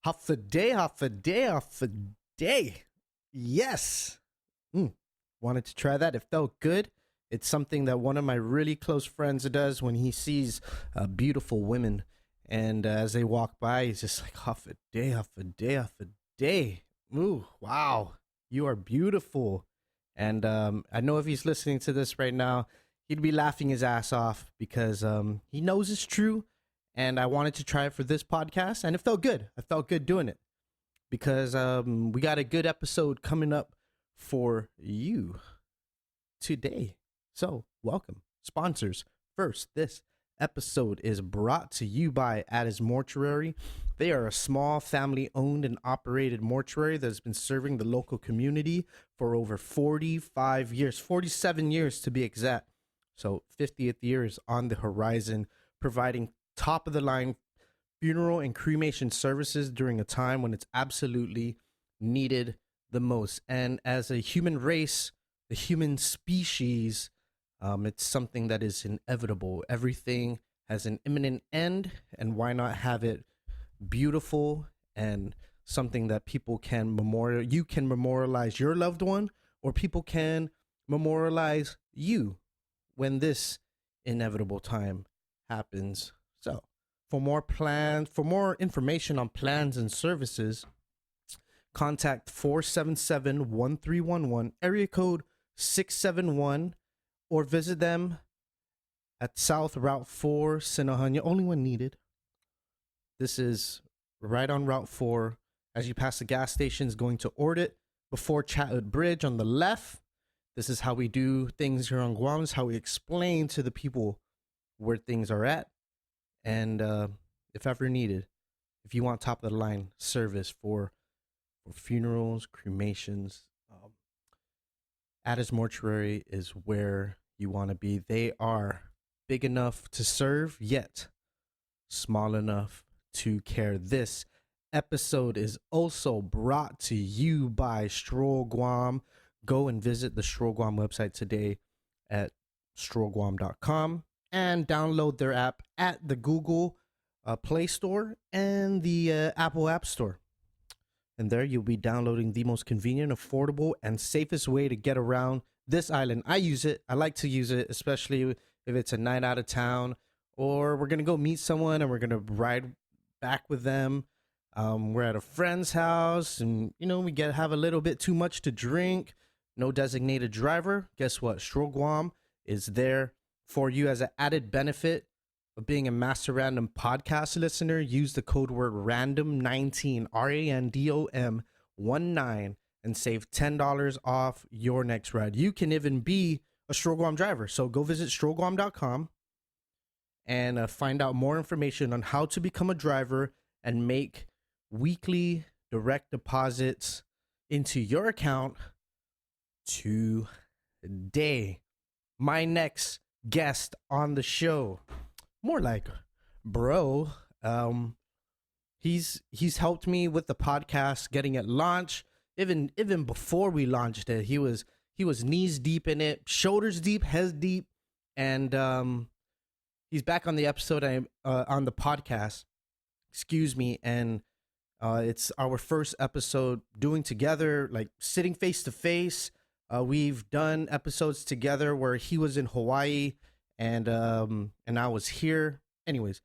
Half a day, half a day, half a day. Yes. Wanted to try that. It felt good. It's something that one of my really close friends does when he sees beautiful women. And as they walk by, he's just like, half a day, half a day, half a day. Ooh, wow. You are beautiful. And I know if he's listening to this right now, he'd be laughing his ass off because he knows it's true. And I wanted to try it for this podcast, and it felt good. I felt good doing it because we got a good episode coming up for you today. So, welcome. Sponsors. First, this episode is brought to you by Mortuary. They are a small family-owned and operated mortuary that has been serving the local community for over 45 years, 47 years to be exact. So, 50th year is on the horizon, providing top-of-the-line funeral and cremation services during a time when it's absolutely needed the most. And as a human race, the human species, it's something that is inevitable. Everything has an imminent end, and why not have it beautiful and something that people can you can memorialize your loved one, or people can memorialize you when this inevitable time happens. So, for more information on plans and services, contact 477-1311, area code 671, or visit them at South Route 4, Sinahanya, only when needed. This is right on Route 4 as you pass the gas stations going to Ordit before Chatwood Bridge on the left. This is how we do things here on Guam. This is how we explain to the people where things are at. And if ever needed, if you want top of the line service for funerals, cremations, Addis Mortuary is where you want to be. They are big enough to serve, yet small enough to care. This episode is also brought to you by Stroll Guam. Go and visit the Stroll Guam website today at strollguam.com. and download their app at the Google Play Store and the Apple App Store. And there you'll be downloading the most convenient, affordable, and safest way to get around this island. I use it. I like to use it, especially if it's a night out of town or we're going to go meet someone and we're going to ride back with them. We're at a friend's house and, we have a little bit too much to drink. No designated driver. Guess what? Stroll Guam is there for you as an added benefit of being a Master Random podcast listener. Use the code word RANDOM19, RANDOM 19, and save $10 off your next ride. You can even be a Stroll Guam driver. So go visit strollguam.com and find out more information on how to become a driver and make weekly direct deposits into your account today. My next guest on the show, more like bro, he's helped me with the podcast, getting it launched. Even before we launched it, he was knees deep in it, shoulders deep, head deep, and he's back on the episode, on the podcast, excuse me, and it's our first episode doing together, like sitting face to face. We've done episodes together where he was in Hawaii and I was here. Anyways,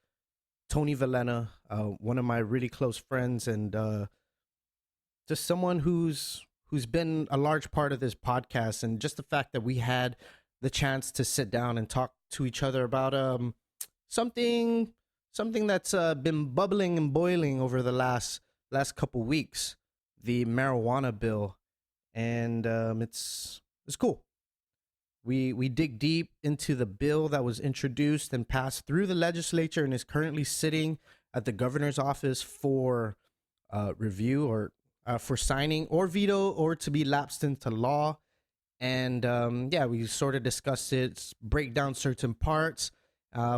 Tony Villena, one of my really close friends, and just someone who's been a large part of this podcast, and just the fact that we had the chance to sit down and talk to each other about something that's been bubbling and boiling over the last couple weeks, the marijuana bill. And it's cool. We dig deep into the bill that was introduced and passed through the legislature and is currently sitting at the governor's office for review, or for signing or veto, or to be lapsed into law. And we sort of discuss it, break down certain parts.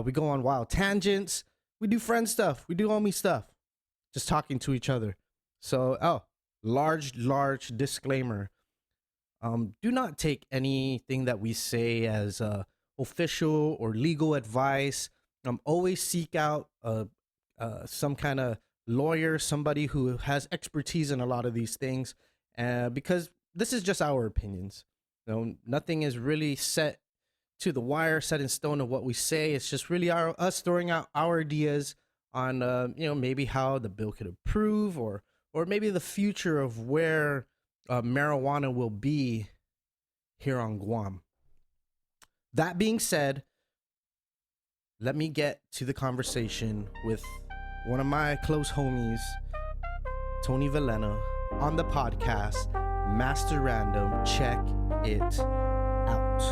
We go on wild tangents. We do friend stuff. We do homie stuff. Just talking to each other. So, large disclaimer. Do not take anything that we say as official or legal advice. Always seek out some kind of lawyer, somebody who has expertise in a lot of these things, because this is just our opinions. Nothing is really set to the wire, set in stone of what we say. It's just really us throwing out our ideas on, maybe how the bill could improve, or maybe the future of where marijuana will be here on Guam. That being said, let me get to the conversation with one of my close homies, Tony Villena, on the podcast, Master Random. Check it out.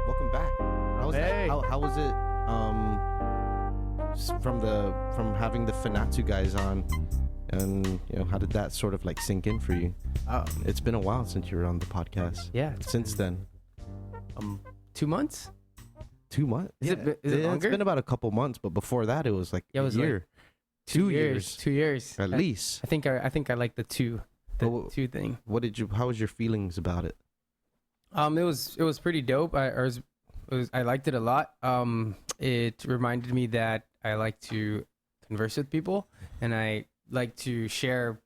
Welcome back. How was it? From having the Fanatsu guys on, and how did that sort of like sink in for you? It's been a while since you were on the podcast. Yeah. Since then, 2 months. 2 months? Is it longer? It's been about a couple months, but before that, it was like a year. Like 2 years. 2 years at least. I think I like the two thing. How was your feelings about it? It was pretty dope. I liked it a lot. It reminded me that I like to converse with people, and I like to share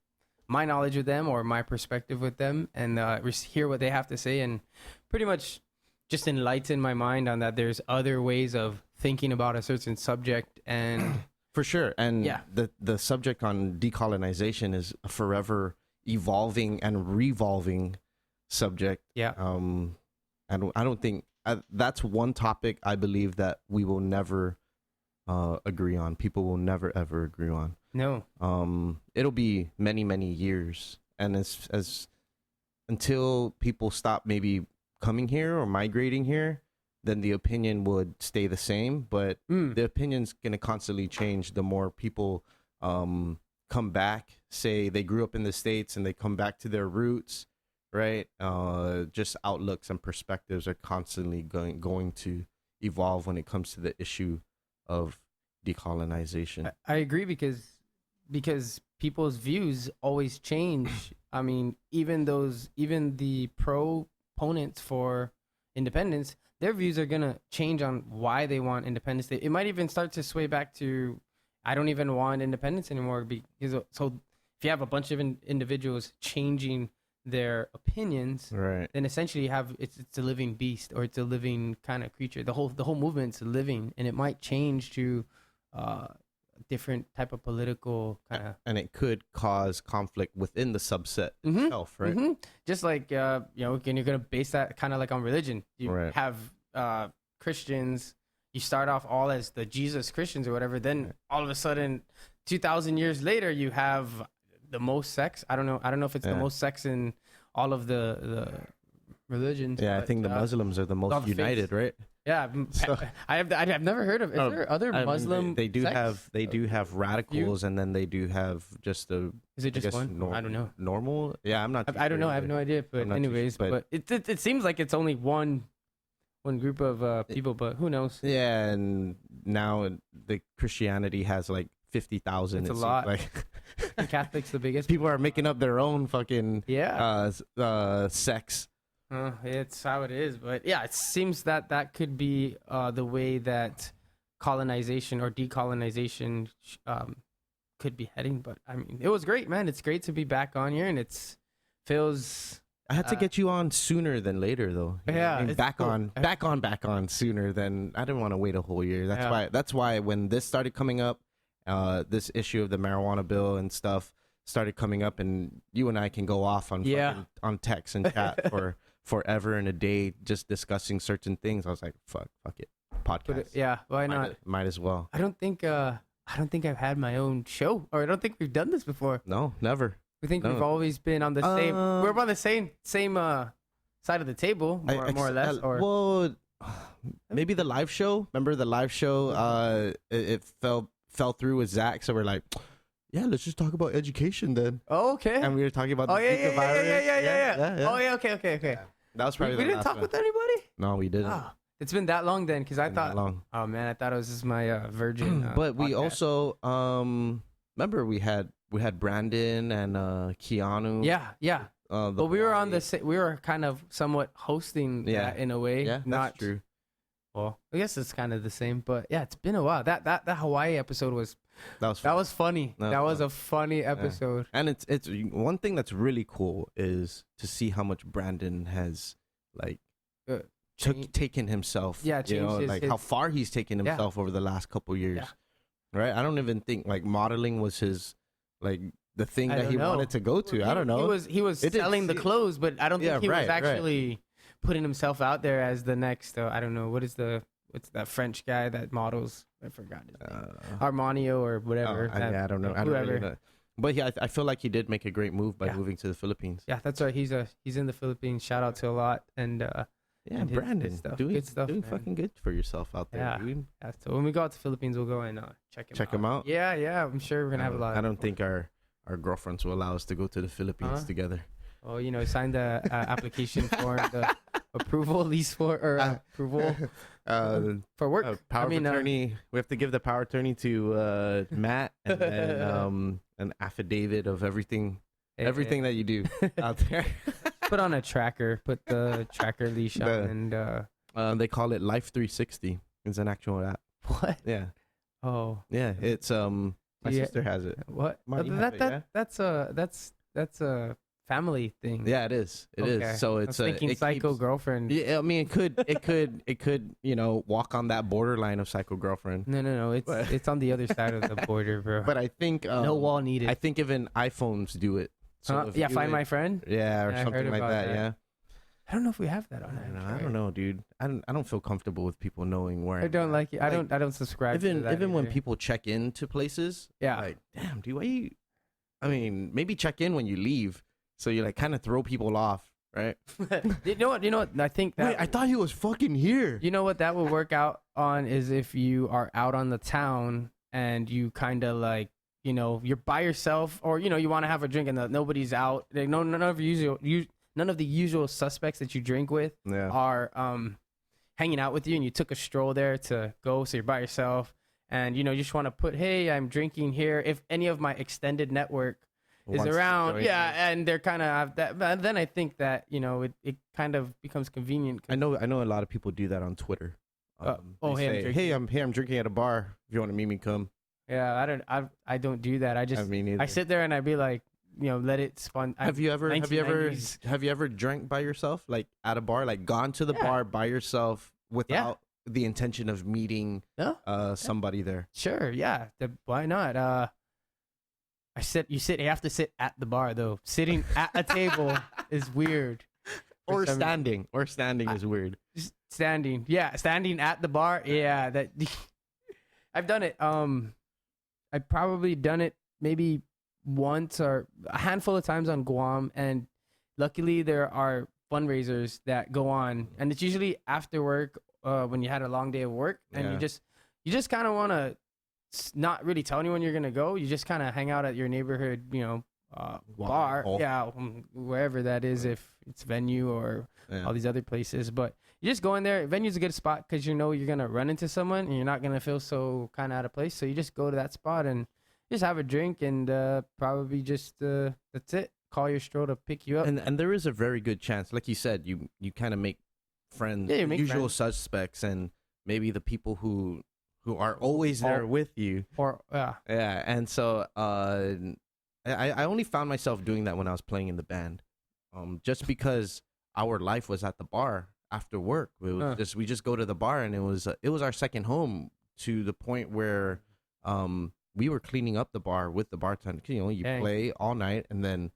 my knowledge with them or my perspective with them, and hear what they have to say, and pretty much just enlighten my mind on that there's other ways of thinking about a certain subject. And for sure. And the subject on decolonization is a forever evolving and revolving subject. Yeah. I don't think that's one topic I believe that we will never agree on. People will never ever agree on. No. It'll be many, many years, and as until people stop maybe coming here or migrating here, then the opinion would stay the same. But the opinion's gonna constantly change. The more people come back, say they grew up in the States and they come back to their roots, right? Just outlooks and perspectives are constantly going to evolve when it comes to the issue of decolonization. I agree because people's views always change. I mean, even the proponents for independence, their views are gonna change on why they want independence. It might even start to sway back to, I don't even want independence anymore. Because so if you have a bunch of individuals changing their opinions, right, then essentially it's a living beast, or it's a living kind of creature. The whole movement's living, and it might change to different type of political kind of, and it could cause conflict within the subset itself, right? Mm-hmm. Just like and you're gonna base that kind of like on religion. You have Christians. You start off all as the Jesus Christians or whatever. Then all of a sudden, 2,000 years later, you have the most sex. I don't know if it's the most sex in all of the religions. Yeah, but I think the Muslims are the most united, right? Yeah, so, I've never heard of. Is there other Muslim? They do have radicals, and then they do have just the. Is it just one? I don't know. Normal? Yeah, I'm not. I don't know. I have no idea. But anyways, but it seems like it's only one group of people, but who knows? Yeah, and now the Christianity has like 50,000. It's a lot. Like the Catholics, the biggest. People are making up their own fucking sects. It's how it is, but yeah, it seems that could be the way that colonization or decolonization could be heading. But I mean, it was great, man. It's great to be back on here, and feels. I had to get you on sooner than later, though. Yeah, I mean, back on sooner than I didn't want to wait a whole year. That's why when this started coming up, this issue of the marijuana bill and stuff started coming up, and you and I can go off on on text and chat for forever and a day just discussing certain things. I was like, fuck it, podcast. Why not? Might as well. I don't think I've had my own show, or I don't think we've done this before. No, never. We've always been on the same. We're on the same side of the table, more or less. Well, maybe the live show. Remember the live show? It fell through with Zach, so we're like, yeah, let's just talk about education then. Oh, okay. And we were talking about the Zika virus. Yeah. Oh, yeah. Okay. Yeah. That was probably we didn't talk with anybody. No, we didn't. Oh, it's been that long then, because I thought. Long. Oh man, I thought it was just my virgin. But we podcast. also remember we had Brandon and Keanu. Yeah. But we were on we were kind of somewhat hosting that in a way. Yeah, not that's true. Well, I guess it's kind of the same, but yeah, it's been a while. That Hawaii episode was funny. That was a funny episode. Yeah. And it's one thing that's really cool is to see how much Brandon has like taken himself. Yeah, how far he's taken himself over the last couple years. Yeah. Right? I don't even think like modeling was his like the thing that he wanted to go to. I don't know. He was selling the clothes, but I don't think he was actually putting himself out there as the next. I don't know what's that French guy that models? I forgot his name. Armanio or whatever. I don't know. I don't really know. But yeah, I feel like he did make a great move by moving to the Philippines. Yeah, that's right. He's in the Philippines. Shout out to a lot and. And Brandon, doing fucking good for yourself out there, dude. Yeah, so when we go out to the Philippines, we'll go and check him out. Yeah, I'm sure we're gonna have a lot. I don't think our girlfriends will allow us to go to the Philippines together. Oh, sign the application for the approval, approval for work. Power of attorney. We have to give the power of attorney to Matt, and then an affidavit of everything that you do out there. Put on a tracker. Put the tracker leash on, and they call it Life 360. It's an actual app. What? Yeah. Oh. Yeah. It's my sister has it. What? That's a family thing. Yeah, it is. It is. So it's thinking psycho girlfriend. Yeah, I mean, it could walk on that borderline of psycho girlfriend. No. It's on the other side of the border, bro. But I think no wall needed. I think even iPhones do it. So Find My Friend. Yeah, or something like that. Yeah. I don't know if we have that on Android. I don't know, dude. I don't feel comfortable with people knowing where. I don't like it. I don't subscribe. to that even when people check into places. Yeah. Like, damn, dude, why you? I mean, maybe check in when you leave, so you like kind of throw people off, right? You know what? I think that. Wait, I thought he was fucking here. You know what that would work out on is if you are out on the town and you kind of like. You're by yourself, or you want to have a drink and nobody's out. Like, none of the usual suspects that you drink with are hanging out with you, and you took a stroll there to go, so you're by yourself, and you just want to put, hey, I'm drinking here. If any of my extended network is around, and they're kind of have that, but then I think that it kind of becomes convenient. I know a lot of people do that on Twitter. Hey, I'm drinking at a bar. If you want to meet me, come. Yeah, I don't do that. I sit there and I'd be like, let it spawn. Have you ever drank by yourself, like at a bar, like gone to the bar by yourself without the intention of meeting somebody there? Sure, yeah. Why not? You have to sit at the bar though. Sitting at a table is weird. Or standing is weird. Standing at the bar. Yeah, that I've done it. I've probably done it maybe once or a handful of times on Guam, and luckily there are fundraisers that go on, and it's usually after work when you had a long day of work, and you just kind of want to not really tell anyone you're gonna go. You just kind of hang out at your neighborhood, bar, wherever that is, if it's venue or all these other places. But you just go in there. Venue's a good spot because you're gonna run into someone and you're not gonna feel so kind of out of place. So you just go to that spot and just have a drink and probably just that's it. Call your stroll to pick you up. And there is a very good chance, like you said, you kind of make friends, usual suspects, and maybe the people who are always there with you. And so I only found myself doing that when I was playing in the band, just because our life was at the bar after work. It was we just go to the bar, and it was our second home, to the point where we were cleaning up the bar with the bartender. You play all night, and then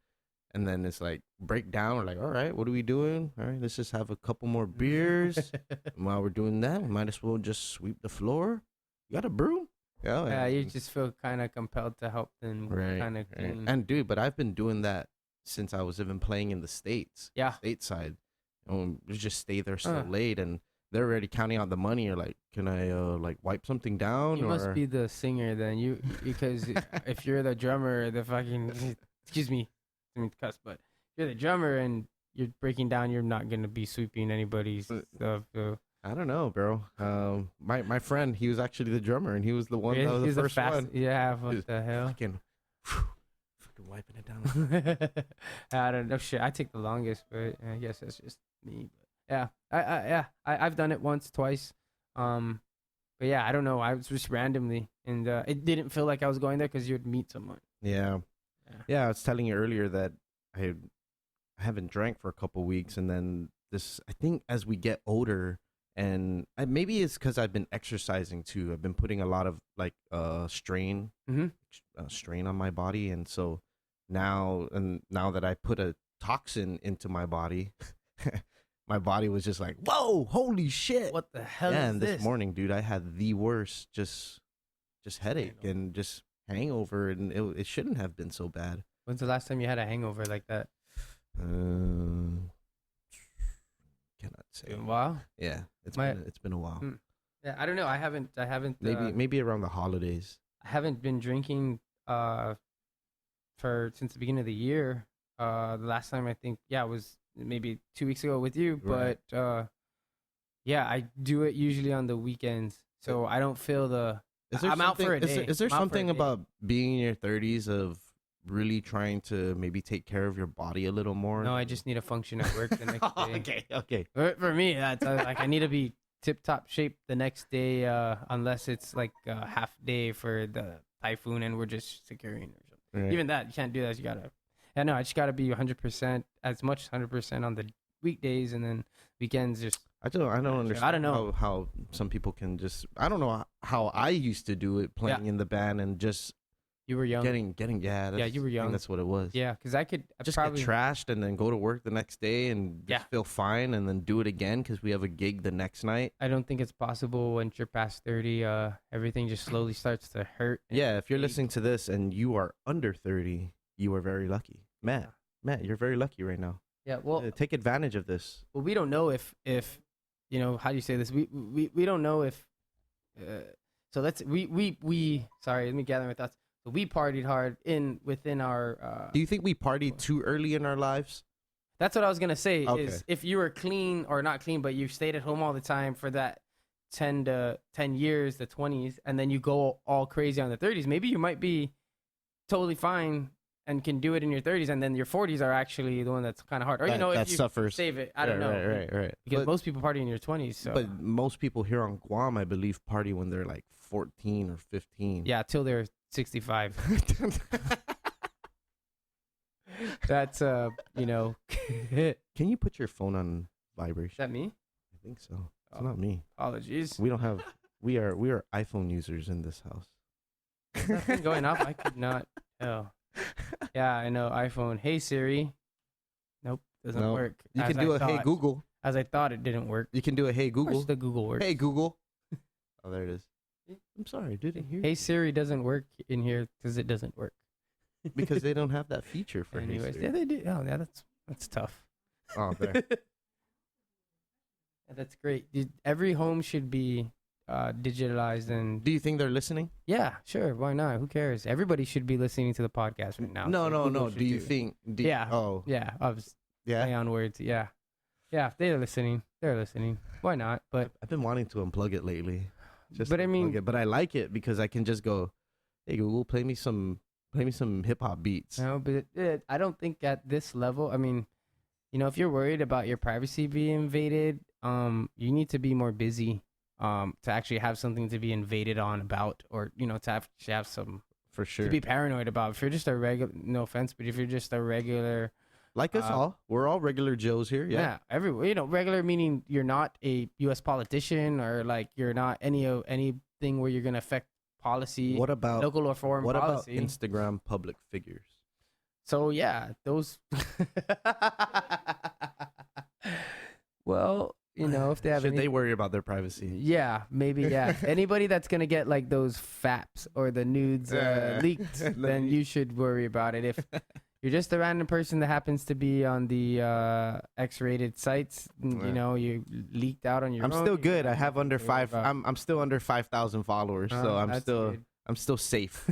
it's like break down. We're like, all right, what are we doing? All right, let's just have a couple more beers. And while we're doing that, we might as well just sweep the floor. You got a broom? Yeah, you just feel kind of compelled to help them kind of clean. And dude, but I've been doing that since I was even playing in the States. Yeah. Stateside. We just stay there so late, and they're already counting out the money. You're like, can I like wipe something down? You must be the singer then. Because if you're the drummer, the fucking, excuse me, I mean to cuss, but if you're the drummer and you're breaking down, you're not going to be sweeping anybody's stuff. So. I don't know, bro. My friend, he was actually the drummer, and he was the one that was the first one. Yeah, what the hell? Freaking wiping it down. I don't know. Shit, I take the longest, but I guess that's just me. But yeah, I've done it once, twice. But yeah, I don't know. I was just randomly, and it didn't feel like I was going there because you would meet someone. Yeah. I was telling you earlier that I haven't drank for a couple weeks, and then I think as we get older, and maybe it's because I've been exercising too. I've been putting a lot of like strain on my body, and so now that I put a toxin into my body, my body was just like, whoa, holy shit. What the hell yeah, is and this morning, dude, I had the worst just headache and just hangover, and it shouldn't have been so bad. When's the last time you had a hangover like that? Cannot say. Been a while? Yeah, it's been a while. Yeah, I don't know. I haven't. Maybe around the holidays. I haven't been drinking since the beginning of the year. The last time I think was maybe 2 weeks ago with you, Right. but I do it usually on the weekends, so I don't feel the. I'm out for a day. Is there something about being in your 30s of really trying to maybe take care of your body a little more? No, I just need to function at work the next day. Okay. For me, that's like I need to be tip-top shape the next day, unless it's like a half day for the typhoon and we're just securing or something. Right. Even that, you can't do that. You gotta. I just gotta be 100%, as much 100% on the weekdays, and then weekends just. I don't understand. I don't know how some people can just. I don't know how I used to do it, playing in the band and just. You were young. Getting you were young. I think that's what it was. Yeah, because I could just probably get trashed and then go to work the next day and just feel fine, and then do it again because we have a gig the next night. I don't think it's possible once you're past 30. Everything just slowly starts to hurt. Yeah, if you're listening to this and you are under 30, you are very lucky. Matt, you're very lucky right now. Yeah, well, take advantage of this. Well, we don't know if how do you say this? We don't know if. So sorry, let me gather my thoughts. So we partied hard within our. Do you think we partied too early in our lives? That's what I was gonna say. Okay. Is if you were clean or not clean, but you stayed at home all the time for that 10 years, the 20s, and then you go all crazy on the 30s. Maybe you might be totally fine and can do it in your 30s, and then your 40s are actually the one that's kind of hard. Or if you suffers. save it, I don't know. Right. Because most people party in your 20s. So. But most people here on Guam, I believe, party when they're like 14 or 15. Yeah, till they're 65. That's Can you put your phone on vibration? Is that me? I think so. It's not me. Apologies. We don't have. We are iPhone users in this house. Nothing going off. I could not tell. Yeah, I know. iPhone. Hey Siri. Nope, doesn't work. You can do Hey Google. As I thought, it didn't work. You can do a Hey Google. Of course the Google works. Hey Google. Oh, there it is. I'm sorry, didn't hear. Hey Siri doesn't work in here because it doesn't work. Because they don't have that feature for Anyways, Hey Siri. yeah, they do. Oh, yeah, that's tough. Oh, there. That's great. Every home should be digitalized. And do you think they're listening? Yeah, sure. Why not? Who cares? Everybody should be listening to the podcast right now. No. Do you think? Yeah. Oh. Yeah. Yeah. Play on words. Yeah. Yeah. They're listening. Why not? But I've been wanting to unplug it lately. But I like it because I can just go, hey Google, play me some hip hop beats. No, but I don't think at this level. I mean, if you're worried about your privacy being invaded, you need to be more busy, to actually have something to be invaded on about, or to have some for sure to be paranoid about. If you're just a regular, no offense, but if you're just a regular. Like us all. We're all regular Joes here. Yeah. Regular meaning you're not a U.S. politician, or like you're not anything where you're going to affect policy. What about local or foreign policy? What about Instagram public figures? So, yeah, those. Well, if they have Should they worry about their privacy? Yeah, maybe, yeah. Anybody that's going to get like those faps or the nudes leaked, then you should worry about it. If you're just a random person that happens to be on the X-rated sites, you leaked out on your own. I'm still good. I have under 5. I'm still under 5,000 followers, so I'm still safe.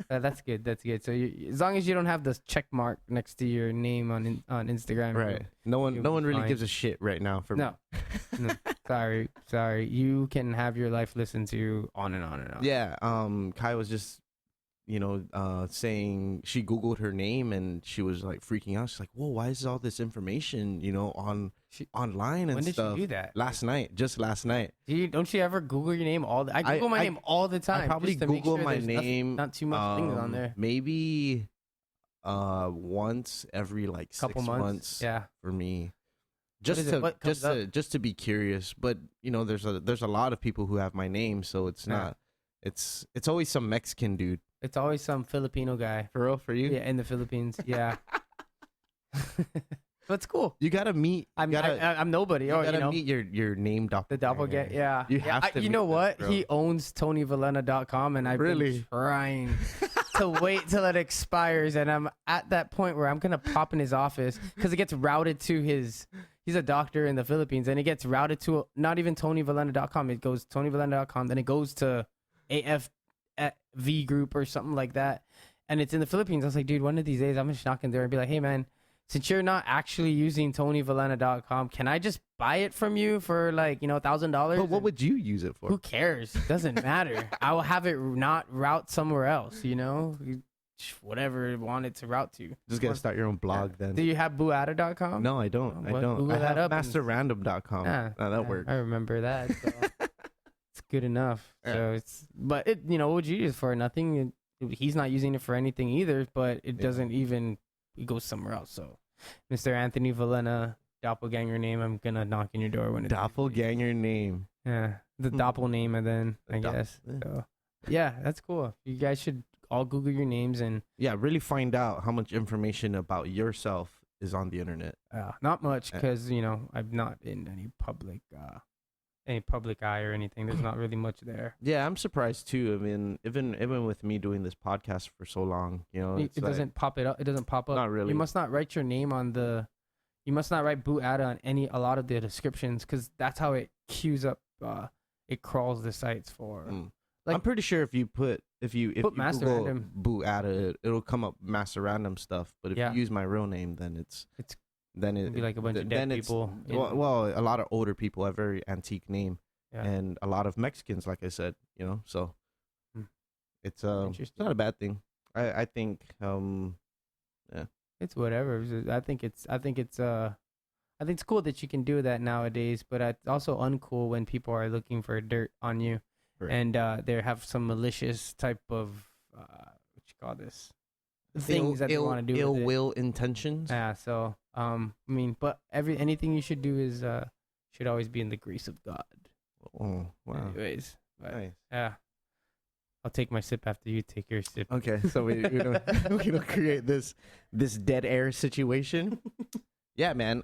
That's good. So as long as you don't have the check mark next to your name on Instagram, right? No one really gives a shit right now for no. Sorry. You can have your life listened to on and on and on. Yeah. Kai was just saying she Googled her name and she was like freaking out. She's like, "Whoa, why is all this information, online and When did stuff?" she do that? Just last night. Don't you ever Google your name all? I Google my name all the time. I probably just to make Google sure my there's name. not too much things on there. Maybe once every like Couple 6 months. Yeah. For me. What is it? What comes Just to be curious, but there's a lot of people who have my name, so it's not. It's always some Mexican dude. It's always some Filipino guy. For real, for you? Yeah, in the Philippines. Yeah. But it's cool. You gotta meet. I'm nobody. You gotta meet your name doppelganger. The doppelganger. Yeah. You have to. You know what? This, he owns TonyVillena.com, and I've been trying to wait till it expires, and I'm at that point where I'm gonna pop in his office because it gets routed to his. He's a doctor in the Philippines, and it gets routed to not even TonyVillena.com. It goes TonyVillena.com, then it goes to AFV group or something like that, and it's in the Philippines. I was like, dude, one of these days I'm just knocking there and be like, hey man, since you're not actually using TonyVillena.com, can I just buy it from you for like $1,000? But what would you use it for? Who cares? Doesn't matter. I will have it not route somewhere else. Whatever it wanted to route to. Just gotta start your own blog then. Do you have buada.com? No, I don't. I don't. Google I that have up. masterrandom.com. That works. I remember that. So. It's good enough. So but what would you use it for? Nothing. He's not using it for anything either, but it doesn't even, it goes somewhere else. So, Mr. Anthony Villena, doppelganger name, I'm gonna knock on your door when it's doppelganger name. Yeah, the doppel name, and then I guess. Yeah. So, yeah, that's cool. You guys should all Google your names and really find out how much information about yourself is on the internet. Not much, because I'm not in any public eye or anything. There's not really much there. Yeah, I'm surprised too. I mean, even with me doing this podcast for so long, it doesn't pop it up. It doesn't pop up. Not really. You must not write your name on the. You must not write Buada on a lot of the descriptions, because that's how it queues up. It crawls the sites for. I'm pretty sure if you put Google Random, Buada, it'll come up Master Random stuff. But if you use my real name, then it'd be like a bunch of dead people. Well, a lot of older people have very antique name, and a lot of Mexicans, like I said, so it's not a bad thing. I think it's whatever. I think it's cool that you can do that nowadays, but it's also uncool when people are looking for dirt on you. Right. And they have some malicious type of what you call this things that they want to do. Ill will intentions. Yeah. So but anything you should do is should always be in the grace of God. Oh wow. Anyways, nice. Yeah. I'll take my sip after you take your sip. Okay, so we don't create this dead air situation. Yeah, man.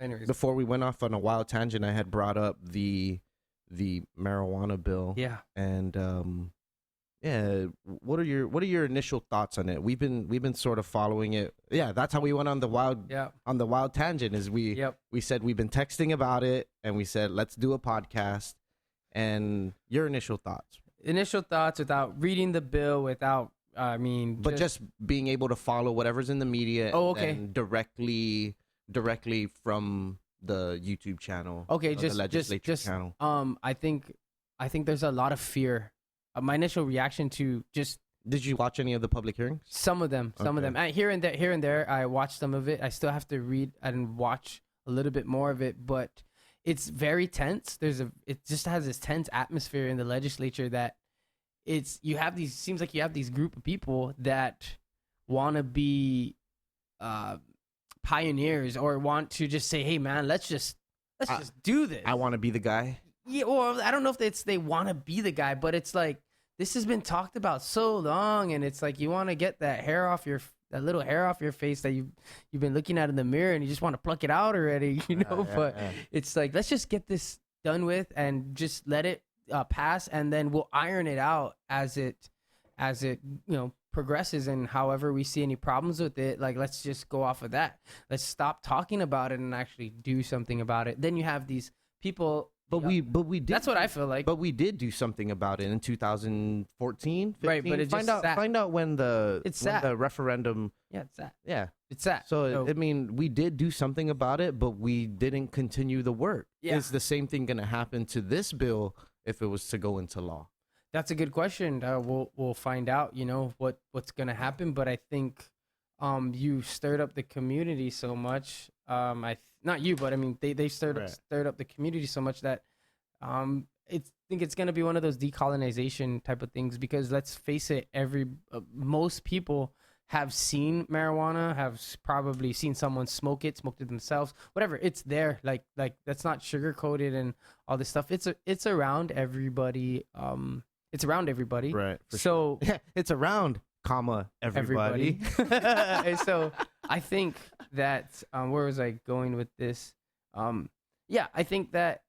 Anyways. Before we went off on a wild tangent, I had brought up the marijuana bill. Yeah. And what are your initial thoughts on it? We've been sort of following it. Yeah, that's how we went on the wild tangent. Is we said we've been texting about it, and we said let's do a podcast. And your initial thoughts? Initial thoughts without reading the bill, but just being able to follow whatever's in the media. Oh, okay. And directly from the YouTube channel. Okay, the legislature channel. I think there's a lot of fear. My initial reaction to just. Did you watch any of the public hearings? Some of them. Here and there, I watched some of it. I still have to read and watch a little bit more of it, but it's very tense. It just has this tense atmosphere in the legislature that seems like you have these group of people that want to be pioneers or want to just say, hey man, let's just do this. I want to be the guy. Yeah, or I don't know if they want to be the guy, but it's like this has been talked about so long, and it's like you want to get that little hair off your face that you've been looking at in the mirror, and you just want to pluck it out already, but it's like, let's just get this done with and just let it pass, and then we'll iron it out as it progresses, and however we see any problems with it, like let's just go off of that. Let's stop talking about it and actually do something about it. Then you have these people. But we did. That's what I feel like. But we did do something about it in 2014, 15. Right? But find out when the referendum. Yeah, it's that. Yeah, it's that. So I mean, we did do something about it, but we didn't continue the work. Yeah. Is the same thing going to happen to this bill if it was to go into law? That's a good question. We'll find out. You know what's gonna happen, but I think you stirred up the community so much. Not you, but I mean they Right. stirred up the community so much that it's think it's gonna be one of those decolonization type of things because let's face it, most people have seen marijuana, probably seen someone smoked it themselves, whatever. It's there, like that's not sugar coated and all this stuff. It's around everybody. It's around everybody. Right. So Yeah, it's around, comma, everybody. and so I think that where was I going with this? Yeah, I think that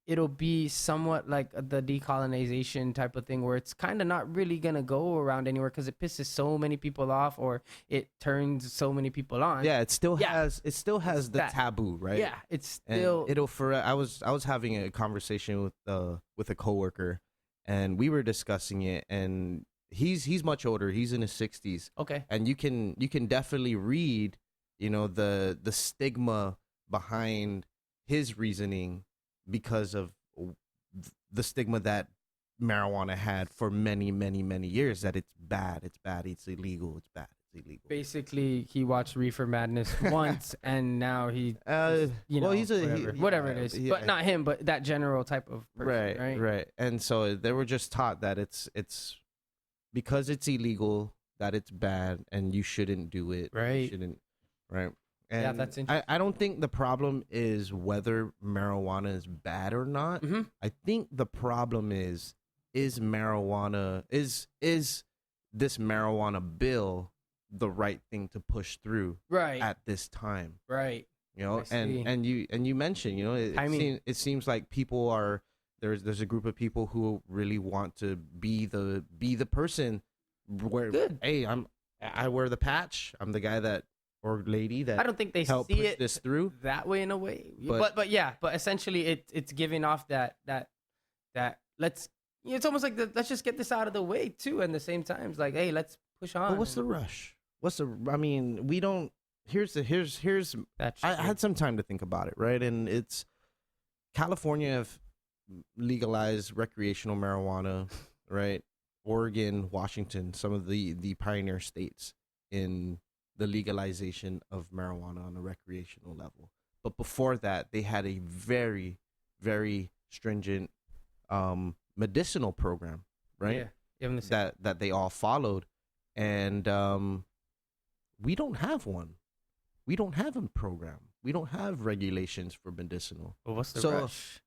it'll be somewhat like the decolonization type of thing where it's kind of not really gonna go around anywhere because it pisses so many people off or it turns so many people on. Yeah, it still has the that. taboo, right? Yeah, it's And still I was having a conversation with a coworker, and we were discussing it, and he's much older. He's in his 60s. okay. And you can definitely read, the stigma behind his reasoning because of the stigma that marijuana had for many, many, many years, that it's bad, it's illegal, it's bad, it's illegal. Basically, he watched Reefer Madness once, and now he, Well, he's whatever it is, but not him, but that general type of person, right? Right. And so they were just taught that it's because it's illegal, that it's bad, and you shouldn't do it. Right. You shouldn't. Right. And Yeah, that's interesting. I don't think the problem is whether marijuana is bad or not. Mhm. I think the problem is marijuana is this marijuana bill the right thing to push through Right. at this time? Right. I see. And you mentioned, it seems like people are there's a group of people who really want to be the person where Good. hey, I wear the patch, I'm the guy that or lady that I don't think they help see push it this through. that way in a way, But- but essentially it's giving off that let's it's almost like let's just get this out of the way too. And the same time, it's like, hey, let's push on. But what's the rush? I mean, we don't. Here's That's I true. had some time to think about it, right? And it's California have legalized recreational marijuana, right? Oregon, Washington, some of the pioneer states in the legalization of marijuana on a recreational level. But before that, they had a very, very stringent medicinal program, right? Yeah. Even the same. That they all followed, and we don't have one. We don't have a program. We don't have regulations for medicinal. Well, what's the So- rush?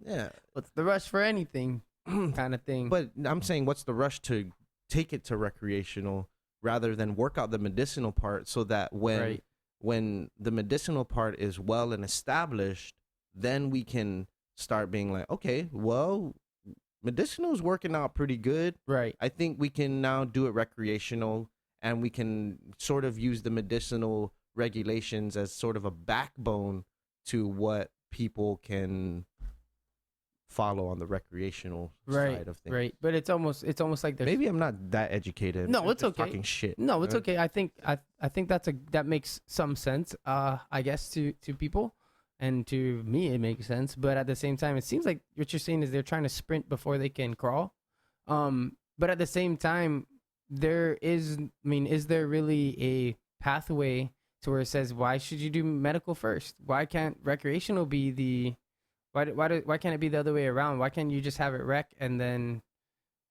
Yeah, What's the rush for anything kind of thing? but I'm saying, what's the rush to take it to recreational rather than work out the medicinal part so that Right. when the medicinal part is well and established, then we can start being like, okay, well, medicinal is working out pretty good. Right. I think we can now do it recreational, and we can sort of use the medicinal regulations as sort of a backbone to what people can follow on the recreational side of things. Right. But it's almost like there's Maybe I'm not that educated. No, I'm it's just okay. Talking shit. No, it's right? okay. I think that makes some sense. I guess to people, and to me it makes sense. But at the same time, it seems like what you're saying is they're trying to sprint before they can crawl. But at the same time, is there really a pathway to where it says why should you do medical first? Why can't recreational be the why can't it be the other way around? Why can't you just have it rec and then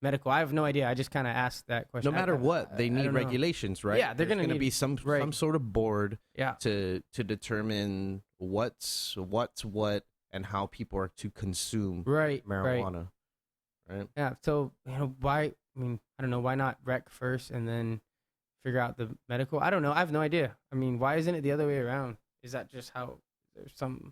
medical? I have no idea. I just kind of asked that question. No matter what, they I need don't know. regulations, right? Yeah, they're There's gonna need- be some right. sort of board Yeah. to determine what's what and how people are to consume Right. Right. marijuana. Right. Yeah. So why? I mean, I don't know. Why not rec first and then figure out the medical? I don't know. I have no idea. I mean, why isn't it the other way around? Is that just how there's some?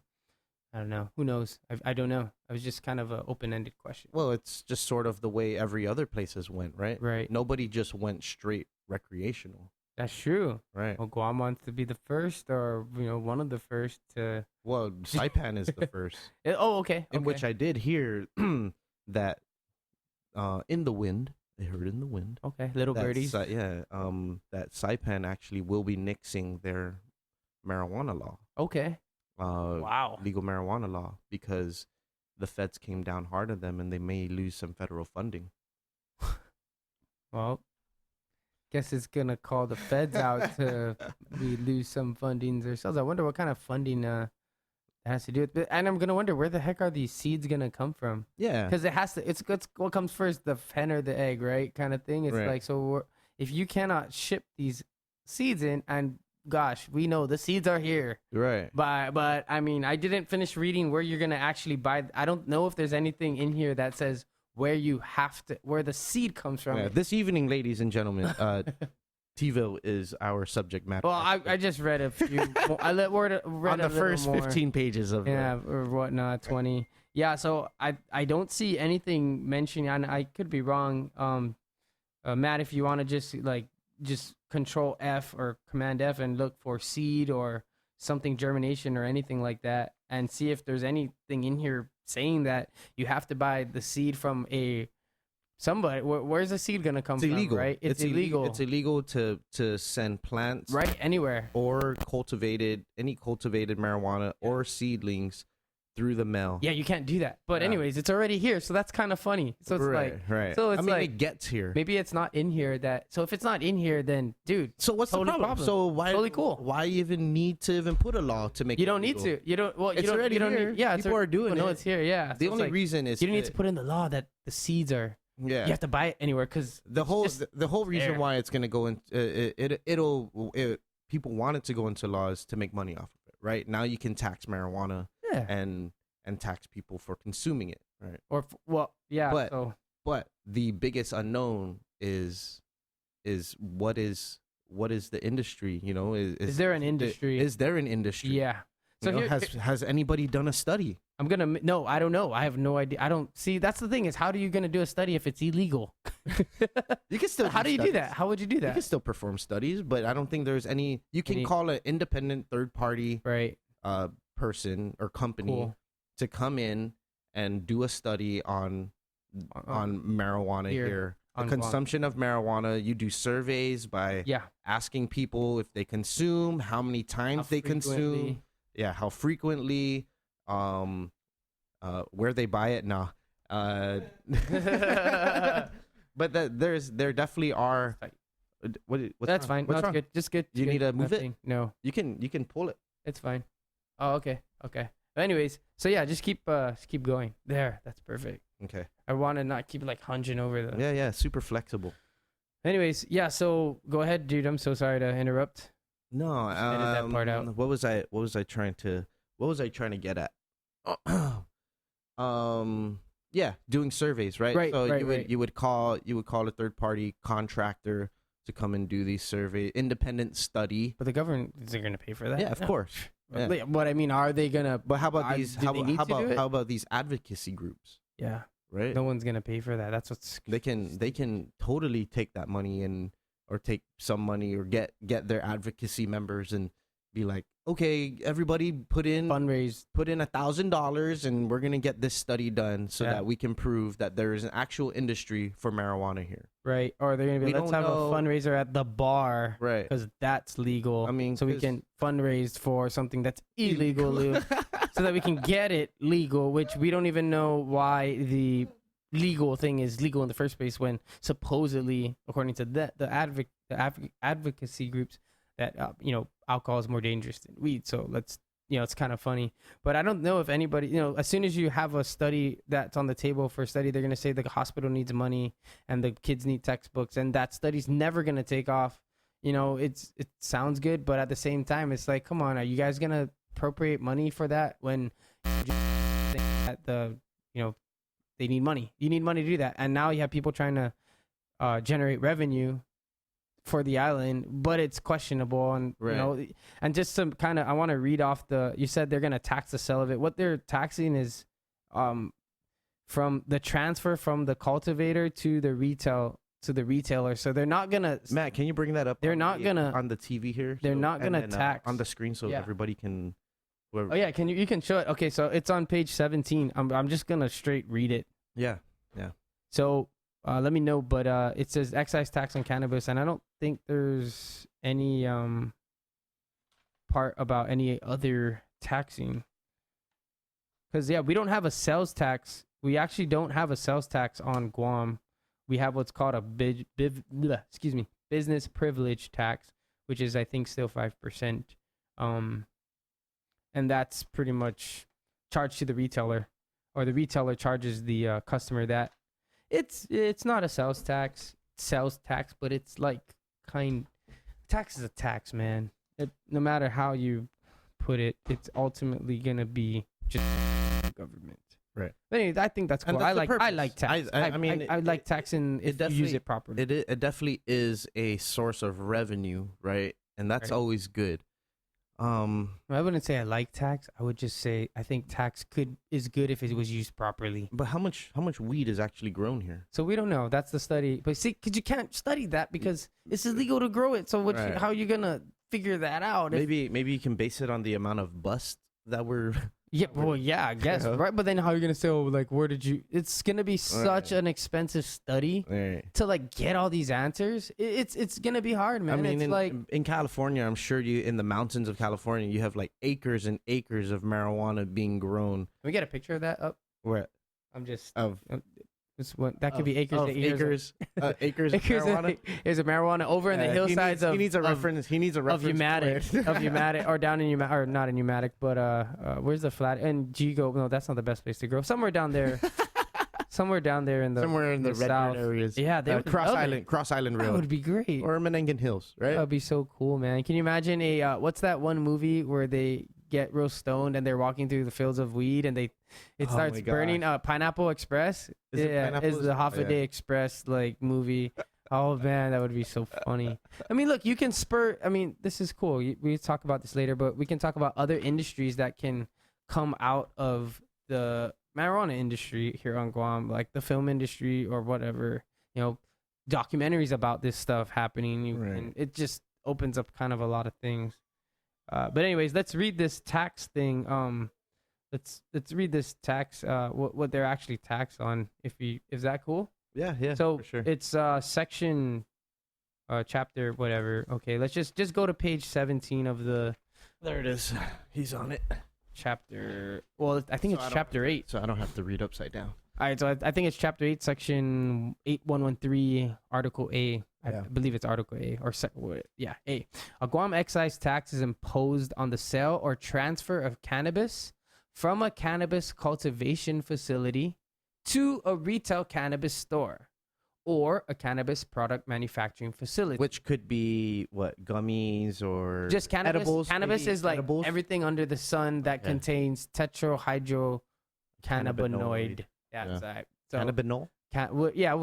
I don't know. Who knows? I don't know. I was just kind of an open-ended question. Well, it's just sort of the way every other places went, right? Right. Nobody just went straight recreational, That's true. right? Well, Guam wants to be the first, or one of the first to. Well, Saipan is the first, Oh, okay. in which I did hear that in the wind, I heard in the wind, Okay, little that birdies. that Saipan actually will be nixing their marijuana law. Okay. Wow. Legal marijuana law, because the feds came down hard on them and they may lose some federal funding. Well, guess it's gonna call the feds out to we lose some fundings ourselves. I wonder what kind of funding it has to do with it. And I'm gonna wonder where the heck are these seeds gonna come from? Yeah. Because it has to. It's what comes first, the hen or the egg, right? Kind of thing. It's Right. like, so if you cannot ship these seeds in, and gosh, we know the seeds are here. Right. But I mean, I didn't finish reading where you're gonna actually buy. I don't know if there's anything in here that says where you have to, where the seed comes from. Yeah, this evening, ladies and gentlemen, TVille is our subject matter. Well, I just read a few. I read on a the first little more. 15 pages of Yeah, or whatnot, 20. Yeah, so I don't see anything mentioning, and I could be wrong. Matt, if you want to just control F or command F and look for seed or something germination or anything like that, and see if there's anything in here saying that you have to buy the seed from somebody. Where's the seed gonna come it's illegal, from? Right? It's illegal. It's illegal to send plants right anywhere or any cultivated marijuana or seedlings through the mail. Yeah, you can't do that. But Yeah. anyways, it's already here, so that's kind of funny. So it's right. so it's I mean, like it gets here. maybe it's not in here. So if it's not in here, then dude, So what's totally the problem? problem. So why Totally cool. Why even need to even put a law to make you it don't need legal? to. You don't. Well, It's you don't. already You don't here. need. Yeah, People are doing No, it. it's here. Yeah. The So only it's like, reason is you don't need to put in the law that the seeds are. Yeah. You have to buy it anywhere because the whole reason there. why it's going to go in people want it to go into laws to make money off of it, right? Now you can tax marijuana yeah. and tax people for consuming it, right? Yeah. But- so But the biggest unknown is what is the industry, you know? is there an industry? Is there an industry? yeah. So You know, here, has anybody done a study? I'm gonna. No, I don't know. I have no idea. I don't see. That's the thing is, how are you gonna do a study if it's illegal? You can still How do you do studies. that? How would you do You that? can still perform studies, but I don't think there's any. You can call an independent third party Right. person or company Cool. to come in and do a study on marijuana here. The on consumption of marijuana. You do surveys by Yeah. asking people if they consume, how many times How they consume, frequently. yeah, how frequently, where they buy it. Nah, but there definitely are. What's That's wrong? fine. What's No, it's wrong? good. Just good. Do you good. need to move it? Nothing. No, You can pull it. it's fine. Oh, okay. Okay. But anyways, so yeah, just keep going. There. That's perfect. Okay. I want to not keep like hunging over the. Yeah, super flexible. Anyways, yeah. So go ahead, dude. I'm so sorry to interrupt. No, edit that part out. What was I trying to get at? Yeah, doing surveys, right? Right, So right, you would call a third party contractor to come and do these independent study. But the government isn't going to pay for that. Yeah, of No. course. Yeah. But I mean, are they gonna? But how about these? do they need to do it? How about these advocacy groups? Yeah. Right? No one's gonna pay for that. That's what's. They can totally take that money or take some money or get their advocacy members and be like, okay, everybody put in Fundraise. $1,000 and we're gonna get this study done so Yeah. that we can prove that there is an actual industry for marijuana here. Right. Or they're gonna be. We Let's don't have know. a fundraiser at the bar. Right. Because that's legal. I mean, so we 'cause- can fundraise for something that's illegal, so that we can get it legal, which we don't even know why the legal thing is legal in the first place when supposedly, according to the advocacy groups, that alcohol is more dangerous than weed. So it's kind of funny. But I don't know if anybody, as soon as you have a study that's on the table for a study, they're going to say the hospital needs money and the kids need textbooks, and that study's never going to take off. It sounds good, but at the same time, it's like, come on, are you guys going to appropriate money for that when you just think that they need money? You need money to do that. And now you have people trying to generate revenue for the island, but it's questionable. And, Right. and just some kind of, I want to read off you said they're going to tax the sale of it. What they're taxing is from the transfer from the cultivator to the retailer. So they're not going to, Matt, can you bring that up? They're not gonna- on the TV here. they're not and gonna then, tax. on the screen so Yeah. everybody can. oh yeah, you can show it. Okay. So it's on page 17. I'm just going to straight read it. Yeah. So let me know, but it says excise tax on cannabis, and I don't think there's any part about any other taxing. Because we don't have a sales tax. We actually don't have a sales tax on Guam. We have what's called a business privilege tax, which is I think still 5%. And that's pretty much charged to the retailer, or the retailer charges the customer that. It's not a sales tax, but it's like tax is a tax, man. No matter how you put it, it's ultimately gonna be just government. Right. But anyway, I think that's cool. I like tax. I like taxing if you use it properly. It definitely is a source of revenue, right? And that's always good. I wouldn't say I like tax. I would just say I think tax is good if it was used properly. But how much weed is actually grown here? So we don't know. That's the study. But see, because you can't study that because it's illegal to grow it. So how are you gonna figure that out? Maybe you can base it on the amount of bust that we're. Yeah, well, yeah, I guess, right? But then how are you going to say, where did you... It's going to be such an expensive study to, get all these answers. It's going to be hard, man. I mean, in California, I'm sure in the mountains of California, you have, acres and acres of marijuana being grown. Can we get a picture of that up? Where? I'm just... That could be acres and acres. Acres of marijuana. There's a marijuana over in the hillsides he needs a reference. He needs a reference. Of Umatic, or down in Umatic, or not in Umatic, but where's the flat? And Gigo? No, that's not the best place to grow. Somewhere down there. Somewhere in the red south areas. Yeah, they Cross Island Rail. That would be great. Or Menangan Hills, right? That would be so cool, man. Can you imagine what's that one movie where they get real stoned and they're walking through the fields of weed and it starts burning? Pineapple Express. Is the Half a Day Express movie. Oh man, that would be so funny. I mean, look, you can this is cool. We talk about this later, but we can talk about other industries that can come out of the marijuana industry here on Guam, like the film industry or whatever. Documentaries about this stuff happening. And it just opens up kind of a lot of things. But anyways, let's read this tax thing. Let's read this tax. What they're actually taxed on. Is that cool? Yeah. So for sure. It's section, chapter, whatever. Okay, let's just go to page 17 of the. There it is. He's on it. Chapter. Well, I think it's chapter 8. So I don't have to read upside down. All right, so I think it's chapter 8, section 8113, article A. I believe it's article A A. A Guam excise tax is imposed on the sale or transfer of cannabis from a cannabis cultivation facility to a retail cannabis store or a cannabis product manufacturing facility. Which could be gummies or just cannabis. Edibles, cannabis is edibles? Everything under the sun that contains tetrahydrocannabinoid. Yeah. So, cannabinol? Node. Yeah, I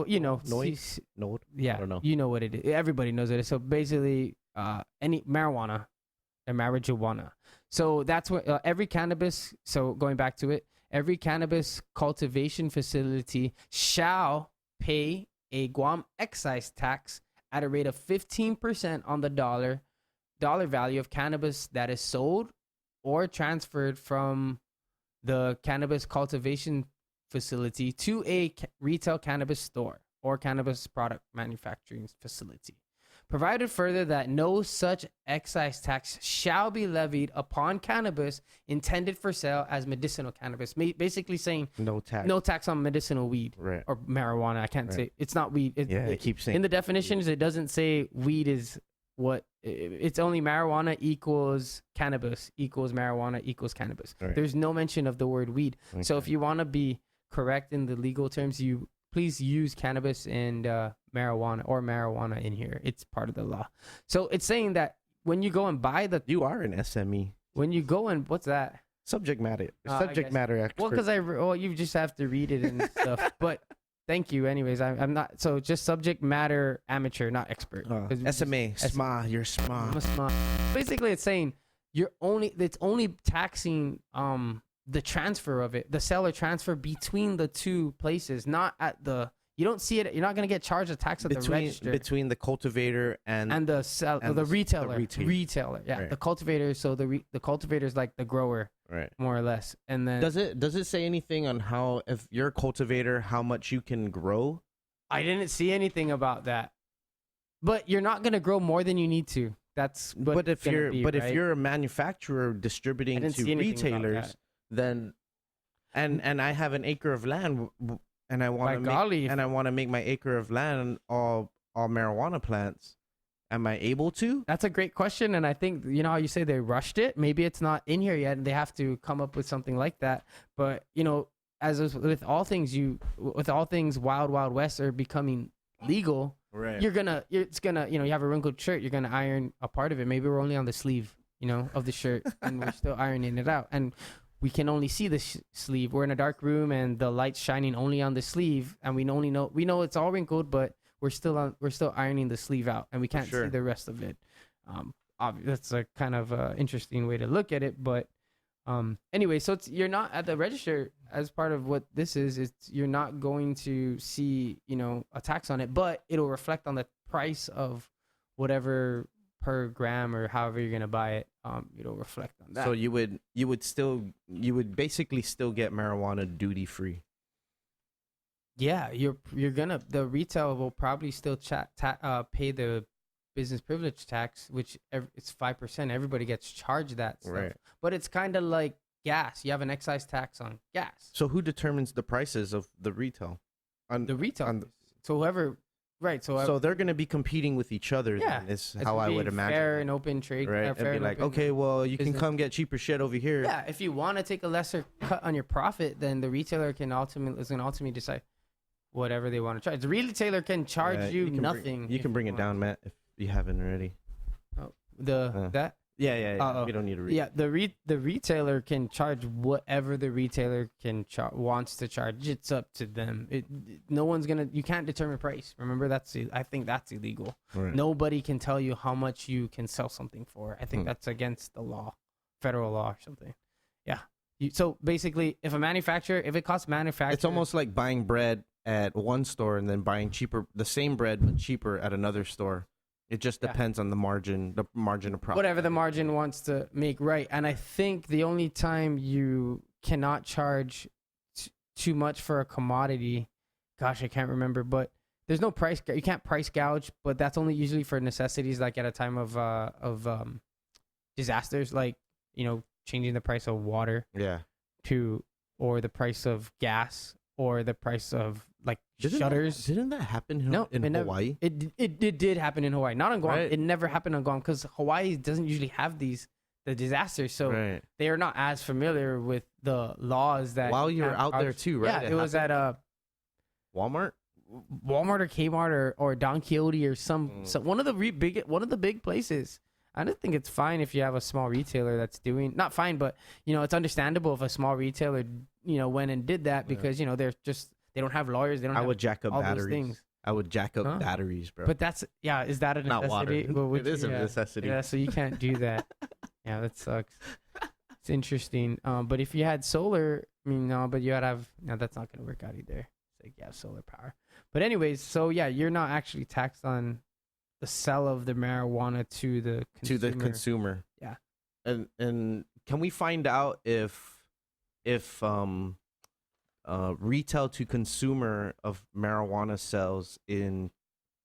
don't know. You know what it is. Everybody knows it. So basically, any marijuana or marijuana. So that's what every cannabis. So going back to it, every cannabis cultivation facility shall pay a Guam excise tax at a rate of 15% on the dollar value of cannabis that is sold or transferred from the cannabis cultivation facility to a retail cannabis store or cannabis product manufacturing facility. Provided further that no such excise tax shall be levied upon cannabis intended for sale as medicinal cannabis. Basically saying no tax on medicinal weed or marijuana. I can't say it's not weed. It keeps saying in the definitions. It doesn't say weed is what. It's only marijuana equals cannabis equals marijuana equals cannabis. Right. There's no mention of the word weed. Okay. So if you want to be correct in the legal terms, you please use cannabis and marijuana in here. It's part of the law. So it's saying that when you go and buy you are an SME. When you go and what's that? Subject matter expert. Well, because you just have to read it and stuff. But thank you. Anyways, I'm not. So just subject matter amateur, not expert. SMA, SMA, you're SMA. I'm a SMA. Basically, it's saying it's only taxing the transfer of it, the seller transfer between the two places, not at the. You don't see it. You're not gonna get charged a tax at the register between the cultivator and the retailer. Retailer, yeah. Right. The cultivator. So the cultivator is like the grower, right? More or less. And then does it say anything on how, if you're a cultivator, how much you can grow? I didn't see anything about that. But you're not gonna grow more than you need to. That's what. But if you're a manufacturer distributing to retailers, then and I have an acre of land, and I By want golly, to if- and I want to make my acre of land all marijuana plants. Am I able to? That's a great question, and I think you know how you say they rushed it. Maybe it's not in here yet, and they have to come up with something like that. But you know, with all things, Wild Wild West are becoming legal. Right. It's gonna, you know, you have a wrinkled shirt, you're gonna iron a part of it. Maybe we're only on the sleeve, you know, of the shirt, and we're still ironing it out, and we can only see the sleeve. We're in a dark room, and the light's shining only on the sleeve, and we know it's all wrinkled, but we're still ironing the sleeve out, and we can't see the rest of it. That's a kind of interesting way to look at it, but anyway, so you're not at the register as part of what this is. You're not going to see, you know, a tax on it, but it'll reflect on the price of whatever per gram or however you're gonna buy it. It'll reflect on that. So you would basically still get marijuana duty free. Yeah, the retail will probably still pay the business privilege tax, which it's 5%. Everybody gets charged that stuff. Right. But it's kind of like gas. You have an excise tax on gas. So who determines the prices of the retail? The retail. So whoever, right? So they're going to be competing with each other. Yeah, then, is how I would imagine. Fair and open trade, right? Fair and be like, okay, well, you can come get cheaper shit over here. Yeah, if you want to take a lesser cut on your profit, then the retailer is going to ultimately decide whatever they want to charge. The retailer can charge you nothing. You can bring it down, Matt, if you haven't already. Oh, that. Yeah. We don't need to read. Yeah, the retailer can charge whatever the retailer wants to charge. It's up to them. No one's gonna. You can't determine price. Remember, I think that's illegal. Right. Nobody can tell you how much you can sell something for. I think that's against the law, federal law or something. Yeah. So basically, if it costs manufacturer, it's almost like buying bread at one store and then buying the same bread but cheaper at another store. It just depends on the margin of profit. Whatever the margin wants to make, right. And I think the only time you cannot charge too much for a commodity, gosh, I can't remember, but there's no price. You can't price gouge, but that's only usually for necessities, like at a time of disasters, like, you know, changing the price of water, or the price of gas, or the price of like shutters. Didn't that happen in Hawaii? It did happen in Hawaii, not on Guam. Right. It never happened on Guam because Hawaii doesn't usually have the disasters, so they are not as familiar with the laws that. While you were out there too, right? Yeah, it was at Walmart or Kmart or Don Quixote or one of the big places. I don't think it's fine if you have a small retailer that's not fine, but you know, it's understandable if a small retailer, you know, went and did that because you know they don't have lawyers. They don't. I would jack up all batteries. Those things. I would jack up batteries, bro. But is that a necessity? Not water. Well, it is a necessity. Yeah, so you can't do that. Yeah, that sucks. It's interesting. But if you had solar, I mean, no, but you gotta have. No, that's not gonna work out either. It's like you have solar power. But anyways, so yeah, you're not actually taxed on the sell of the marijuana to the consumer. Yeah. And can we find out if retail to consumer of marijuana sales in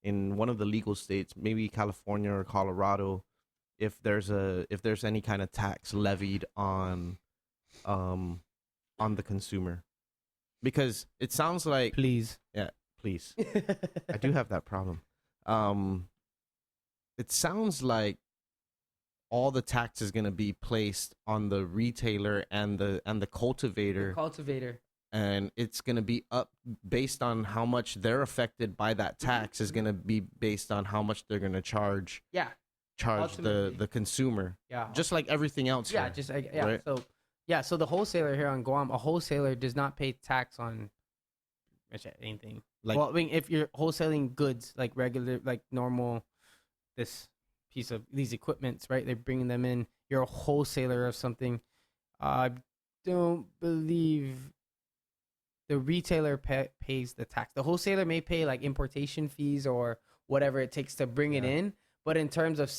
one of the legal states, maybe California or Colorado, if there's any kind of tax levied on the consumer? Because it sounds like please. I do have that problem. It sounds like all the tax is going to be placed on the retailer and the cultivator. And it's going to be up based on how much they're affected by that tax is going to be based on how much they're going to charge. Yeah. Charge the consumer. Yeah. Just like everything else. Yeah. Right? So the wholesaler here on Guam, a wholesaler does not pay tax on anything. Like, well, I mean, if you're wholesaling goods like regular, like normal, these equipments, right? They're bringing them in. You're a wholesaler of something. I don't believe the retailer pays the tax. The wholesaler may pay like importation fees or whatever it takes to bring it in. But in terms of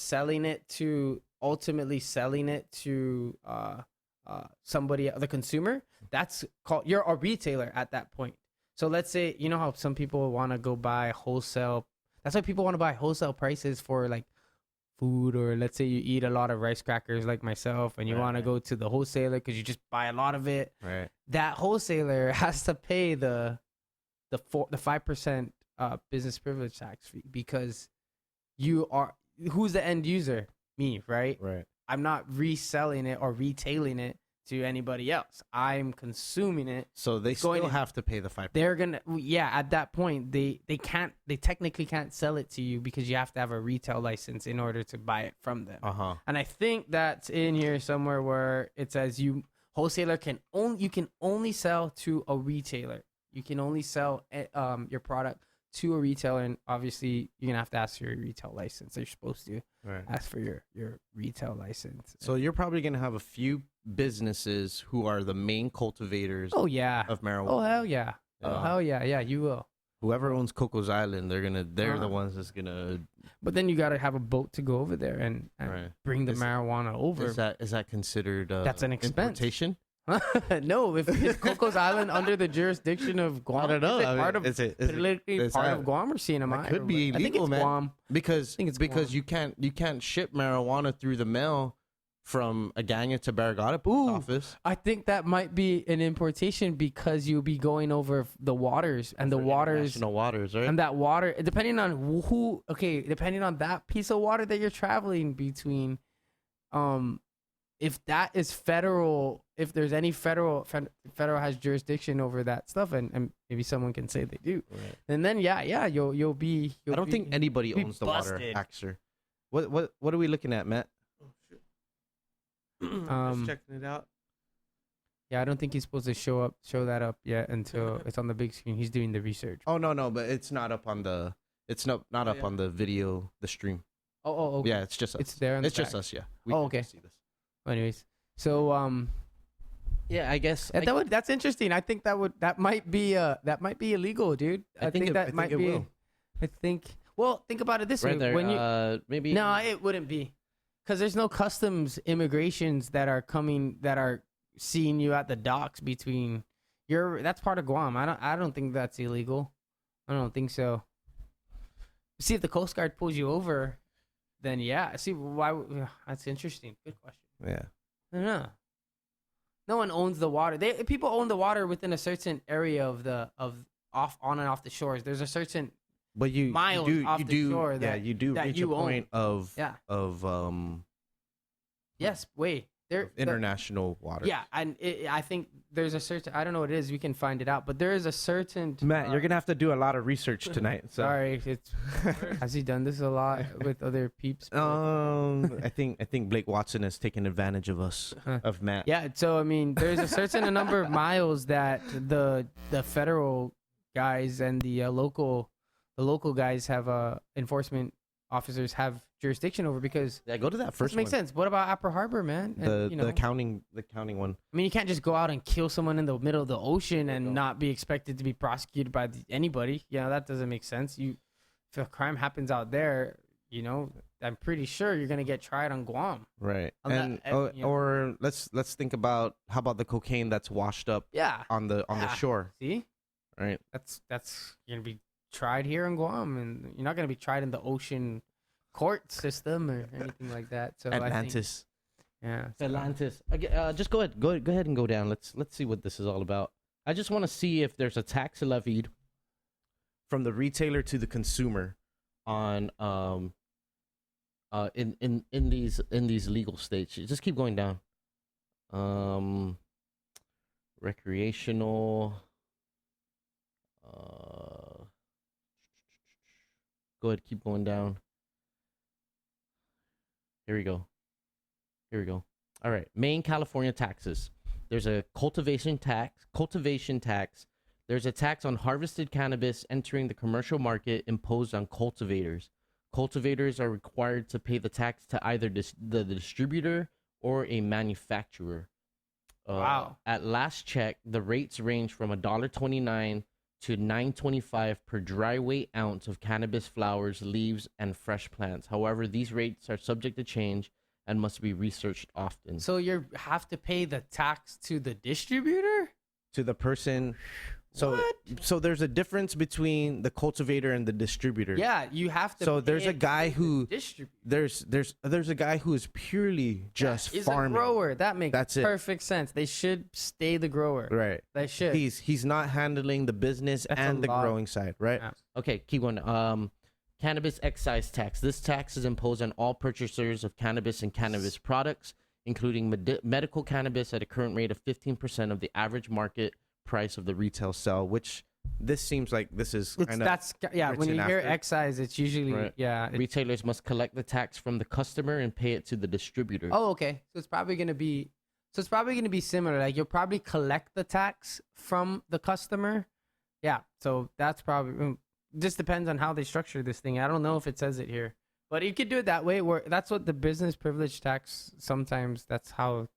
ultimately selling it to somebody, the consumer, that's called, you're a retailer at that point. So let's say, you know how some people want to go buy wholesale. That's why people want to buy wholesale prices for food, or let's say you eat a lot of rice crackers like myself, and you Right, want to right. go to the wholesaler because you just buy a lot of it. Right. That wholesaler has to pay the 5% business privilege tax fee, because who's the end user? Me, right? Right. I'm not reselling it or retailing it to anybody else. I'm consuming it. So they It's going still in. have to pay the 5%. They're gonna, yeah, at that point they technically can't sell it to you because you have to have a retail license in order to buy it from them. Uh-huh. And I think that's in here somewhere where it says you can only sell to a retailer. You can only sell your product to a retailer, and obviously you're gonna have to ask for your retail license. You're supposed to Right. ask for your retail license. So you're probably going to have a few businesses who are the main cultivators Oh yeah. of marijuana. Oh hell yeah. Oh Yeah. hell yeah. Yeah, you will. Whoever owns Coco's Island, they're the Uh-huh. ones that's gonna. But then you gotta have a boat to go over there and Right. bring the Is- marijuana over. Is that considered? That's an expense. Importation? No, if Coco's Island under the jurisdiction of Guam, I don't know. Is it I mean, part of is it politically is part that- of Guam or CNMI? could be I think illegal, it's man. Guam. Because think it's because Guam. you can't ship marijuana through the mail from Agana to Barragata Ooh. office. I think that might be an importation because you'll be going over the waters, and the waters International waters, right? and that water, depending on depending on that piece of water that you're traveling between, if that is federal, if there's any federal has jurisdiction over that stuff, and maybe someone can say they do, Right. and then you'll be. I don't think anybody be owns the water, busted. Axer. What are we looking at, Matt? Um, Just checking it out. Yeah, I don't think he's supposed to show that up yet until it's on the big screen. He's doing the research. Oh no, but it's not up on the. It's not up yeah. on the video, the stream. Oh, okay. Yeah, it's just us. It's there. On It's the just back. us. Yeah. We Oh, can okay. See this. Anyways, so Yeah, I guess. that's interesting. I think that might be illegal, dude. I think that might it be. will. I think. Well, think about it this Right way. there. When you Maybe. no, it wouldn't be, because there's no customs immigrations that are seeing you at the docks between. That's part of Guam. I don't think that's illegal. I don't think so. See, if the Coast Guard pulls you over, then yeah. See why? That's interesting. Good question. Yeah. I don't know. No one owns the water. People own the water within a certain area on and off the shores. There's a certain But you miles you do, off you the do shore yeah that- you do that reach you a point of Yeah. Yes. Wait. international water. Yeah, and I think there's a certain. I don't know what it is. We can find it out. But there is a certain. Matt, you're gonna have to do a lot of research tonight. So. Sorry, has he done this a lot with other peeps? I think Blake Watson has taken advantage of us, of Matt. Yeah, so I mean, there's a certain number of miles that the federal guys and the local guys have enforcement officers have jurisdiction over, because Yeah, go to that this first makes one. sense. What about Upper Harbor, man? And, The counting one. I mean, you can't just go out and kill someone in the middle of the ocean and not be expected to be prosecuted by anybody. That doesn't make sense. If a crime happens out there, I'm pretty sure you're gonna get tried on Guam. Right. On that- Or let's think about how about the cocaine that's washed up Yeah. on the shore, See, right? that's you're gonna be tried here in Guam, and you're not gonna be tried in the ocean court system or anything like that. So Atlantis. I think, Atlantis. Just go ahead and go down. Let's see what this is all about. I just want to see if there's a tax levied from the retailer to the consumer on in these legal states. Just keep going down. Recreational. Go ahead, keep going down. Here we go. All right. Maine, California taxes. There's a cultivation tax. There's a tax on harvested cannabis entering the commercial market imposed on cultivators. Cultivators are required to pay the tax to either the distributor or a manufacturer. Wow. At last check, the rates range from $1.29 to $9.25 per dry weight ounce of cannabis flowers, leaves, and fresh plants. However, these rates are subject to change and must be researched often. So you have to pay the tax to the distributor? To the person So there's a difference between the cultivator and the distributor. Yeah, you have to. So there's a guy who distribute. there's a guy who is purely just He's farming. a grower. That's it. perfect sense. They should stay the grower. Right. They should. He's not handling the business and the growing side, right? Yeah. Okay, keep going. Cannabis excise tax. This tax is imposed on all purchasers of cannabis and cannabis products, including medical cannabis, at a current rate of 15% of the average market price of the retail sale, which this seems like this is kind of when you hear after. excise, it's usually Right. Retailers must collect the tax from the customer and pay it to the distributor. Oh, okay. So it's probably gonna be similar. Like you'll probably collect the tax from the customer. Yeah. So that's probably just depends on how they structure this thing. I don't know if it says it here, but you could do it that way. Where that's what the business privilege tax. Sometimes that's how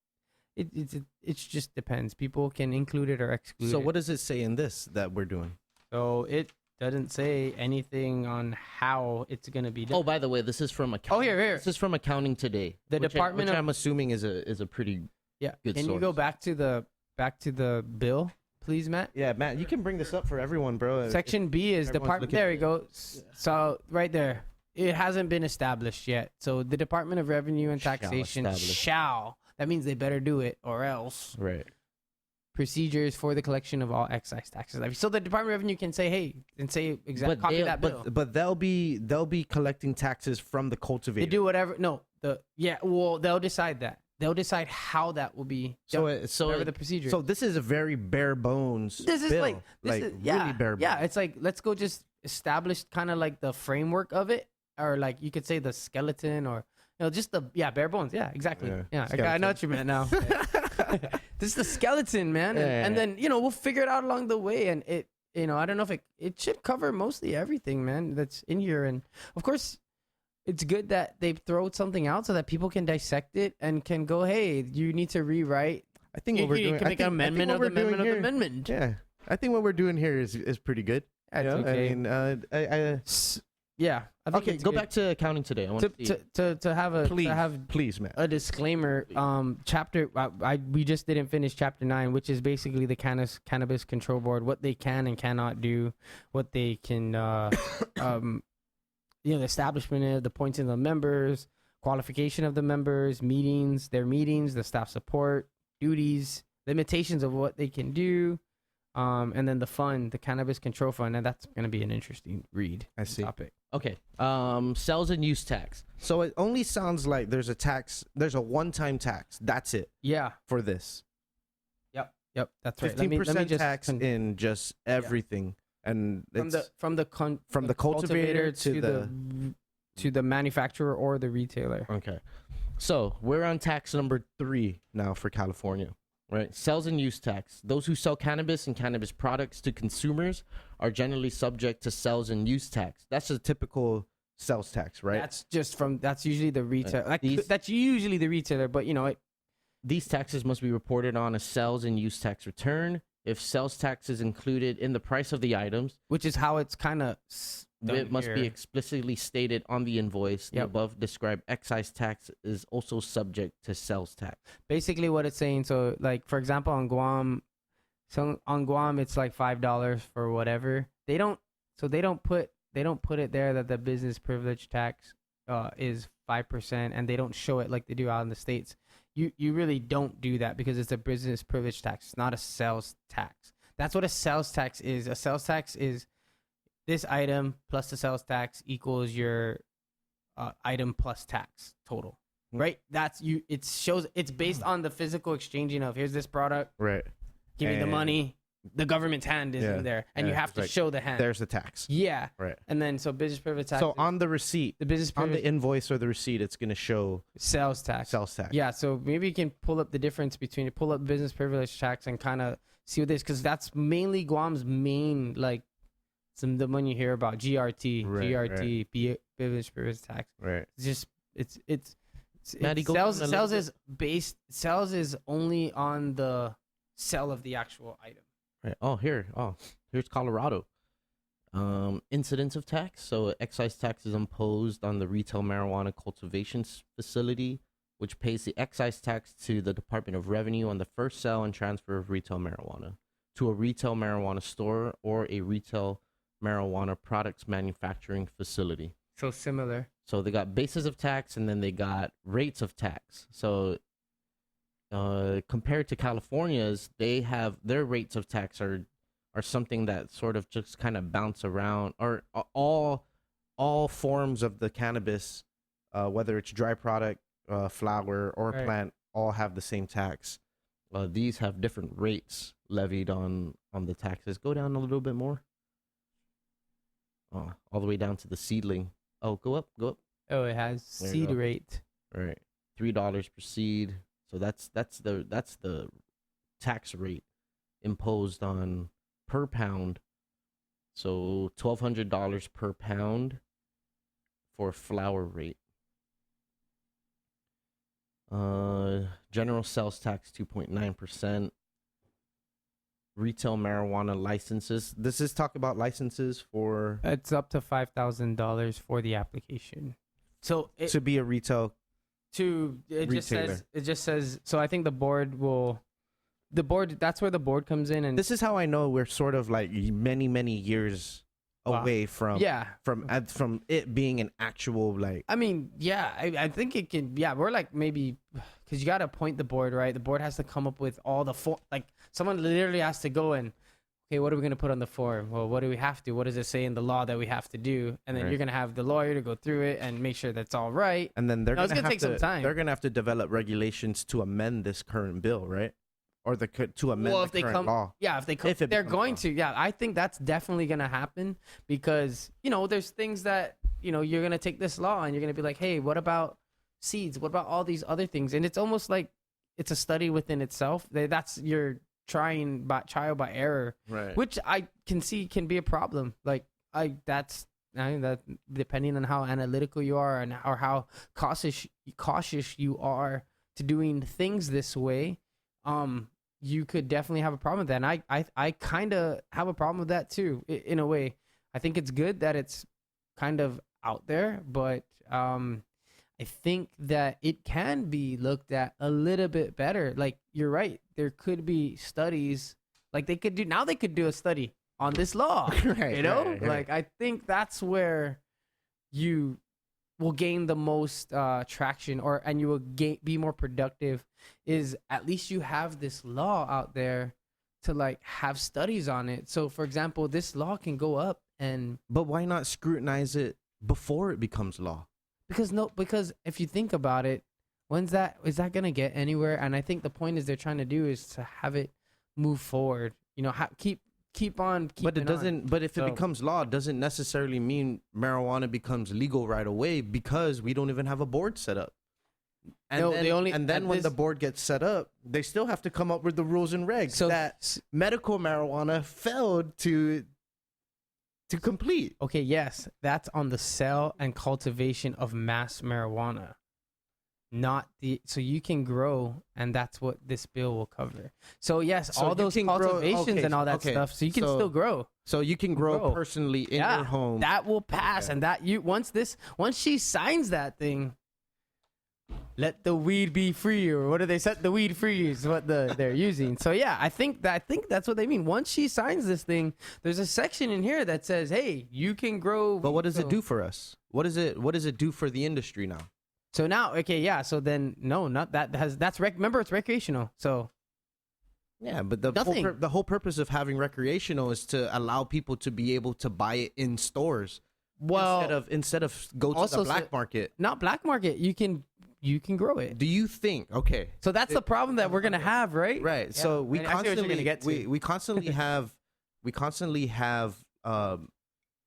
it just depends. People can include it or exclude it. So what does it say in this that we're doing? So it doesn't say anything on how it's gonna be done. Oh, by the way, this is from accounting. Here. This is from accounting today. The Department which of I'm assuming is a pretty good Can source. you go back to the bill, please, Matt? Yeah, Matt, you can bring this up for everyone, bro. Section B is everyone's department. looking There at we go. So right there, it hasn't been established yet. So the Department of Revenue and Shall Taxation establish. shall. That means they better do it, or else. right. Procedures for the collection of all excise taxes. So the Department of Revenue can say, "Hey," and say exactly copy that bill. But they'll be collecting taxes from the cultivator. They do whatever. No, well, they'll decide that. They'll decide how that will be. Done, whatever the procedure. So this is a very bare bones. This is bill. really bare bones. Yeah, it's like let's go just establish kind of like the framework of it, or like you could say the skeleton, or just the bare bones. Yeah, exactly. Yeah, I know what you meant now. This is the skeleton, man, and then we'll figure it out along the way, and it I don't know if it should cover mostly everything, man, that's in here, and of course. It's good that they throw something out so that people can dissect it and can go, hey, you need to rewrite. I think what we're doing. You can make an amendment of the amendment of the amendment. Yeah, I think what we're doing here is pretty good. That's okay. okay. I mean, yeah. I think Okay, go back to accounting today. I want to see. to have please, Matt. a disclaimer. Chapter we just didn't finish chapter 9, which is basically the cannabis control board, what they can and cannot do, what they can the establishment of the appointing of the members, qualification of the members, their meetings, the staff support, duties, limitations of what they can do, and then the fund, the cannabis control fund, and that's going to be an interesting read. I see. Topic. Okay. Sales and use tax. So it only sounds like there's a one-time tax. That's it Yeah. for this. Yep. That's right. 15% tax in just everything, and from the cultivator to the manufacturer or the retailer. Okay. So we're on tax number 3 now for California, right? Sales and use tax. Those who sell cannabis and cannabis products to consumers are generally subject to sales and use tax. That's a typical sales tax, right? That's usually the retailer. That's usually the retailer, but These taxes must be reported on a sales and use tax return. If sales tax is included in the price of the items, which is how it's kind of it must be explicitly stated on the invoice. The above described excise tax is also subject to sales tax. Basically, what it's saying. So, like for example, on Guam, it's like $5 for whatever. They don't put it there that the business privilege tax is 5%, and they don't show it like they do out in the States. You really don't do that because it's a business privilege tax. It's not a sales tax. That's what a sales tax is. A sales tax is this item plus the sales tax equals your item plus tax total, right? It shows it's based on the physical exchanging of here's this product, right? Give me the money. The government's hand is in there, and you have to show the hand. There's the tax. Yeah, right. And then business privilege tax. So on the receipt, on the invoice or the receipt, it's going to show sales tax. Sales tax. Yeah. So maybe you can pull up the difference between business privilege tax and kind of see what this, because that's mainly Guam's main the one you hear about GRT, business privilege tax. Right. It's just it's Maddie, sales is only on the sale of the actual item. Right. Here's Colorado. Incidence of tax. So excise tax is imposed on the retail marijuana cultivation facility, which pays the excise tax to the Department of Revenue on the first sale and transfer of retail marijuana. to a retail marijuana store or a retail marijuana products manufacturing facility. So similar. So they got bases of tax and then they got rates of tax. So compared to California's, they have their rates of tax are something that sort of just kind of bounce around, or all forms of the cannabis, whether it's dry product, flower, or Right. plant, all have the same tax. These have different rates levied on the taxes. Go down a little bit more. Oh, all the way down to the seedling. Oh, go up. Oh, it has There you seed go. rate. All right, $3 per seed. So that's the tax rate imposed on per pound. So $1,200 per pound for flower rate. General sales tax 2.9%. Retail marijuana licenses. This is talk about licenses for It's up to $5,000 for the application. So it, to be a retail. it retailer. just says so I think the board that's where the board comes in, and This is how I know we're sort of like many years Wow. away from yeah. from it being an actual like. I mean, yeah, I think it can. Yeah, we're like maybe because you got to appoint the board, right? The board has to come up with all the like someone literally has to go and okay, what are we gonna put on the form? Well, what do we have to? What does it say in the law that we have to do? And then Right. you're gonna have the lawyer to go through it and make sure that's all right. And then they're No, it's gonna gonna have take to some time. they're gonna have to develop regulations to amend this current bill, right? Or to amend Well, the if they current come, law. yeah, if they come, If it they're becomes going law. to. Yeah, I think that's definitely gonna happen because there's things that you're gonna take this law and you're gonna be like, hey, what about seeds? What about all these other things? And it's almost like it's a study within itself. That's you're trying by trial by error, Right. which I can see can be a problem. Like that depending on how analytical you are and or how cautious you are to doing things this way, you could definitely have a problem with that. And I kind of have a problem with that too, in a way. I think it's good that it's kind of out there, but I think that it can be looked at a little bit better. Like you're right, there could be studies like they could do a study on this law. Right, right. Like I think that's where you will gain the most traction, and you will be more productive. Is at least you have this law out there to like have studies on it. So for example, this law can go up and But why not scrutinize it before it becomes law? because if you think about it, is that gonna get anywhere? And I think the point is they're trying to do is to have it move forward. Keep on. But it doesn't. But if it So- becomes law, it doesn't necessarily mean marijuana becomes legal right away because we don't even have a board set up. And No, then, they only- and then and when this- the board gets set up, they still have to come up with the rules and regs So that medical marijuana failed to complete. okay, yes, that's on the sale and cultivation of mass marijuana, not so you can grow, and that's what this bill will cover. So yes, So all you those can grow- cultivations okay, and all that okay, stuff, so you can so- still grow. So you can grow Grow. personally in Yeah, your home. that will pass, Okay. and that once she signs that thing, let the weed be free, or what do they set the weed free is what they're using. So yeah, I think that's what they mean. Once she signs this thing, there's a section in here that says, hey, you can grow. But what does it so- do for us? What does it do for the industry now? So now, okay, yeah. So then, no, not that remember it's recreational. So Yeah, but the Nothing. whole purpose of having recreational is to allow people to be able to buy it in stores. well, instead of go to also the black so- market. not black market. You can grow it. Do you think? Okay, So that's the problem that we're gonna have, right? right. Yeah. So we I see what you're constantly gonna get to. we constantly have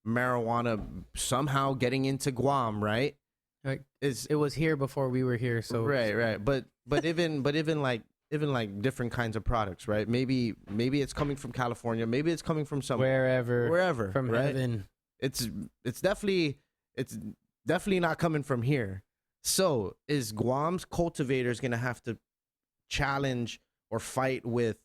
marijuana somehow getting into Guam, right? Like, Is it was here before we were here. So right. But even like different kinds of products, right? Maybe it's coming from California. Maybe it's coming from somewhere, wherever from right? heaven. It's definitely not coming from here. So is Guam's cultivators gonna have to challenge or fight with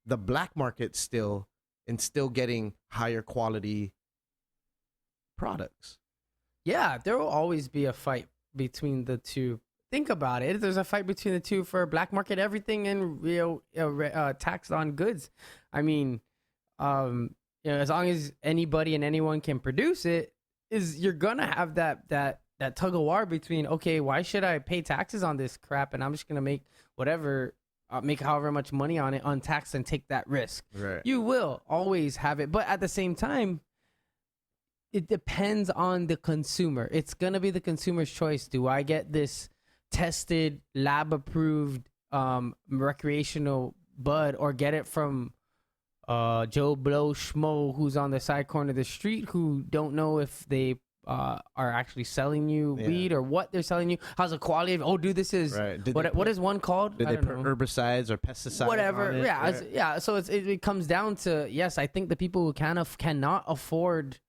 the black market still and still getting higher quality products? Yeah, there will always be a fight between the two think about it. There's a fight between the two for black market everything and tax on goods. I mean, as long as anybody and anyone can produce it, you're gonna have that tug of war between, okay, why should I pay taxes on this crap, and I'm just gonna make whatever. Make however much money on it untaxed and take that risk. Right. You will always have it, but at the same time, it depends on the consumer. It's gonna be the consumer's choice. Do I get this tested, lab-approved, recreational bud, or get it from Joe Blow Schmo who's on the side corner of the street who don't know if they are actually selling you weed or what they're selling you? How's the quality of? Oh, dude, this is right. what is one called? Did they put herbicides or pesticides? Whatever. On it? Yeah, Right. yeah. So it comes down to, yes, I think the people who cannot afford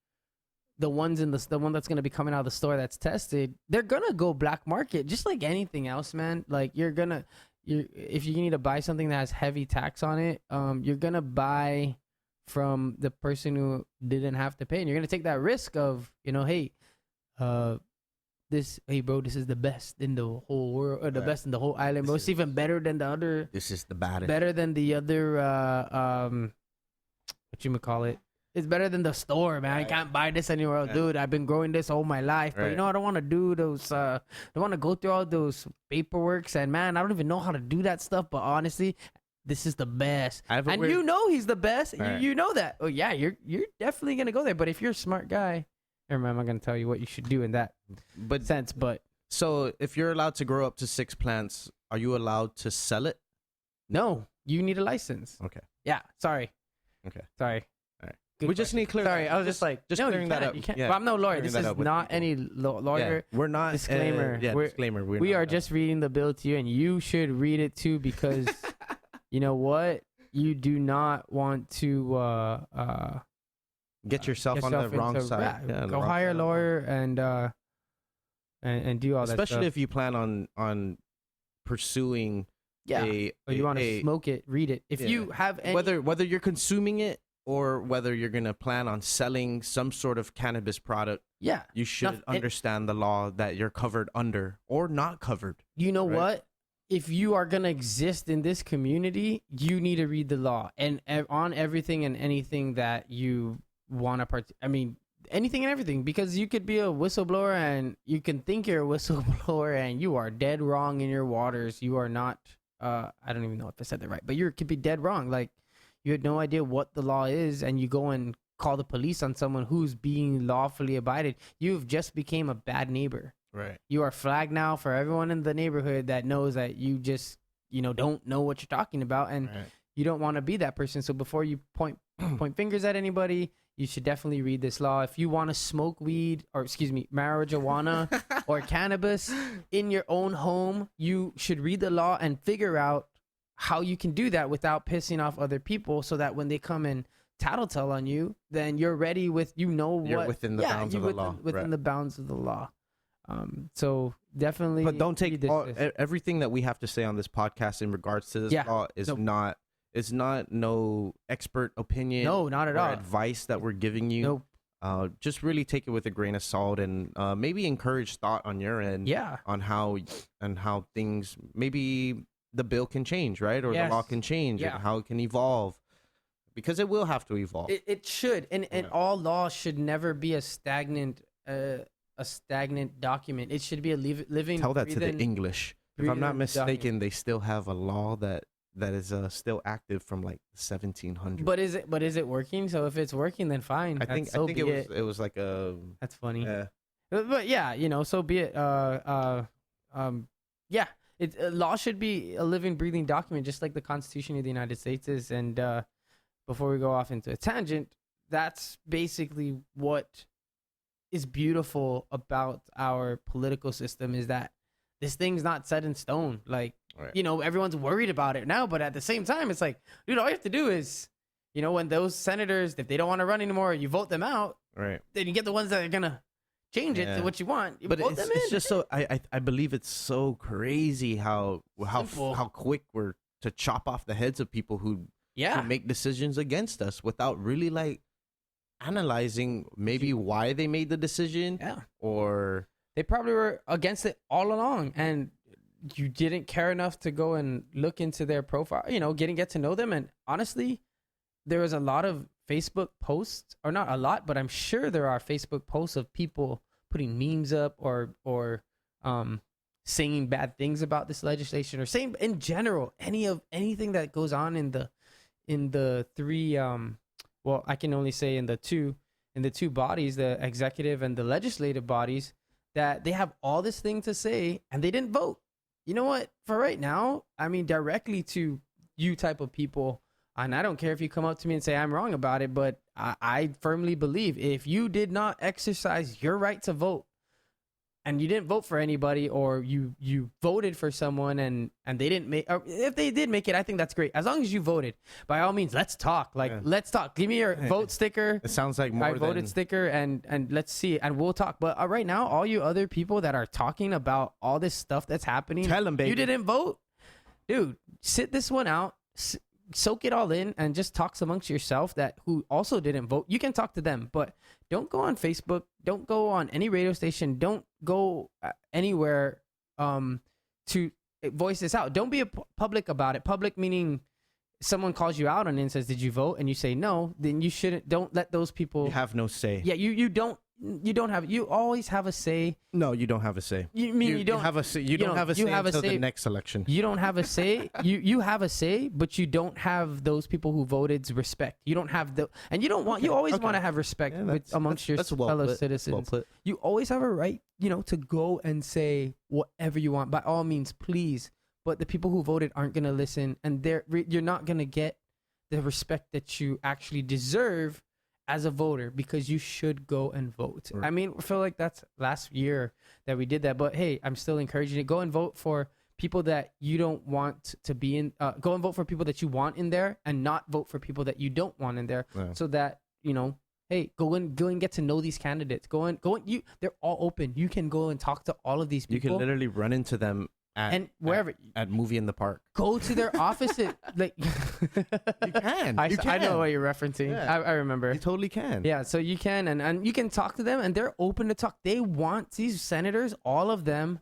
the ones the one that's gonna be coming out of the store that's tested, they're gonna go black market, just like anything else, man. Like if you need to buy something that has heavy tax on it, you're gonna buy from the person who didn't have to pay, and you're gonna take that risk of, hey, this is the best in the whole world, or the best in the whole island, bro. It's even better than the other. This is the baddest. Better than the other. What you call it? It's better than the store, man. I can't buy this anywhere else, dude. I've been growing this all my life, but I don't want to do those. I don't want to go through all those paperworks, and man, I don't even know how to do that stuff. But honestly, this is the best, and you know he's the best. Right. You know that. Oh yeah, you're definitely gonna go there. But if you're a smart guy, I'm not gonna tell you what you should do in that sense. But so if you're allowed to grow up to 6 plants, are you allowed to sell it? No, you need a license. Okay. Yeah. Sorry. Okay. Sorry. All right. Good we just need clear. Sorry, I was just no, clearing that up. You can't. Yeah, well, I'm no lawyer. This is not people. any lawyer. Yeah, we're not. Disclaimer. Disclaimer. We are just reading the bill to you, and you should read it too, because you know what? You do not want to get yourself on the wrong side. Yeah, go hire a lawyer and do all that. Especially if you plan on pursuing. Or you want to smoke it, read it. If you have any, whether you're consuming it or whether you're gonna plan on selling some sort of cannabis product, you should understand the law that you're covered under or not covered. You know what? If you are gonna exist in this community, you need to read the law and on everything and anything that you want to I mean, anything and everything, because you could be a whistleblower and you can think you're a whistleblower and you are dead wrong in your waters. You are not. I don't even know if I said that right, but you could be dead wrong. Like, you had no idea what the law is, and you go and call the police on someone who's being lawfully abided. You've just became a bad neighbor. Right. You are flagged now for everyone in the neighborhood that knows that you just, don't know what you're talking about, and you don't want to be that person. So before you point fingers at anybody, you should definitely read this law. If you want to smoke weed, or marijuana or cannabis in your own home, you should read the law and figure out how you can do that without pissing off other people, so that when they come and tattletale on you, then you're ready with, you're within the bounds of the law. Within the bounds of the law. So definitely, but don't take everything that we have to say on this podcast in regards to this law is not no expert opinion. No, not at all. Advice that we're giving you. Nope. Just really take it with a grain of salt, and maybe encourage thought on your end. Yeah. On how things, maybe the bill can change, right? Or the law can change, and how it can evolve, because it will have to evolve. It should, and all law should never be a stagnant document. It should be a living. Tell that to the English. If I'm not mistaken, document. They still have a law that is still active from like 1700s. But is it working? So if it's working, then fine. I think it was like a. That's funny. Yeah. But yeah, so be it. Yeah. Law should be a living, breathing document, just like the Constitution of the United States is. And before we go off into a tangent, that's basically what is beautiful about our political system, is that this thing's not set in stone. Like, everyone's worried about it now, but at the same time, it's like, dude, all you have to do is, when those senators, if they don't want to run anymore, you vote them out. Right. Then you get the ones that are gonna change it to what you want. You but vote them in. It's just so I believe it's so crazy how quick we're to chop off the heads of people who make decisions against us without really like analyzing maybe why they made the decision. Yeah. Or they probably were against it all along, and you didn't care enough to go and look into their profile, get to know them. And honestly, there was a lot of Facebook posts, or not a lot, but I'm sure there are Facebook posts of people putting memes up or saying bad things about this legislation, or saying in general anything that goes on in the three well, I can only say in the two bodies, the executive and the legislative bodies, that they have all this thing to say and they didn't vote. You know what? For right now, I mean, directly to you type of people, and I don't care if you come up to me and say I'm wrong about it, but I firmly believe if you did not exercise your right to vote, and you didn't vote for anybody, or you voted for someone and they didn't make, or if they did make it, I think that's great. As long as you voted, by all means, let's talk. Let's talk. Give me your vote sticker. It sounds like more I voted sticker, and let's see, and we'll talk. But right now, all you other people that are talking about all this stuff that's happening, tell them, baby, you didn't vote, dude. Sit this one out. Soak it all in and just talk amongst yourself that who also didn't vote. You can talk to them, but don't go on Facebook. Don't go on any radio station. Don't go anywhere to voice this out. Don't be public about it. Public meaning someone calls you out on it and says, "Did you vote?" And you say no. Then you shouldn't. Don't let those people. You have no say. Yeah, you don't. You don't have. You always have a say. No, you don't have a say. You don't have a say. You don't have a say until the next election. You don't have a say. You have a say, but you don't have those people who voted's respect. You don't have and you don't want. You always want to have respect amongst your fellow citizens. Well, you always have a right, to go and say whatever you want. By all means, please. But the people who voted aren't gonna listen, and you're not gonna get the respect that you actually deserve as a voter, because you should go and vote. Right. I mean, I feel like that's last year that we did that, but hey, I'm still encouraging you to go and vote for people that you don't want to be in. Go and vote for people that you want in there, and not vote for people that you don't want in there. Yeah. So that hey, go and get to know these candidates. Go and they're all open. You can go and talk to all of these people. You can literally run into them and wherever at movie in the park. Go to their office. Like you can. I know what you're referencing. Yeah. I remember. You totally can. Yeah, so you can, and you can talk to them, and they're open to talk. They want, these senators, all of them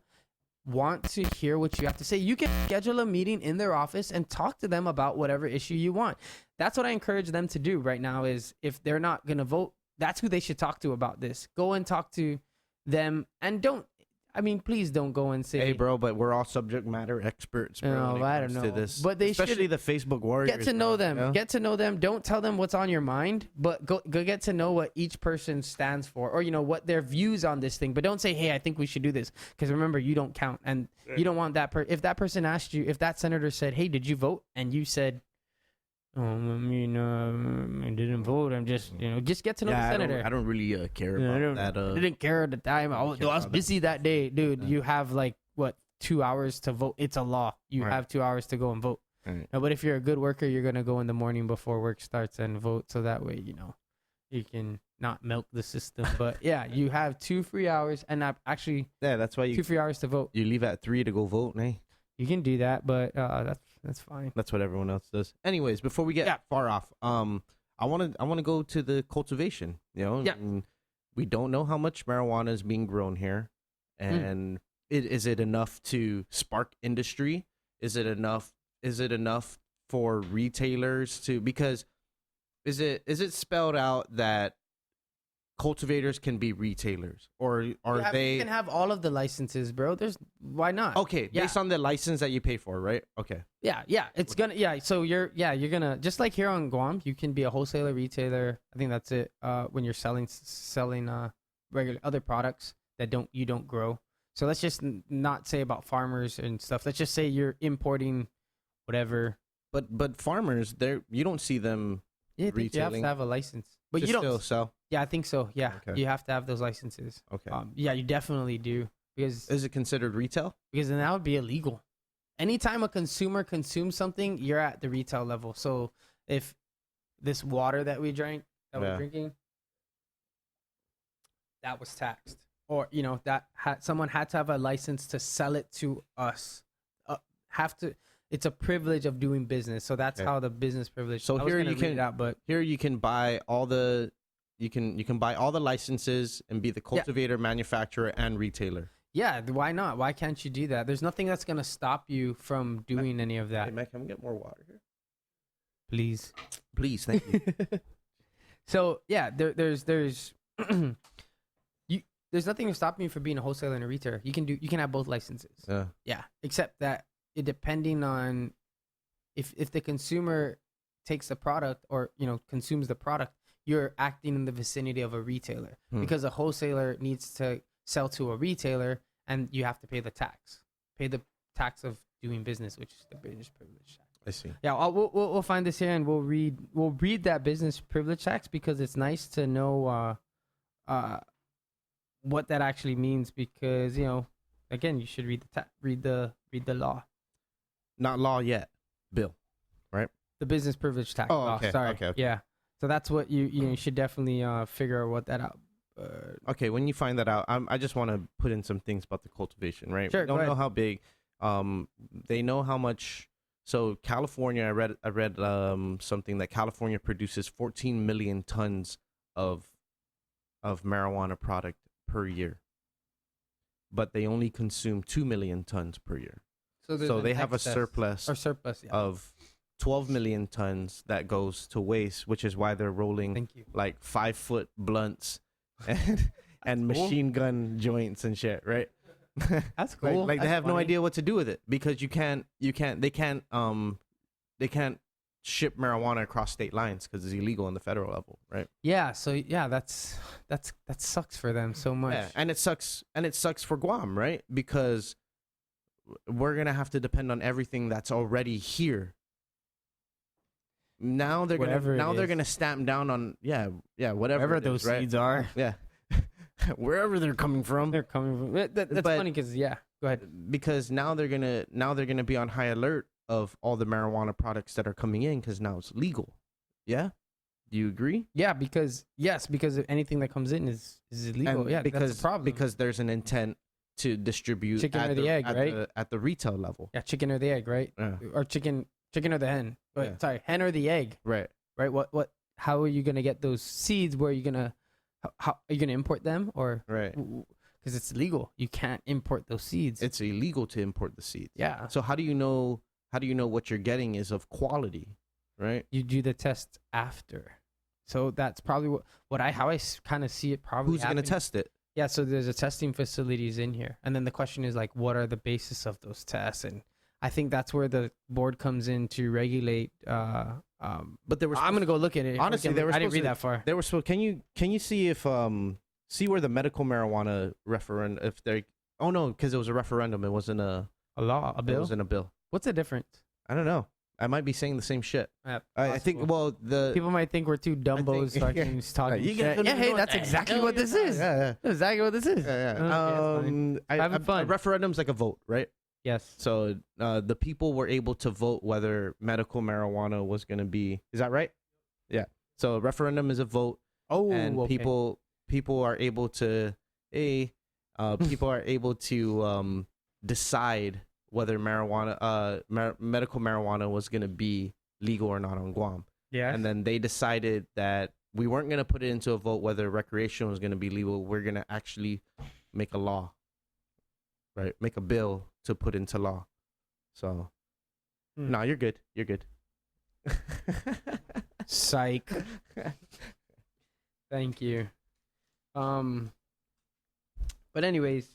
want to hear what you have to say. You can schedule a meeting in their office and talk to them about whatever issue you want. That's what I encourage them to do right now. Is if they're not gonna vote, that's who they should talk to about this. Go and talk to them, and please don't go and say, "Hey, bro," but we're all subject matter experts. Bro, no, I don't know. To this. But they especially the Facebook warriors. Get to know them. Get to know them. Don't tell them what's on your mind, but go get to know what each person stands for, or what their views on this thing. But don't say, "Hey, I think we should do this," because remember, you don't count, and you don't want that. If that person asked you, if that senator said, "Hey, did you vote?" and you said, "Oh, I didn't vote. I'm just, just get to know the senator." I don't really care about that. I didn't care at the time. I was busy that day, dude. You have 2 hours to vote. It's a law. You have 2 hours to go and vote. Right. No, but if you're a good worker, you're gonna go in the morning before work starts and vote, so that way you can not milk the system. But yeah, you have 2 free hours, and that's why 2 free hours to vote. You leave at 3 to go vote, eh? You can do that, but that's fine. That's what everyone else does. Anyways, before we get far off, I want to go to the cultivation. And we don't know how much marijuana is being grown here, and is it enough to spark industry? Is it enough? Is it enough for retailers to? Because is it spelled out that cultivators can be retailers, or are they? You can have all of the licenses, bro. Why not? Okay, based on the license that you pay for, right? Okay. Yeah. It's gonna. Yeah. So you're gonna, just like here on Guam, you can be a wholesaler, retailer. I think that's it. When you're selling regular other products that you don't grow. So let's just not say about farmers and stuff. Let's just say you're importing whatever. But farmers, you don't see them. Yeah, you have to have a license, but you don't still sell. Yeah, I think so. Yeah, okay. You have to have those licenses. Okay. Yeah, you definitely do. Because is it considered retail? Because then that would be illegal. Anytime a consumer consumes something, you're at the retail level. So if this water that we drank, we're drinking, that was taxed, or someone had to have a license to sell it to us. It's a privilege of doing business. So that's how the business privilege. So here you can buy all the. You can buy all the licenses and be the cultivator, manufacturer, and retailer. Yeah, why not? Why can't you do that? There's nothing that's gonna stop you from doing any of that. Hey, Matt, can we get more water here? Please. Please, thank you. So yeah, there's there's nothing stopping you from being a wholesaler and a retailer. You can have both licenses. Yeah, except that it depending on if the consumer takes the product or consumes the product, you're acting in the vicinity of a retailer because a wholesaler needs to sell to a retailer and you have to pay the tax of doing business, which is the business privilege tax. I see. Yeah, we'll find this here and we'll read that business privilege tax because it's nice to know what that actually means because again you should read the law. Not law yet, bill, right? The business privilege tax. Oh, okay. Sorry. Okay. Yeah. So that's what you should definitely figure what that out. Okay, when you find that out, I just want to put in some things about the cultivation, right? Sure, We don't go know ahead. how big. They know how much. So California, I read something that California produces 14 million tons of marijuana product per year, but they only consume 2 million tons per year. So they have a surplus of 12 million tons that goes to waste, which is why they're rolling like 5-foot blunts and machine gun joints and shit, right? That's cool. Like they have no idea what to do with it because they can't ship marijuana across state lines because it's illegal on the federal level, right? Yeah. So yeah, that sucks for them so much. Yeah, and it sucks for Guam, right? Because we're gonna have to depend on everything that's already here. Now they're gonna stamp down on whatever those right? seeds are. Yeah. Wherever they're coming from. They're coming from. That's funny because go ahead. Because now they're gonna be on high alert of all the marijuana products that are coming in because now it's legal. Yeah, do you agree? Yeah, because anything that comes in is illegal. And yeah, because that's a problem. because there's an intent to distribute Chicken or the egg, right? At the retail level. Yeah, chicken or the egg, right? Yeah. Or chicken or the hen. But Yeah. sorry, hen or the egg. Right. Right. What? How are you gonna get those seeds? Where are you gonna? How are you gonna import them? Or Right. Because it's illegal. You can't import those seeds. It's illegal to import the seeds. Yeah. So how do you know what you're getting is of quality, right? You do the test after. So that's probably how I kind of see it. Probably Who's going to test it? Yeah, so there's a testing facilities in here, and then the question is like, what are the basis of those tests? And I think that's where the board comes in to regulate. But there was. I'm gonna go look at it. Honestly, I didn't read that far. They were supposed. Can you see if see where the medical marijuana referendum if they? Oh no, because it was a referendum. It wasn't a law, a bill. It wasn't a bill. What's the difference? I don't know. I might be saying the same shit. I think. Possible. Well, the People might think we're two dumbos talking You shit. get- Yeah, hey, that's exactly what this is. Yeah, That's exactly what this is. yeah. Okay, it's fine. Having fun. A referendum's like a vote, right? Yes. So the people were able to vote whether medical marijuana was going to be. Is that right? Yeah. So a referendum is a vote, Oh, and okay. people are able to decide whether medical marijuana was going to be legal or not on Guam. Yeah. And then they decided that we weren't going to put it into a vote whether recreational was going to be legal. We're going to actually make a law, right? Make a bill to put into law. So, no, you're good. You're good. Psych. Thank you. But anyways,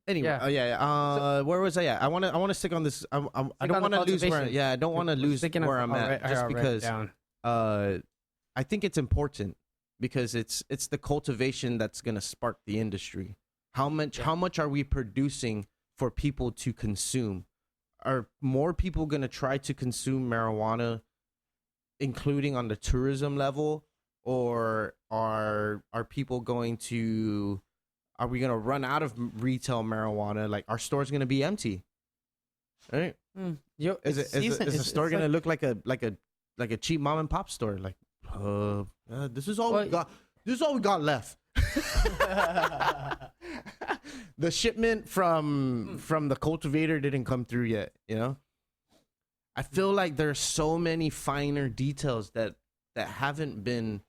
Anyway, yeah. where was I at? I want to stick on this. I don't want to lose where. Yeah, I don't want to lose where I'm at just because. I think it's important because it's the cultivation that's gonna spark the industry. How much are we producing for people to consume? Are more people gonna try to consume marijuana, including on the tourism level, or are people going to? Are we gonna run out of retail marijuana? Like our store's gonna be empty, right? Is the store gonna look like a cheap mom and pop store? Like, this is all we got. This is all we got left. The shipment from the cultivator didn't come through yet. You know, I feel like there's so many finer details that haven't been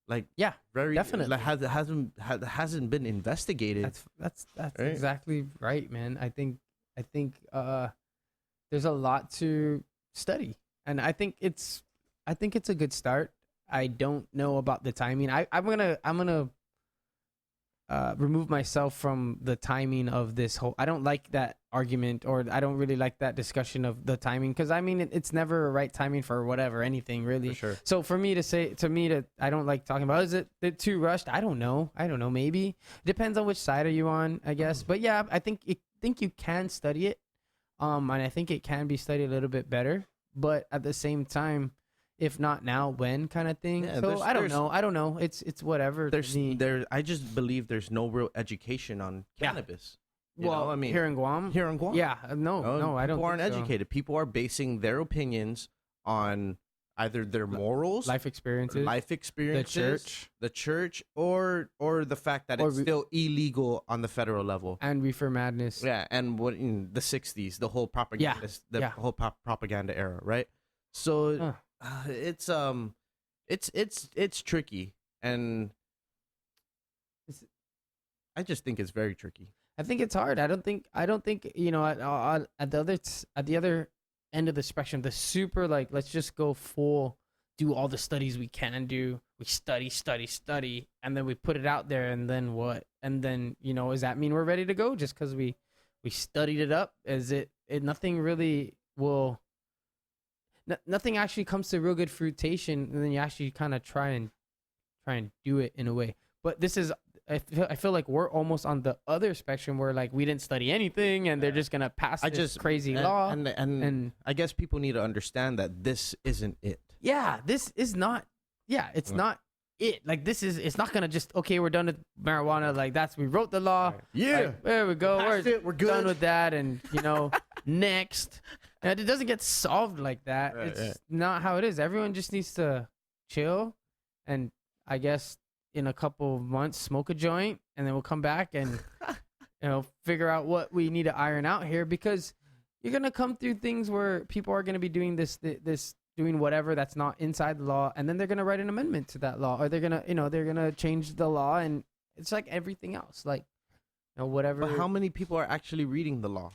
like Yeah, very definitely. like hasn't been investigated. That's Right? exactly right, man. I think there's a lot to study, and I think it's a good start. I don't know about the timing. I'm gonna remove myself from the timing of this whole. I don't like that argument, or I don't really like that discussion of the timing, because I mean it's never a right timing for whatever, anything really. For sure. So for me to say I don't like talking about, is it too rushed? I don't know. Maybe depends on which side are you on, I guess. But yeah, I think you can study it, and I think it can be studied a little bit better. But at the same time, if not now, when, kind of thing. Yeah, So I don't know. It's whatever. I just believe there's no real education on cannabis. You know, I mean, here in Guam. Yeah, no, I don't. People aren't think so. educated. People are basing their opinions on either their morals, life experiences, the church, or the fact that it's still illegal on the federal level, and reefer madness. Yeah, and what in the '60s, the whole propaganda, whole propaganda era, right? So it's tricky, and I just think it's very tricky. I think it's hard. I don't think you know, at the other end of the spectrum, the super, like, let's just go full, do all the studies we can do. We study, and then we put it out there, and then what? And then, you know, does that mean we're ready to go just because we studied it up? Is it nothing really will? Nothing actually comes to real good fruition, and then you actually kind of try and do it in a way. But this is, I feel like we're almost on the other spectrum where, like, we didn't study anything, and they're just gonna pass this crazy law. And I guess people need to understand that this isn't it. Yeah, this is not. Yeah, it's not it. Like, it's not gonna just, okay, we're done with marijuana. Like, we wrote the law. Right. Yeah, like, there we go. We're good. Done with that, and you know, next. And it doesn't get solved like that. Right, it's not how it is. Everyone just needs to chill, and I guess in a couple of months smoke a joint, and then we'll come back and figure out what we need to iron out here, because you're gonna come through things where people are gonna be doing this doing whatever that's not inside the law, and then they're gonna write an amendment to that law, or they're gonna change the law, and it's like everything else, like, whatever. But how many people are actually reading the law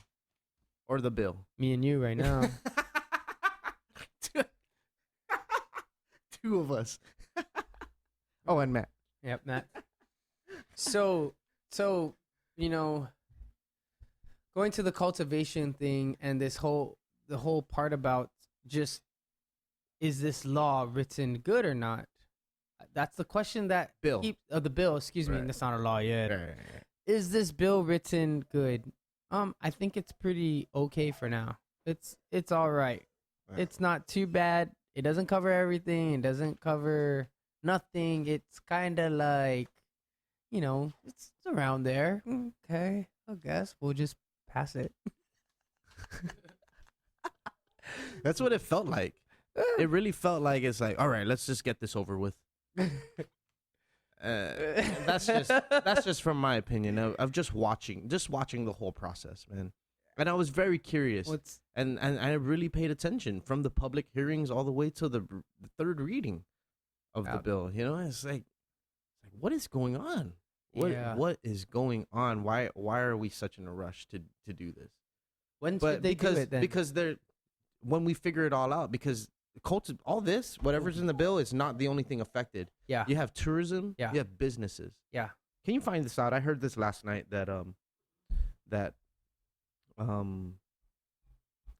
or the bill? Me and you right now. Two of us. Oh, and Matt. Yep, Matt. So going to the cultivation thing, and the whole part about just, is this law written good or not? That's the question that bill. The bill, excuse me, that's not a law yet. Right. Is this bill written good? I think it's pretty okay for now. It's all right. It's not too bad. It doesn't cover everything. It doesn't cover nothing. It's kind of like, it's around there. Okay, I guess we'll just pass it. That's what it felt like. It really felt like it's like, all right, let's just get this over with. That's just from my opinion of just watching the whole process, man. And I was very curious, and I really paid attention from the public hearings all the way to the third reading of the bill. It's like, what is going on? What is going on? Why are we such in a rush to do this? When should they do it then? Because when we figure it all out, because all this, whatever's in the bill, is not the only thing affected. Yeah. You have tourism. Yeah. You have businesses. Yeah. Can you find this out? I heard this last night that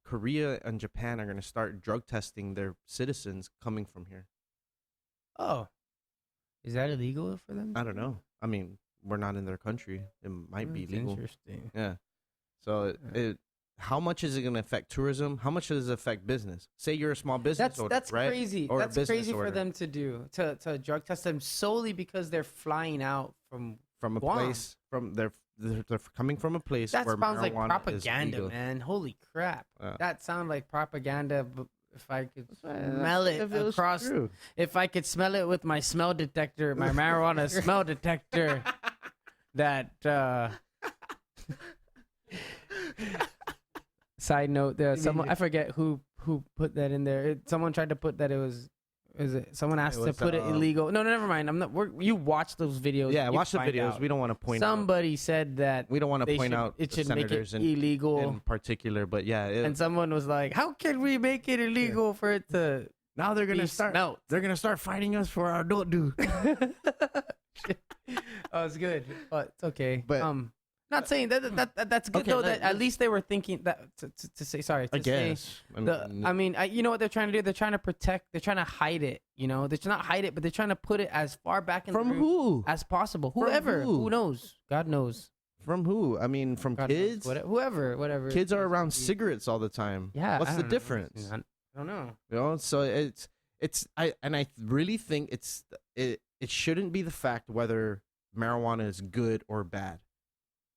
Korea and Japan are going to start drug testing their citizens coming from here. Oh. Is that illegal for them? I don't know. I mean, we're not in their country. It might be legal. Interesting. Yeah. So how much is it going to affect tourism? How much does it affect business? Say you're a small business owner, that's right? crazy. Or that's crazy for them to do, to drug test them solely because they're flying out from a Guam. place, they're coming from a place that where sounds like marijuana propaganda, is legal. man. Holy crap. That sounds like propaganda. But if I could smell it across, if I could smell it with my smell detector, my marijuana smell detector, that side note, there someone, I forget who put that in there. Someone tried to put that it was is it? Someone asked to was, put it illegal. No, never mind. I'm not. You watch those videos. Yeah, you watch the find videos. out. We don't want to point out. Somebody said that We don't want to they point should- out it the should make it senators illegal. in particular, but yeah. And someone was like, "How can we make it illegal for it to now they're be gonna start. smelt?" They're gonna start fighting us for our don't do. Oh, it's good, but it's okay. But- not saying that's good Okay, though. That at let's- least they were thinking that to say sorry. To I guess. I mean, you know what they're trying to do? They're trying to protect. They're trying to hide it. You know, they're not hide it, but they're trying to put it as far back in from the room who? as possible. From Whoever, who? who knows? God knows. From who? I mean, from God knows. kids. Whoever. Kids are around cigarettes all the time. Yeah. What's I the don't know. difference? I don't know. You know, so I really think it shouldn't be the fact whether marijuana is good or bad.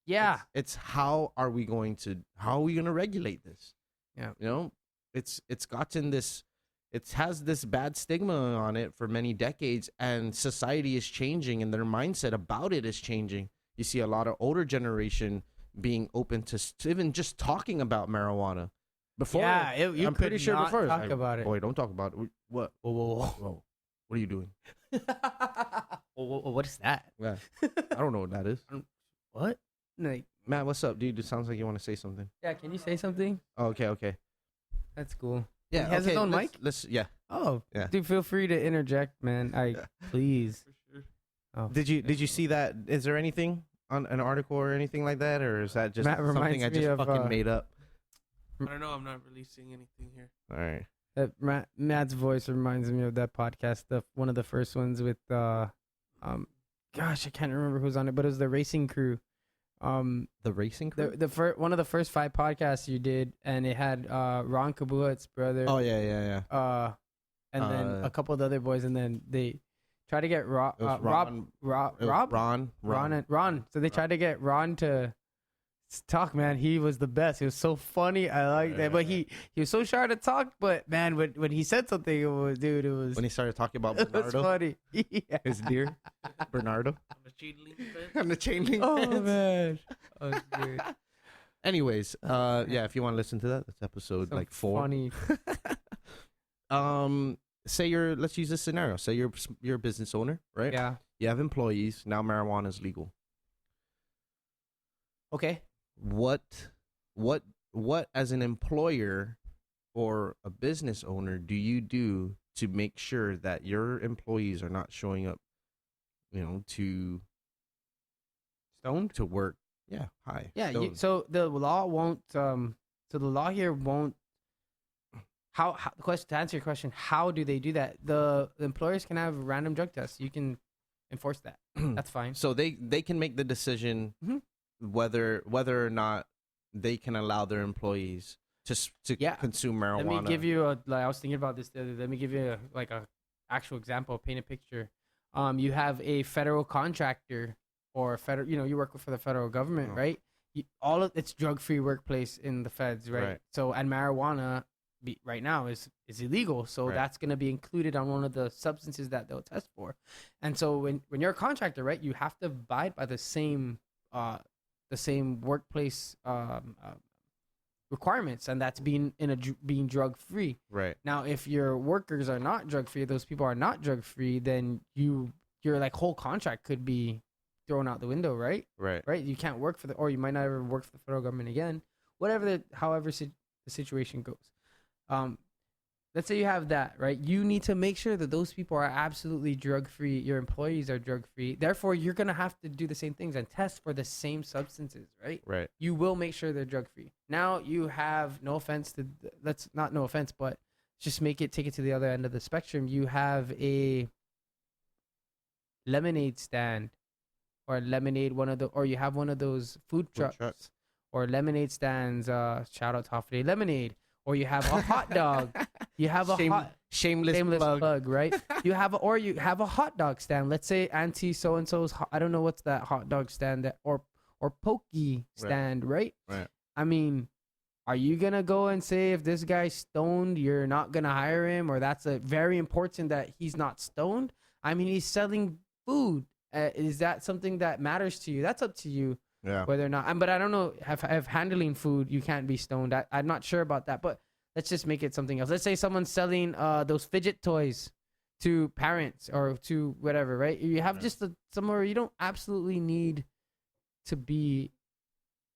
Yeah. It's how are we going to regulate this? Yeah. You know, it's gotten this, it has this bad stigma on it for many decades, and society is changing and their mindset about it is changing. You see a lot of older generation being open to even just talking about marijuana. Before, Yeah, you I'm pretty could sure not before talk like, about it. Boy, don't talk about it. What? Whoa. What are you doing? What is that? Yeah, I don't know what that is. What? Like, Matt, what's up, dude? It sounds like you want to say something. yeah. Can you say something? Oh, okay. That's cool. Yeah, He has his own mic? Yeah. Oh, Yeah. Dude, feel free to interject, man. Please. Oh, Did you see that? Is there anything on an article or anything like that, or is that just Matt something reminds I me just of, fucking made up? I don't know. I'm not releasing anything here. All right. Matt's voice reminds me of that podcast, one of the first ones with gosh, I can't remember who's on it, but it was the racing crew. The racing crew. One of the first 5 podcasts you did, and it had Ron Kabuat's brother. Oh yeah. And then a couple of the other boys, and then they try to get It was Ron. So they tried to get Ron to talk. Man, he was the best. He was so funny. I like that, but he was so shy to talk. But man, when he said something, it was when he started talking about it was Bernardo, funny. Yeah. his deer, Bernardo, I'm a cheat link fence. on the chain link. Oh fence. man. Oh, dude. Anyways, yeah, if you want to listen to that, that's episode Some like 4. Funny. Let's use this scenario. Say you're a business owner, right? Yeah. You have employees. Now marijuana is legal. Okay. What as an employer or a business owner do you do to make sure that your employees are not showing up, to Stoned. to work? Yeah, hi. Yeah. Stoned. So the law won't. So the law here won't. How the question, to answer your question, how do they do that? The employers can have random drug tests. You can enforce that. That's fine. So they can make the decision Mhm. whether or not they can allow their employees to Yeah. consume marijuana. Let me give you I was thinking about this the other day. Let me give you a actual example, paint a picture. You have a federal contractor or federal, you work for the federal government, Oh. right? It's drug-free workplace in the feds, right? Right. So, and marijuana right now is illegal. So Right. that's going to be included on one of the substances that they'll test for. And so when you're a contractor, right, you have to abide by the same workplace requirements, and that's being drug free. Right. Now, if your workers are not drug free, those people are not drug free, then your whole contract could be thrown out the window, right? Right. Right? You can't work or you might not ever work for the federal government again. However the situation goes. Let's say you have that, right? You need to make sure that those people are absolutely drug free. Your employees are drug free. Therefore, you're gonna have to do the same things and test for the same substances, right? Right. You will make sure they're drug free. Now you have no offense, but just take it to the other end of the spectrum. You have a lemonade stand, or you have one of those food trucks. Or lemonade stands. Shout out to Holiday Lemonade. Or you have a hot dog. You have a shameless plug, right? you have a hot dog stand. Let's say Auntie so and so's. I don't know what's that hot dog stand or pokey stand, right? Right. I mean, are you gonna go and say if this guy's stoned, you're not gonna hire him, or that's a very important that he's not stoned? I mean, he's selling food. Is that something that matters to you? That's up to you. Yeah. Whether or not, but I don't know. Have handling food, you can't be stoned. I'm not sure about that. But let's just make it something else. Let's say someone's selling those fidget toys. to parents or to whatever, right? You have just somewhere you don't absolutely need to be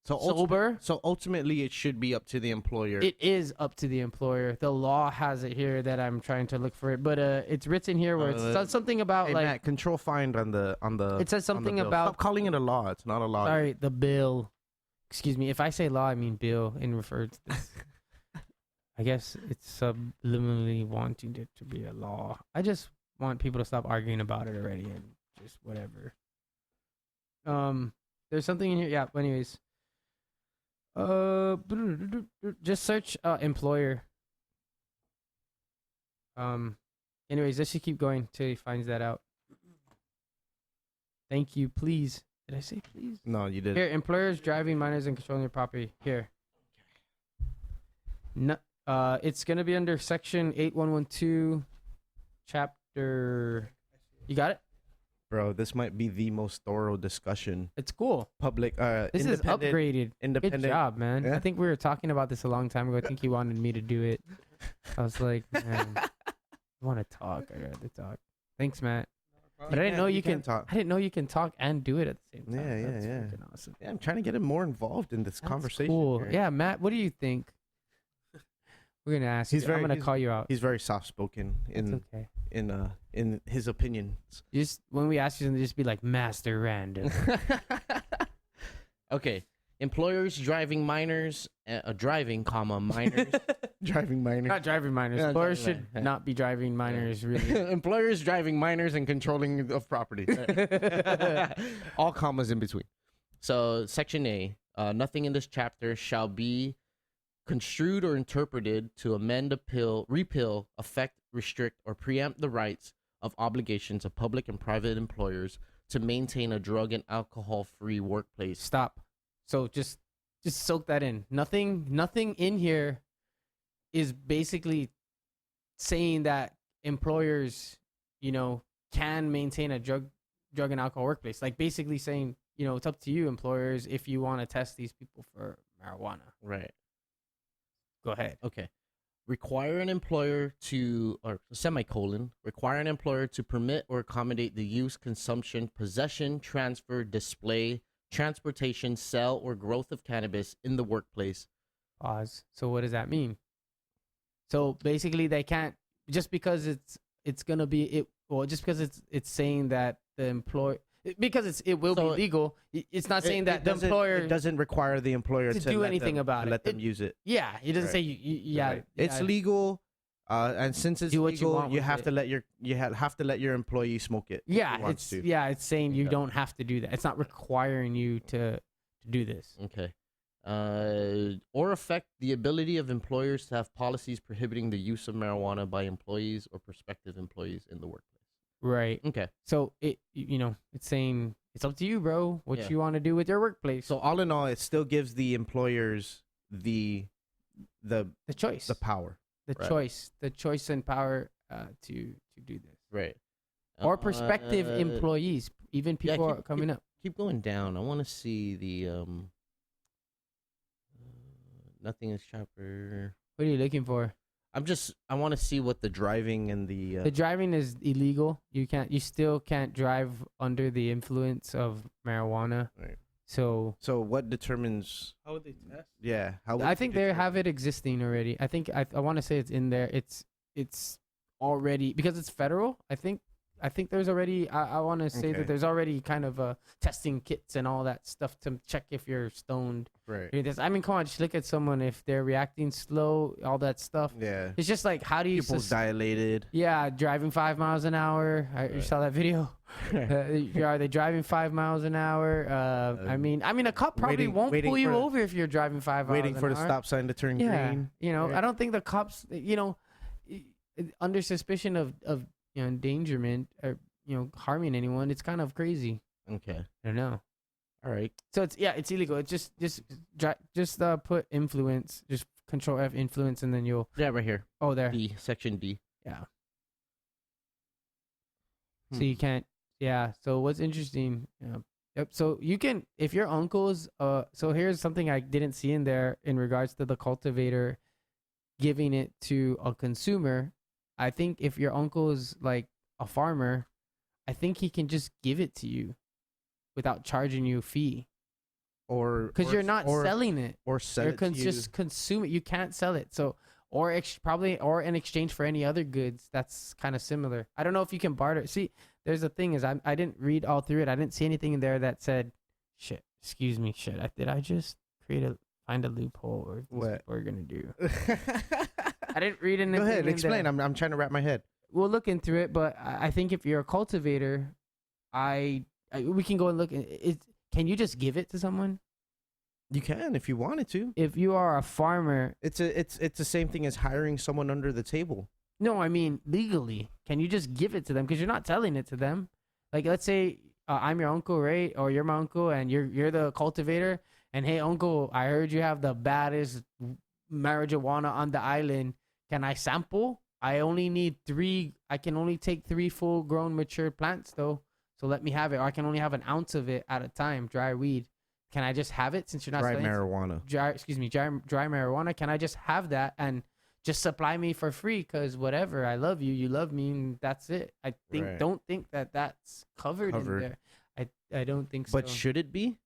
sober. So ultimately, it should be up to the employer. It is up to the employer. The law has it here that I'm trying to look for it, but it's written here where it says something about Hey, like Matt, control find on the. it says on the something bill. about. Stop calling it a law. It's not a law. Sorry, the bill. Excuse me. If I say law, I mean bill in refer to this. I guess it's subliminally wanting it to be a law. I just want people to stop arguing about it already and just whatever. There's something in here. Yeah. But anyways, just search employer. Anyways, let's just keep going till he finds that out. Thank you. Please. Did I say please? No, you did. Here, employers driving minors and controlling their property. Here. No, it's gonna be under section 8112, chapter. You got it? Bro, this might be the most thorough discussion. It's cool. Public. This is upgraded. Independent. Good job, man. Yeah. I think we were talking about this a long time ago. I think he wanted me to do it. I was like, man, I want to talk. I'd rather talk. Thanks, Matt. But I didn't know you can talk. I didn't know you can talk and do it at the same time. Yeah, That's yeah. freaking awesome. Yeah, I'm trying to get him more involved in this That's conversation. cool. here. Yeah, Matt, what do you think? We're gonna ask He's you. very- I'm gonna he's- call you out. He's very soft spoken It's in okay. in his opinions. Just when we ask you something, just be like Master Random. Okay. Employers driving minors, driving, minors. Driving minor. Not driving minors. Yeah, Employers driving should minors. not be driving minors. Really. Employers driving minors and controlling of property. All commas in between. So, Section A, nothing in this chapter shall be construed or interpreted to amend, repeal, affect, restrict, or preempt the rights of obligations of public and private employers to maintain a drug and alcohol-free workplace. Stop. So just soak that in. Nothing in here is basically saying that employers, can maintain a drug and alcohol workplace. Like basically saying, it's up to you, employers, if you want to test these people for marijuana. Right. Go ahead. Okay. Require an employer to, or semicolon, require an employer to permit or accommodate the use, consumption, possession, transfer, display, transportation, sale, or growth of cannabis in the workplace. Pause. So what does that mean? So basically they can't, just because it's gonna be it. Well, just because it's saying that the employer, because it will be legal. It's not saying that the employer It doesn't require the employer to to do let anything them, about to it. let them use it. Yeah, it doesn't Right. say yeah. Right. It's yeah. legal, and since it's Do what you legal, want you with have it. to let have to let your employee smoke it. if Yeah, he wants it's to. it's saying you Okay. don't have to do that. It's not requiring you to do this. Okay. Or affect the ability of employers to have policies prohibiting the use of marijuana by employees or prospective employees in the workplace. Right. Okay. So it's saying it's up to you, bro, what Yeah. you want to do with your workplace. So all in all, it still gives the employers the the choice. the power. the right. choice and power to do this. Right. Or prospective Uh, employees, even yeah, people keep- are coming up. Keep going down. I want to see the nothing is chopper. What are you looking for? I want to see what the driving and the The driving is illegal. You still can't drive under the influence of marijuana. Right. So So what determines? How would they test? Yeah, how would I you think they determine? have it existing already. I think I want to say it's in there. It's already, because it's federal. I think there's already. I want to say Okay. that there's already kind of testing kits and all that stuff to check if you're stoned. Right. I mean, come on, just look at someone if they're reacting slow, all that stuff. Yeah. It's just like, how do you? Pupils dilated. Yeah, driving 5 miles an hour. You Right. saw that video. Are they driving 5 miles an hour? I mean, a cop probably waiting- won't waiting pull you for- over if you're driving 5 miles Waiting an for the hour. stop sign to turn Yeah, green. I don't think the cops, under suspicion of endangerment or harming anyone, it's kind of crazy. Okay. I don't know. All right. So it's illegal. It's just put influence, just control F influence, and then you'll. Yeah, right here. Oh, there. D, section D. Yeah. Hmm. So you can't. Yeah. So what's interesting? Yep. So you can, if your uncle's. So here's something I didn't see in there in regards to the cultivator giving it to a consumer. I think if your uncle's like a farmer, I think he can just give it to you without charging you a fee or because you're not selling it. or sell You're it to you. just consume it. You can't sell it. So probably in exchange for any other goods that's kind of similar. I don't know if you can barter. See, there's the thing is I didn't read all through it. I didn't see anything in there that said shit. Excuse me, shit. Did I just find a loophole or what we're gonna do? I didn't read anything. Go ahead, in explain. there. I'm trying to wrap my head. We'll look into it, but I think if you're a cultivator, we can go and look. Can you just give it to someone? You can if you wanted to. If you are a farmer, It's the same thing as hiring someone under the table. no, I mean legally. Can you just give it to them? Because you're not selling it to them. Like, let's say I'm your uncle, right? Or you're my uncle, and you're the cultivator. And hey, uncle, I heard you have the baddest marijuana on the island. Can I sample? I only need 3. I can only take 3 full-grown mature plants, though. So let me have it. Or I can only have an ounce of it at a time. Dry weed. Can I just have it since you're not Dry selling marijuana. dry marijuana? Can I just have that and just supply me for free? Because whatever, I love you, you love me, and that's it. I think Right. don't think that's covered in there. I don't think so. But should it be?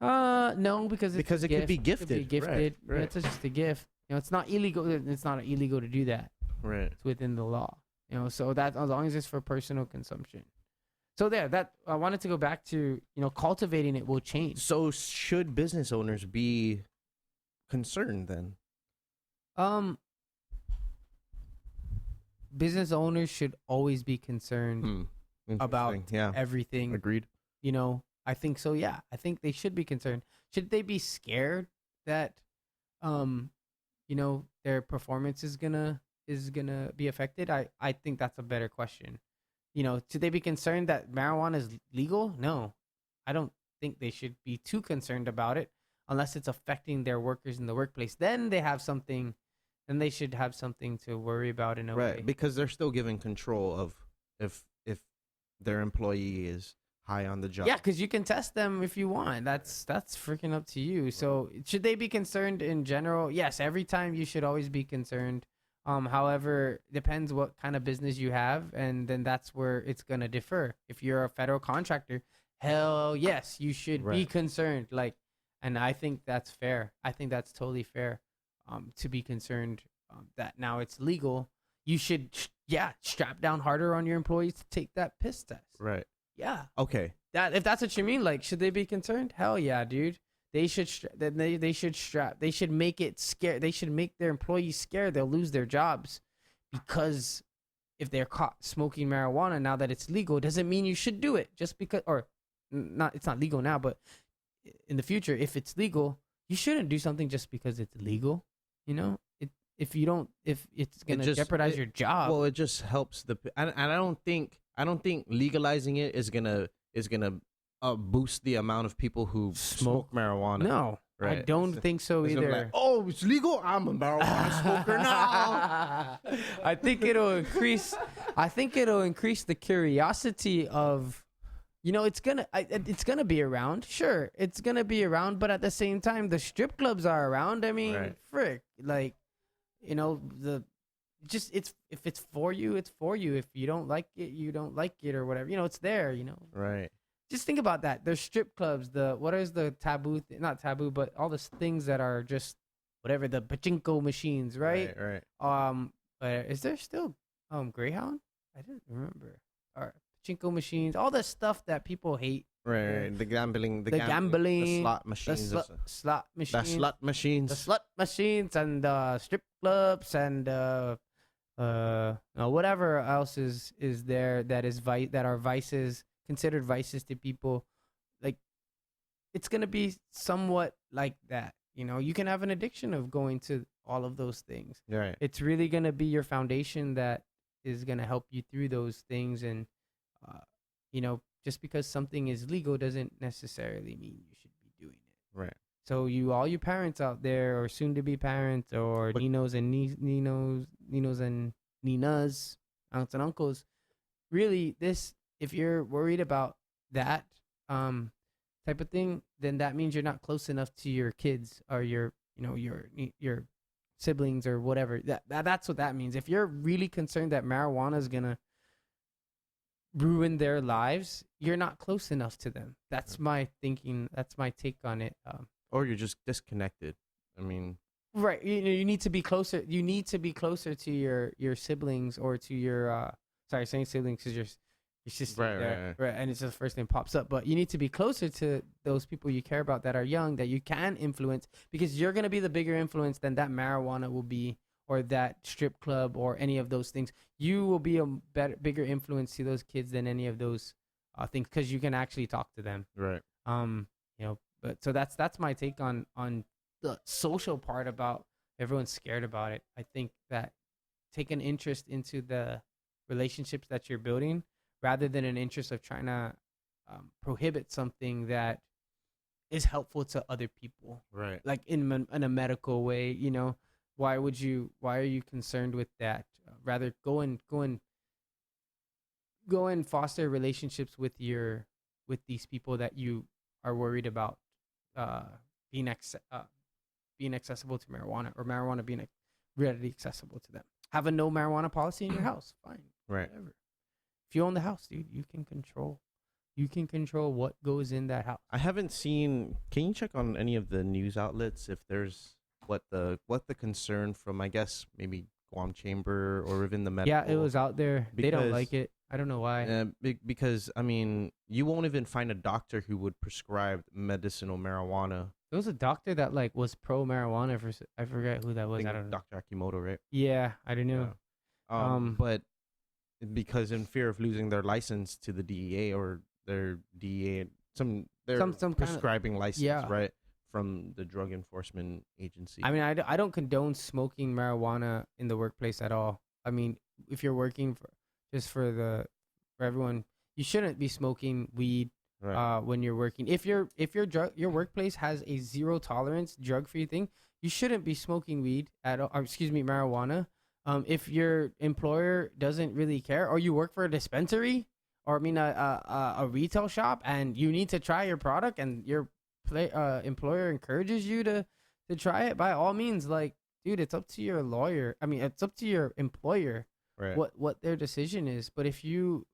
No, because Because a it could be gift. It could be gifted. Right, gifted. right. It's just a gift. It's not illegal. It's not illegal to do that. Right. It's within the law. So that as long as it's for personal consumption. So that I wanted to go back to cultivating it will change. So should business owners be concerned then? Business owners should always be concerned about Interesting. everything. Agreed. I think so. Yeah, I think they should be concerned. Should they be scared that, their performance is gonna be affected? I think that's a better question. Should they be concerned that marijuana is legal? No, I don't think they should be too concerned about it unless it's affecting their workers in the workplace. Then they have something. Then they should have something to worry about in a way. Right, because they're still given control of if their employee is high on the job. Yeah, because you can test them if you want. That's freaking up to you. So should they be concerned in general? Yes, every time you should always be concerned. However, depends what kind of business you have, and then that's where it's gonna differ. If you're a federal contractor, hell yes, you should be Right. concerned. And I think that's fair. I think that's totally fair. To be concerned that now it's legal. You should strap down harder on your employees to take that piss test. Right. Yeah. Okay. That if that's what you mean, should they be concerned? Hell yeah, dude. They should they should make it scare. They should make their employees scared. They'll lose their jobs because if they're caught smoking marijuana now that it's legal, doesn't mean you should do it just because it's not legal now, but in the future, if it's legal, you shouldn't do something just because it's legal. If it's gonna jeopardize your job. Well, it just helps and I don't think legalizing it is gonna boost the amount of people who smoke marijuana. No, Right. I don't think so It's gonna be either. like, oh, it's legal. I'm a marijuana smoker now. I think it'll increase. I think it'll increase the curiosity of, it's gonna be around. Sure, it's gonna be around, but at the same time, the strip clubs are around. I mean, Right. frick, if it's for you, it's for you. If you don't like it, you don't like it, or whatever. It's there. Right. Just think about that. There's strip clubs. What is the taboo? Not taboo, but all the things that are just whatever. The pachinko machines, right? Right. Is there still Greyhound? I didn't remember. Or pachinko machines, all the stuff that people hate. Right. The gambling. The gambling, The slot machines. The slot machines. The slot machines. The slot machines and the strip clubs and whatever else is there that is that are vices, considered vices to people. It's gonna be somewhat like that. You can have an addiction of going to all of those things. Right. It's really gonna be your foundation that is gonna help you through those things, and just because something is legal doesn't necessarily mean you should be doing it. Right. So all you parents out there, or soon to be parents, or Ninos and Ninos and Ninas, aunts and uncles, really, if you're worried about that type of thing, then that means you're not close enough to your kids or your siblings or whatever. That's what that means. If you're really concerned that marijuana is gonna ruin their lives, you're not close enough to them. That's my thinking. That's my take on it. Or you're just disconnected. I mean, Right. You need to be closer. You need to be closer to your siblings or to your sorry, saying siblings because your sister Right. and it's just the first name pops up. But you need to be closer to those people you care about that are young that you can influence, because you're gonna be the bigger influence than that marijuana will be, or that strip club, or any of those things. You will be a bigger influence to those kids than any of those things, because you can actually talk to them. right. But so that's my take on the social part about everyone's scared about it. I think that take an interest into the relationships that you're building rather than an interest of trying to prohibit something that is helpful to other people, Right. like in a medical way. Why are you concerned with that? Rather go and foster relationships with these people that you are worried about being accessible to marijuana, or marijuana being readily accessible to them. Have a no marijuana policy in your house. Fine. Right. Whatever. If you own the house, dude, you can control what goes in that house. I haven't seen. Can you check on any of the news outlets if there's what the concern from, I guess, maybe Guam Chamber or even the medical? Yeah, it was out there. They don't Because- like it. I don't know why. Because I mean, you won't even find a doctor who would prescribe medicinal marijuana. There was a doctor that was pro marijuana I forget who that was. I don't know. Dr. Akimoto, right? Yeah, I don't know. Yeah. But because in fear of losing their license to the DEA, or their DEA, some prescribing license, yeah. right, from the Drug Enforcement Agency. I mean, I don't condone smoking marijuana in the workplace at all. I mean, if you're working for everyone, you shouldn't be smoking weed right. when you're working. If your workplace has a zero tolerance drug free thing, you shouldn't be smoking weed at all. Or, excuse me, marijuana. If your employer doesn't really care, or you work for a dispensary, or a retail shop, and you need to try your product, and your employer encourages you to try it, by all means, dude, it's up to your lawyer. I mean, it's up to your employer Right. what their decision is. But if you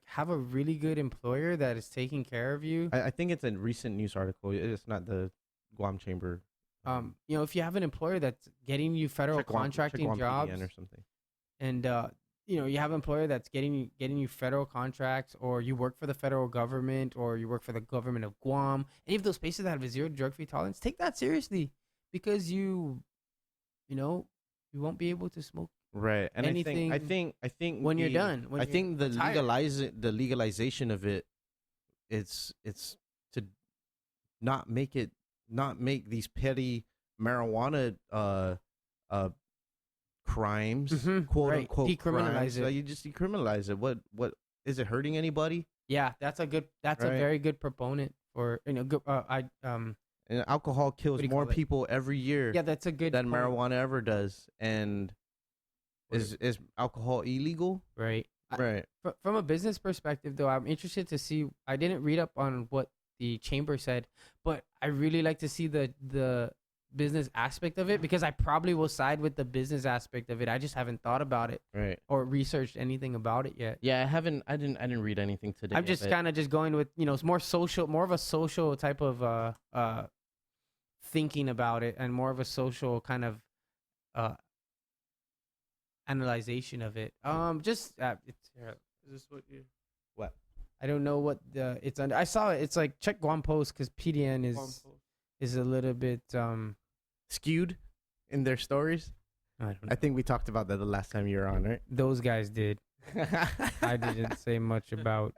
have a really good employer that is taking care of you, I think it's a recent news article. It's not the Guam Chamber. if you have an employer that's getting you federal Check Guam- contracting check Guam jobs, PDN or something. and you have an employer that's getting you federal contracts, or you work for the federal government, or you work for the government of Guam, any of those places that have a zero drug free tolerance, take that seriously, because you won't be able to smoke Right. And anything I think when you're done. When I you're think the retired. legalization of it, it's to not make these petty marijuana crimes, quote right. unquote, Decriminalize crimes. it. You just decriminalize it. What is it hurting anybody? Yeah, that's a Right. very good proponent for good. And alcohol kills What do you more call it? people every year Yeah, that's a good than point. marijuana ever does. And is alcohol illegal? Right. Right. From a business perspective, though, I'm interested to see. I didn't read up on what the chamber said, but I really like to see the business aspect of it, because I probably will side with the business aspect of it. I just haven't thought about it Right. or researched anything about it yet. Yeah, I didn't read anything today. I'm just kind of just going with it's more of a social type of thinking about it, and more of a social kind of analyzation of it. Just it's Is this what you? what? I don't know what it's under. I saw it. It's like check Guam Post, because PDN is a little bit Skewed in their stories. I don't know. I think we talked about that the last time you were on, right? Those guys did. I didn't say much about.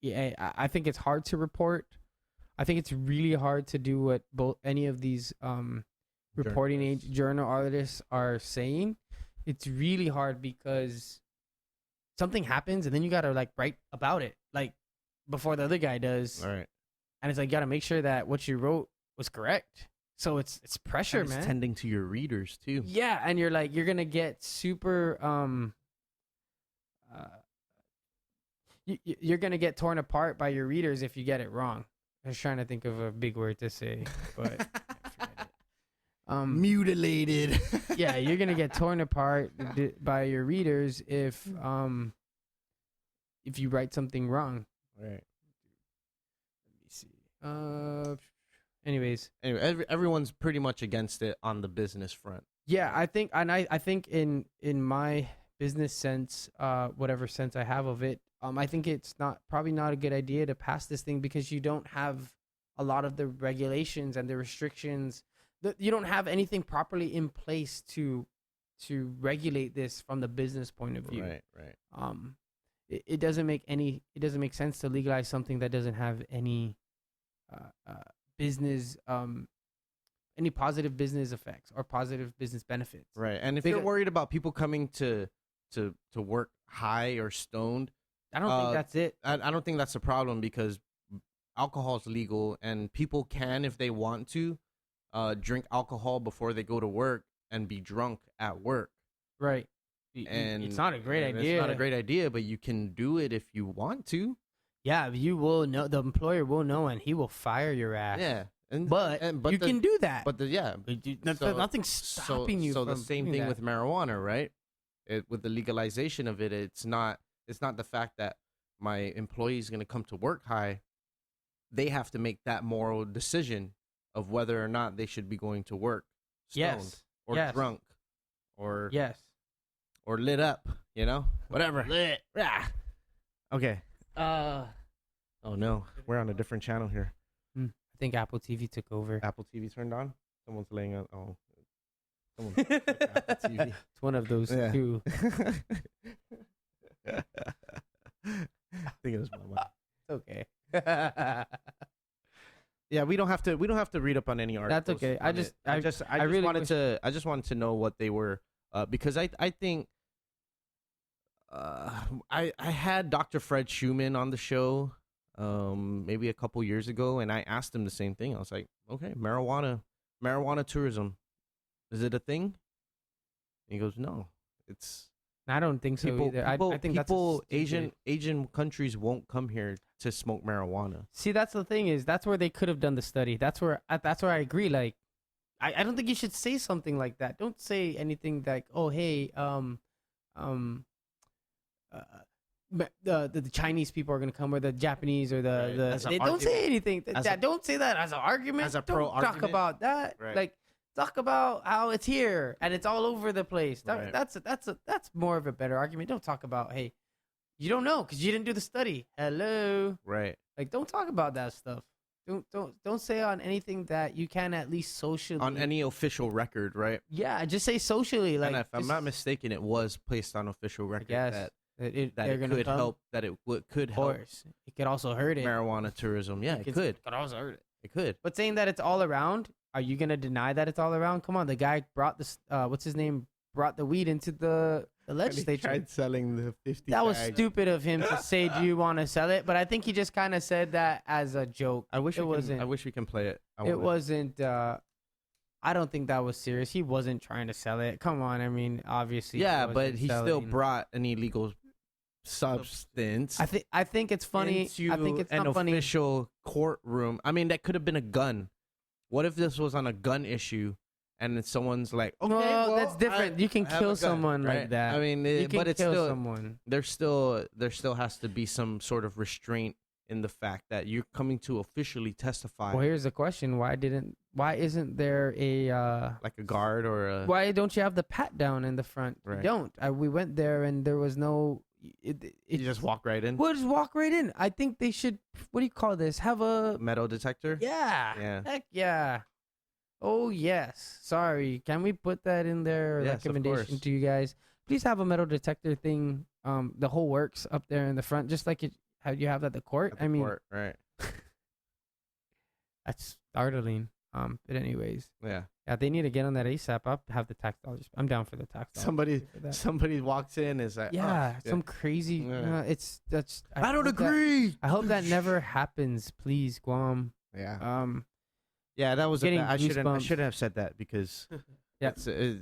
Yeah, I think it's hard to report. I think it's really hard to do what any of these reporting journal artists are saying. It's really hard because something happens and then you gotta write about it before the other guy does. All right. And it's you gotta make sure that what you wrote was correct. So it's pressure, And it's man. tending to your readers too. Yeah, and you're gonna get super you're gonna get torn apart by your readers if you get it wrong. I was trying to think of a big word to say, but I forget it. Mutilated. Yeah, you're gonna get torn apart by your readers if if you write something wrong. Right. Let me see. Anyways, Anyway, everyone's pretty much against it on the business front. yeah, I think, and I think in my business sense, whatever sense I have of it, I think it's probably not a good idea to pass this thing because you don't have a lot of the regulations and the restrictions. You don't have anything properly in place to regulate this from the business point of view. Right. It doesn't make sense to legalize something that doesn't have any business any positive business effects or positive business benefits. Right. And if you're worried about people coming to work high or stoned, I don't think that's it. I don't think that's a problem because alcohol is legal and people can, if they want to, drink alcohol before they go to work and be drunk at work. Right. And it's not a great idea. It's not a great idea, but you can do it if you want to. Yeah, you will know. The employer will know, and he will fire your ass. Yeah, but you can do that. But nothing's stopping you. So from the same doing thing that. with marijuana, right? With the legalization of it, it's not the fact that my employee is going to come to work high. They have to make that moral decision of whether or not they should be going to work stoned or drunk or or lit up, whatever. Lit. Yeah. Okay. Oh no, we're on a different channel here. I think Apple TV took over. Apple TV turned on. Someone's laying on. Oh, someone's Apple TV. It's one of those two. I think it was Mama. Okay. Yeah, we don't have to read up on any articles. That's okay. I just wanted to know what they were because I think I had Dr. Fred Schumann on the show maybe a couple years ago, and I asked him the same thing. I was like, okay, marijuana tourism, is it a thing? And he goes, no, it's. I don't think so either. I think people Asian countries won't come here to smoke marijuana. See, that's the thing is that's where they could have done the study. That's where I agree. Like, I don't think you should say something like that. Don't say anything like, oh hey, the Chinese people are gonna come, or the Japanese, or they don't say anything. Don't say that as an argument. As a don't pro-argument. talk about that. Right. Like, talk about how it's here and it's all over the place. Right. That's more of a better argument. Don't talk about, hey, you don't know because you didn't do the study. Hello. Right. Like, don't talk about that stuff. Don't say on anything that you can at least socially. On any official record, right? Yeah, just say socially. Like, and if I'm not mistaken, it was placed on official record that it could help. That it could help. Of course, it could also hurt it. Marijuana tourism. Yeah, it could. It could also hurt it. It could. But saying that it's all around, are you gonna deny that it's all around? Come on, the guy brought this. What's his name? Brought the weed into the legislature. He tried selling the 50. That was stupid of him to say, "Do you want to sell it?" But I think he just kind of said that as a joke. I wish we can play it. It wasn't. I don't think that was serious. He wasn't trying to sell it. Come on, I mean, obviously. Yeah, but he still brought an illegal substance. I think it's funny. I think it's not funny. An official courtroom. I mean, that could have been a gun. What if this was on a gun issue? And then someone's like, okay, well, that's different. You can kill someone right? like that. I mean, but it's kill still someone. There still has to be some sort of restraint in the fact that you're coming to officially testify. Well, here's the question: Why isn't there a like a guard or a? Why don't you have the pat down in the front? Right. You don't. We went there and there was no. You just walk right in. We'll just walk right in. I think they should. What do you call this? Have a metal detector. Yeah. Heck yeah. Oh, yes. Sorry. Can we put that in their recommendation to you guys? Please have a metal detector thing, the whole works up there in the front, just like how you have at the court. Court, right. That's startling. But anyways. Yeah, they need to get on that ASAP. I'll have the tax dollars. I'm down for the tax dollars. Somebody walks in is like, some crazy. I don't agree. I hope that never happens. Please, Guam. Yeah. Yeah, that was. I shouldn't have said that because. Yeah.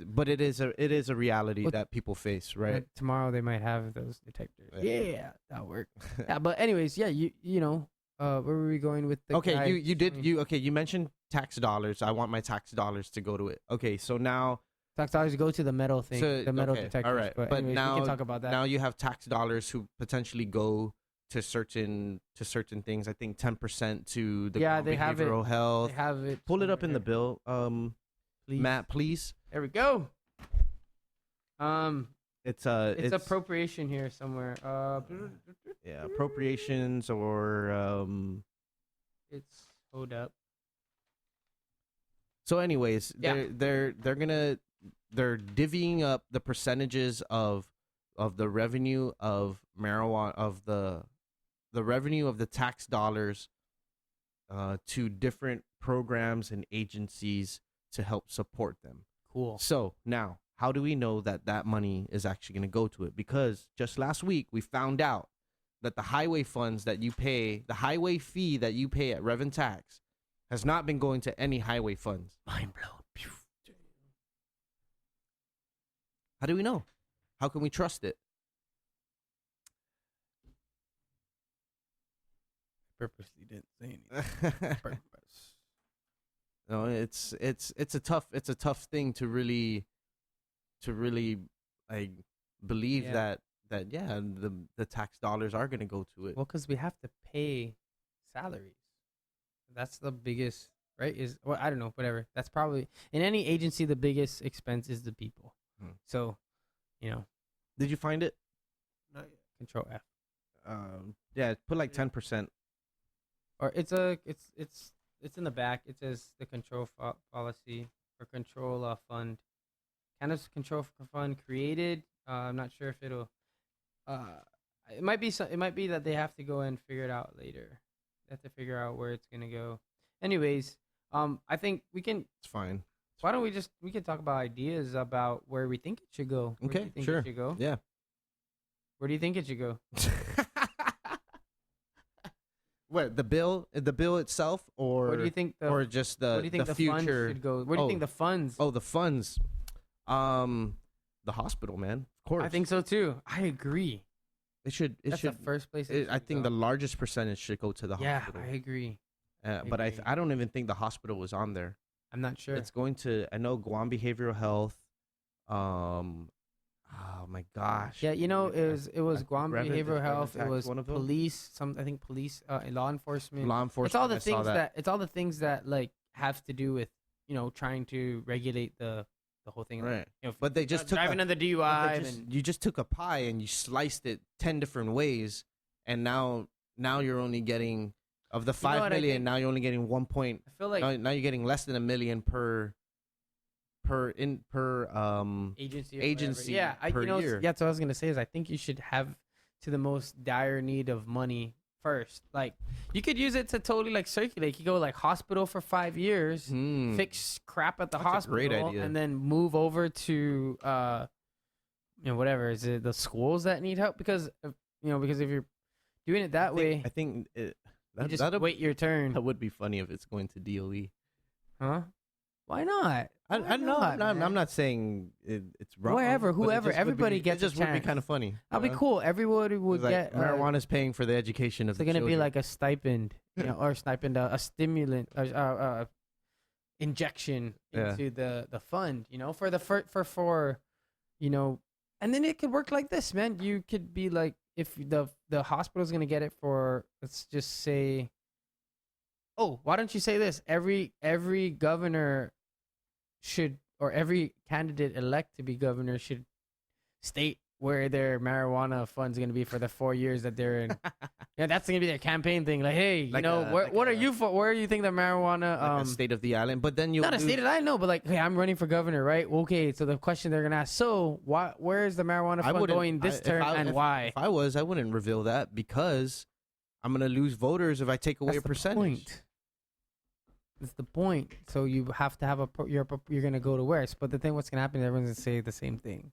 But it is a reality that people face, right? Tomorrow they might have those detectors. Yeah, that'll work. Yeah, but anyways, yeah, you know, where were we going with the? Okay, you mentioned tax dollars. I want my tax dollars to go to it. Okay, so now tax dollars go to the metal thing, the metal okay, detectors. all right. But, But anyways, now we can talk about that. now you have tax dollars who potentially go to certain things. I think 10% to the they have it. behavioral health. They have it. Pull it up in the somewhere. bill, Please. Matt, please. There we go. It's It's appropriation here somewhere. yeah, appropriations or It's hold up. So, anyways, Yeah. they're divvying up the percentages of the revenue of marijuana, of the revenue of the tax dollars to different programs and agencies to help support them. Cool. So now, how do we know that that money is actually going to go to it? Because just last week we found out that the highway funds that you pay, the highway fee that you pay at Rev and Tax, has not been going to any highway funds. Mind blown. How do we know? How can we trust it? Purposely didn't say anything. Purpose. No, it's a tough thing to really like believe Yeah. that yeah, the tax dollars are going to go to it. Well, because we have to pay salaries. That's the biggest, right? Is well, I don't know, whatever. That's probably in any agency the biggest expense is the people. So, Did you find it? Not yet. Control F. Yeah, put like 10%. Or it's in the back. It says the control policy or control fund. Cannabis control fund created. I'm not sure if it'll. It might be it might be that they have to go and figure it out later. They have to figure out where it's gonna go. Anyways, I think we can. It's fine. Why don't we can talk about ideas about where we think it should go. Where do Okay, you think sure. It should go? Yeah. Where do you think it should go? What, the bill itself, or Where do you think the or just where do you think the funds future? should go? Where do you think the funds? Oh, the funds. The hospital, man. Of course. I think so too. I agree. it should. It That's should. the first place. I think the largest percentage should go to the yeah, hospital. I agree. But agree. I don't even think the hospital was on there. I'm not sure. It's going to. I know Guam Behavioral Health. Oh my gosh. Yeah, it was Guam Revenue- Behavioral Health. It Tax, was one of them? police. I think police, law enforcement. Law enforcement. It's all the I saw things it's all the things that like have to do with trying to regulate the whole thing. Right. You know, But they just took driving a- under But they DUI. just- And you just took a pie and you sliced it 10 different ways, and now you're only getting of the You know 5 what I million. think? Now you're only getting 1 point. I feel like Now you're getting less than $1 million per agency. Or agency whatever. Yeah, per year. Yeah, that's what I was gonna say. Is I think you should have to the most dire need of money first. Like you could use it to totally like circulate. You go like hospital for 5 years. Fix crap at the That's a hospital, great idea. and then move over to whatever is it the schools that need help because because if you're doing it that way, I think you just wait your turn, that would be funny if it's going to DOE. huh? Why not? I Why don't know. not, I'm man? not saying it's wrong. Whoever, but it whoever, just would everybody be, gets It a just would be chance. kind of funny. That'd be cool. Everybody would It's like get marijuana's paying for the education of It's the gonna be children. like a stipend, or stipend, a stimulant, injection Yeah. into the fund, for the for and then it could work like this, man. You could be like, if the hospital's gonna get it for, let's just say, oh, why don't you say this? Every governor should, or every candidate elect to be governor should state where their marijuana fund's going to be for the 4 years that they're in. Yeah, that's going to be their campaign thing. Like, hey, Like what are you for? Where do you think the marijuana? like a state of the island. But then you Not a state of the island, no, but like, hey, I'm running for governor, right? Okay, so the question they're going to ask, so where is the marijuana fund going this term and why? If I was, I wouldn't reveal that because I'm gonna lose voters if I take away That's a the percentage. point. That's the point. So you have to have you're gonna go to where? But the thing, what's gonna happen is everyone's gonna say the same thing.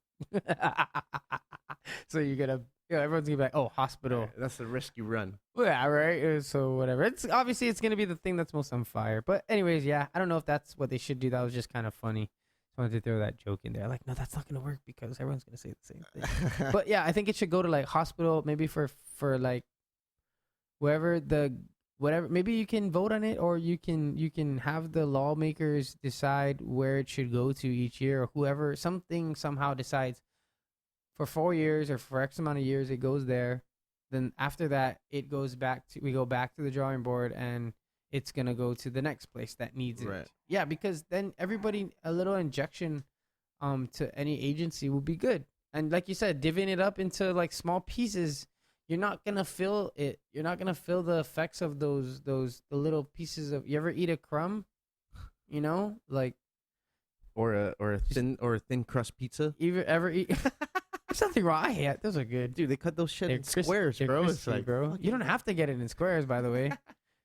So you're gonna, everyone's gonna be like, oh, hospital. That's the risk you run. Yeah, right. So whatever. It's obviously it's gonna be the thing that's most on fire. But anyways, yeah, I don't know if that's what they should do. That was just kind of funny. Just wanted to throw that joke in there. Like, no, that's not gonna work because everyone's gonna say the same thing. But yeah, I think it should go to like hospital, maybe for like wherever whatever. Maybe you can vote on it, or you can have the lawmakers decide where it should go to each year, or whoever something somehow decides for 4 years or for X amount of years it goes there. Then after that, we go back to the drawing board, and it's gonna go to the next place that needs it. Right. Yeah, because then everybody, a little injection to any agency will be good. And like you said, divvying it up into like small pieces, you're not gonna feel it. You're not gonna feel the effects of the little pieces of. You ever eat a crumb? You know, like Or a thin crust pizza. you ever eat? There's nothing wrong. I hate those are good. Dude, they cut those shit in They're squares, they're bro. It's crispy, like, bro. You don't fucking- have to get it in squares, by the way.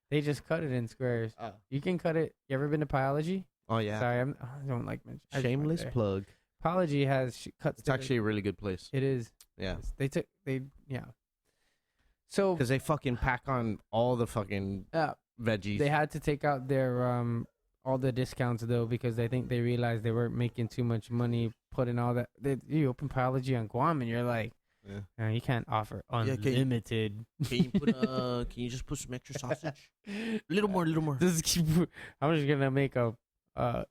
They just cut it in squares. Oh, You can cut it. You ever been to Pyology? oh yeah. Sorry, I don't like mention. I just went Shameless there. plug. Pyology has cuts. It's actually a really good place. It is. Yeah. Yeah. So Because they fucking pack on all the fucking veggies. they had to take out their all the discounts though, because they realized they weren't making too much money putting all that. You open Pyology on Guam and you're like, Yeah. You can't offer Yeah, unlimited. Can you put can you just put some extra sausage? A little more. I'm just gonna make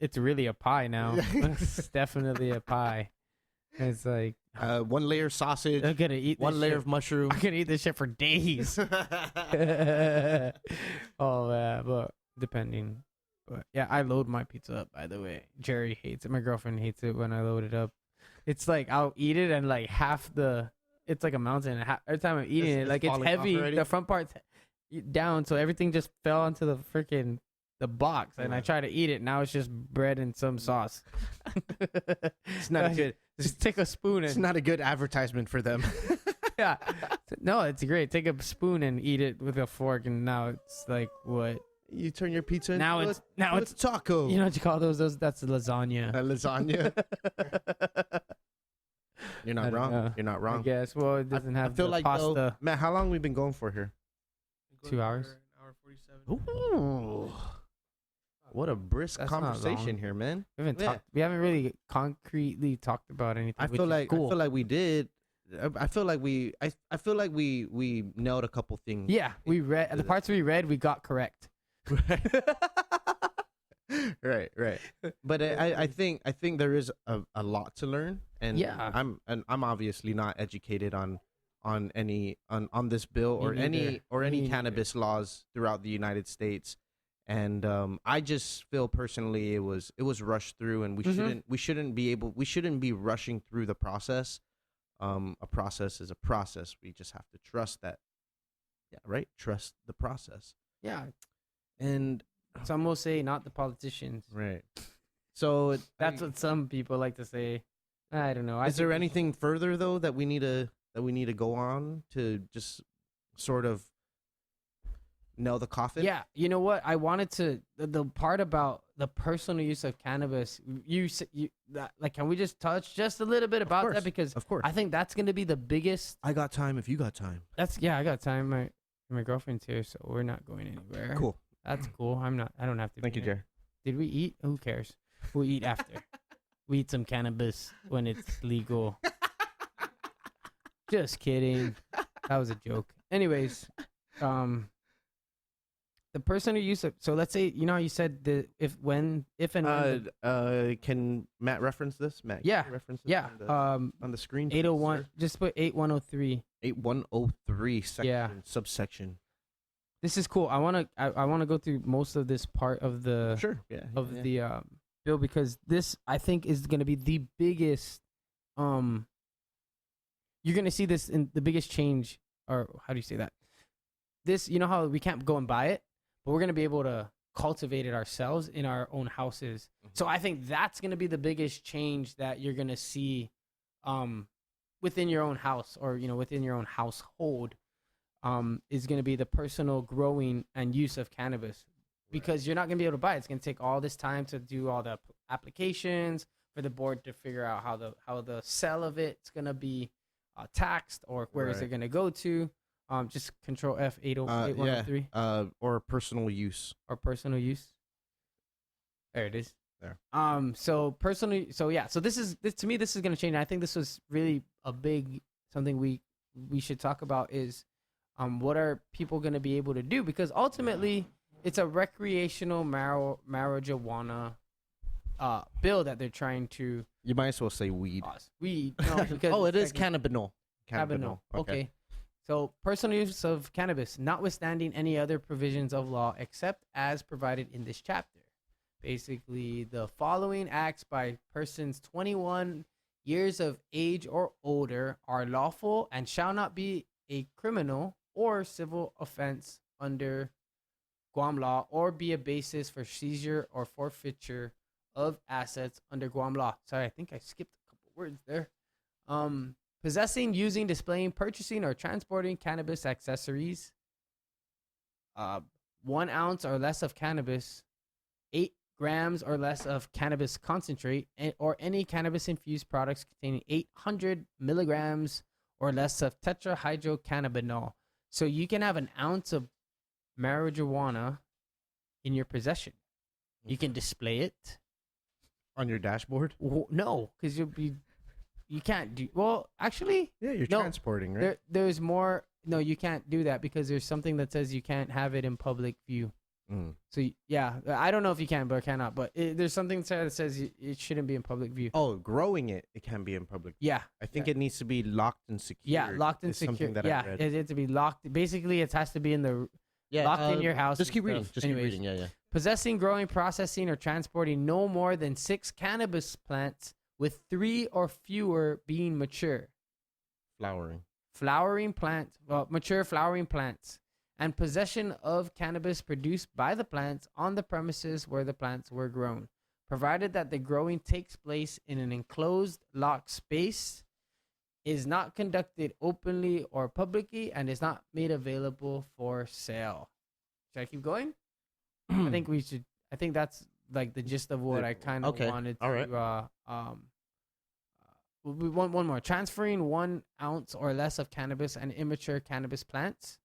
it's really a pie now. It's definitely a pie. It's like One layer sausage. I'm gonna eat One this layer shit. of mushroom. I'm gonna eat this shit for days. Oh yeah, but depending. But yeah, I load my pizza up. By the way, Jerry hates it. My girlfriend hates it when I load it up. It's like I'll eat it and like it's like a mountain. Every time I'm eating it, like it's falling off heavy. already? The front part's down, so everything just fell onto the freaking the box. And I Yeah. try to eat it. Now it's just bread and some sauce. It's not a good. Just take a spoon It's and not a good advertisement for them. yeah. No, it's great. Take a spoon and eat it with a fork, and now it's like what? You turn your pizza into Now it's taco. you know what you call those? That's lasagna. a lasagna. You're I not don't wrong. know. You're not I wrong. guess. Well, it doesn't have I feel the like pasta. though, Matt, how long we been going for here? Going 2 for hours? An hour 47. Ooh, what a brisk That's not conversation long. here, man. We haven't really concretely talked about anything. I which feel is like cool. we did. I feel like we nailed a couple things. Yeah, we read the parts we read. We got correct. right. But I think there is a lot to learn, and Yeah. I'm obviously not educated on this bill Me or neither. any Me cannabis laws throughout the United States, and I just feel personally it was rushed through, and we Mhm. shouldn't be rushing through the process. A process is a process. We just have to trust that. Yeah, right. Trust the process. Yeah, And some will say not the politicians. right. So That's what some people like to say. I don't know. Is there anything further though that we need to go on to just sort of nail the coffin? Yeah, you know what? I wanted to the part about the personal use of cannabis. Can we just touch just a little bit about course. that, because Of course. I think that's going to be the biggest. I got time if you got time. I got time. My girlfriend's here, so we're not going anywhere. Cool. That's cool. I don't have to. Thank be you, here. Jerry. Did we eat? Who cares? We eat after. We eat some cannabis when it's legal. Just kidding. That was a joke. Anyways, the personal use of, so let's say, you know, you said if and when Can Matt reference this? Matt, can Yeah. you reference this yeah, on the screen. 801, just put 8103. 8103 section Yeah. subsection. This is cool. I want to go through most of this part of the Sure. Yeah. of yeah. the bill, because this, I think, is going to be the biggest you're going to see this in the biggest change, or how do you say that? This, you know how we can't go and buy it, but we're going to be able to cultivate it ourselves in our own houses. So I think that's going to be the biggest change that you're going to see within your own house, or, you know, within your own household, is going to be the personal growing and use of cannabis, because you're not going to be able to buy it. It's going to take all this time to do all the applications for the board to figure out how the sale of it's going to be taxed, or where is Right. it going to go to. Just control F 8103 or personal use. or personal use. There it is. There. So personally, so this is to me, this is going to change. I think this was really a big something we should talk about is What are people going to be able to do? Because ultimately, it's a recreational marijuana bill that they're trying to You might as well say weed. pass. Weed, no, because Oh, it it's is cannabinol. cannabinol. Okay. So, personal use of cannabis, notwithstanding any other provisions of law except as provided in this chapter. Basically, the following acts by persons 21 years of age or older are lawful and shall not be a criminal or civil offense under Guam law or be a basis for seizure or forfeiture of assets under Guam law. Sorry, I think I skipped a couple words there. Possessing, using, displaying, purchasing, or transporting cannabis accessories. 1 ounce or less of cannabis, 8 grams or less of cannabis concentrate, or any cannabis-infused products containing 800 milligrams or less of tetrahydrocannabinol. So you can have an ounce of marijuana in your possession. You can display it. On your dashboard? No, because you can't do. Well, actually, Yeah, you're No, transporting, right? there's more. No, you can't do that because there's something that says you can't have it in public view. So yeah, I don't know if you can, but cannot. But there's something that says it shouldn't be in public view. Oh, growing it can be in public. Yeah, I think it needs to be locked and secure. yeah, locked and is secure. something that Yeah, I read. it has to be locked. Basically, it has to be in the locked in your house. Just and keep reading. stuff. Just Anyways, keep reading. Yeah. possessing, growing, processing, or transporting no more than 6 cannabis plants with 3 or fewer being mature. Flowering. Mature flowering plants, and possession of cannabis produced by the plants on the premises where the plants were grown, provided that the growing takes place in an enclosed, locked space, is not conducted openly or publicly, and is not made available for sale. Should I keep going? I think we should. I think that's like the gist of what I kind of Okay. wanted to. All right. We want one more. Transferring 1 ounce or less of cannabis and immature cannabis plants,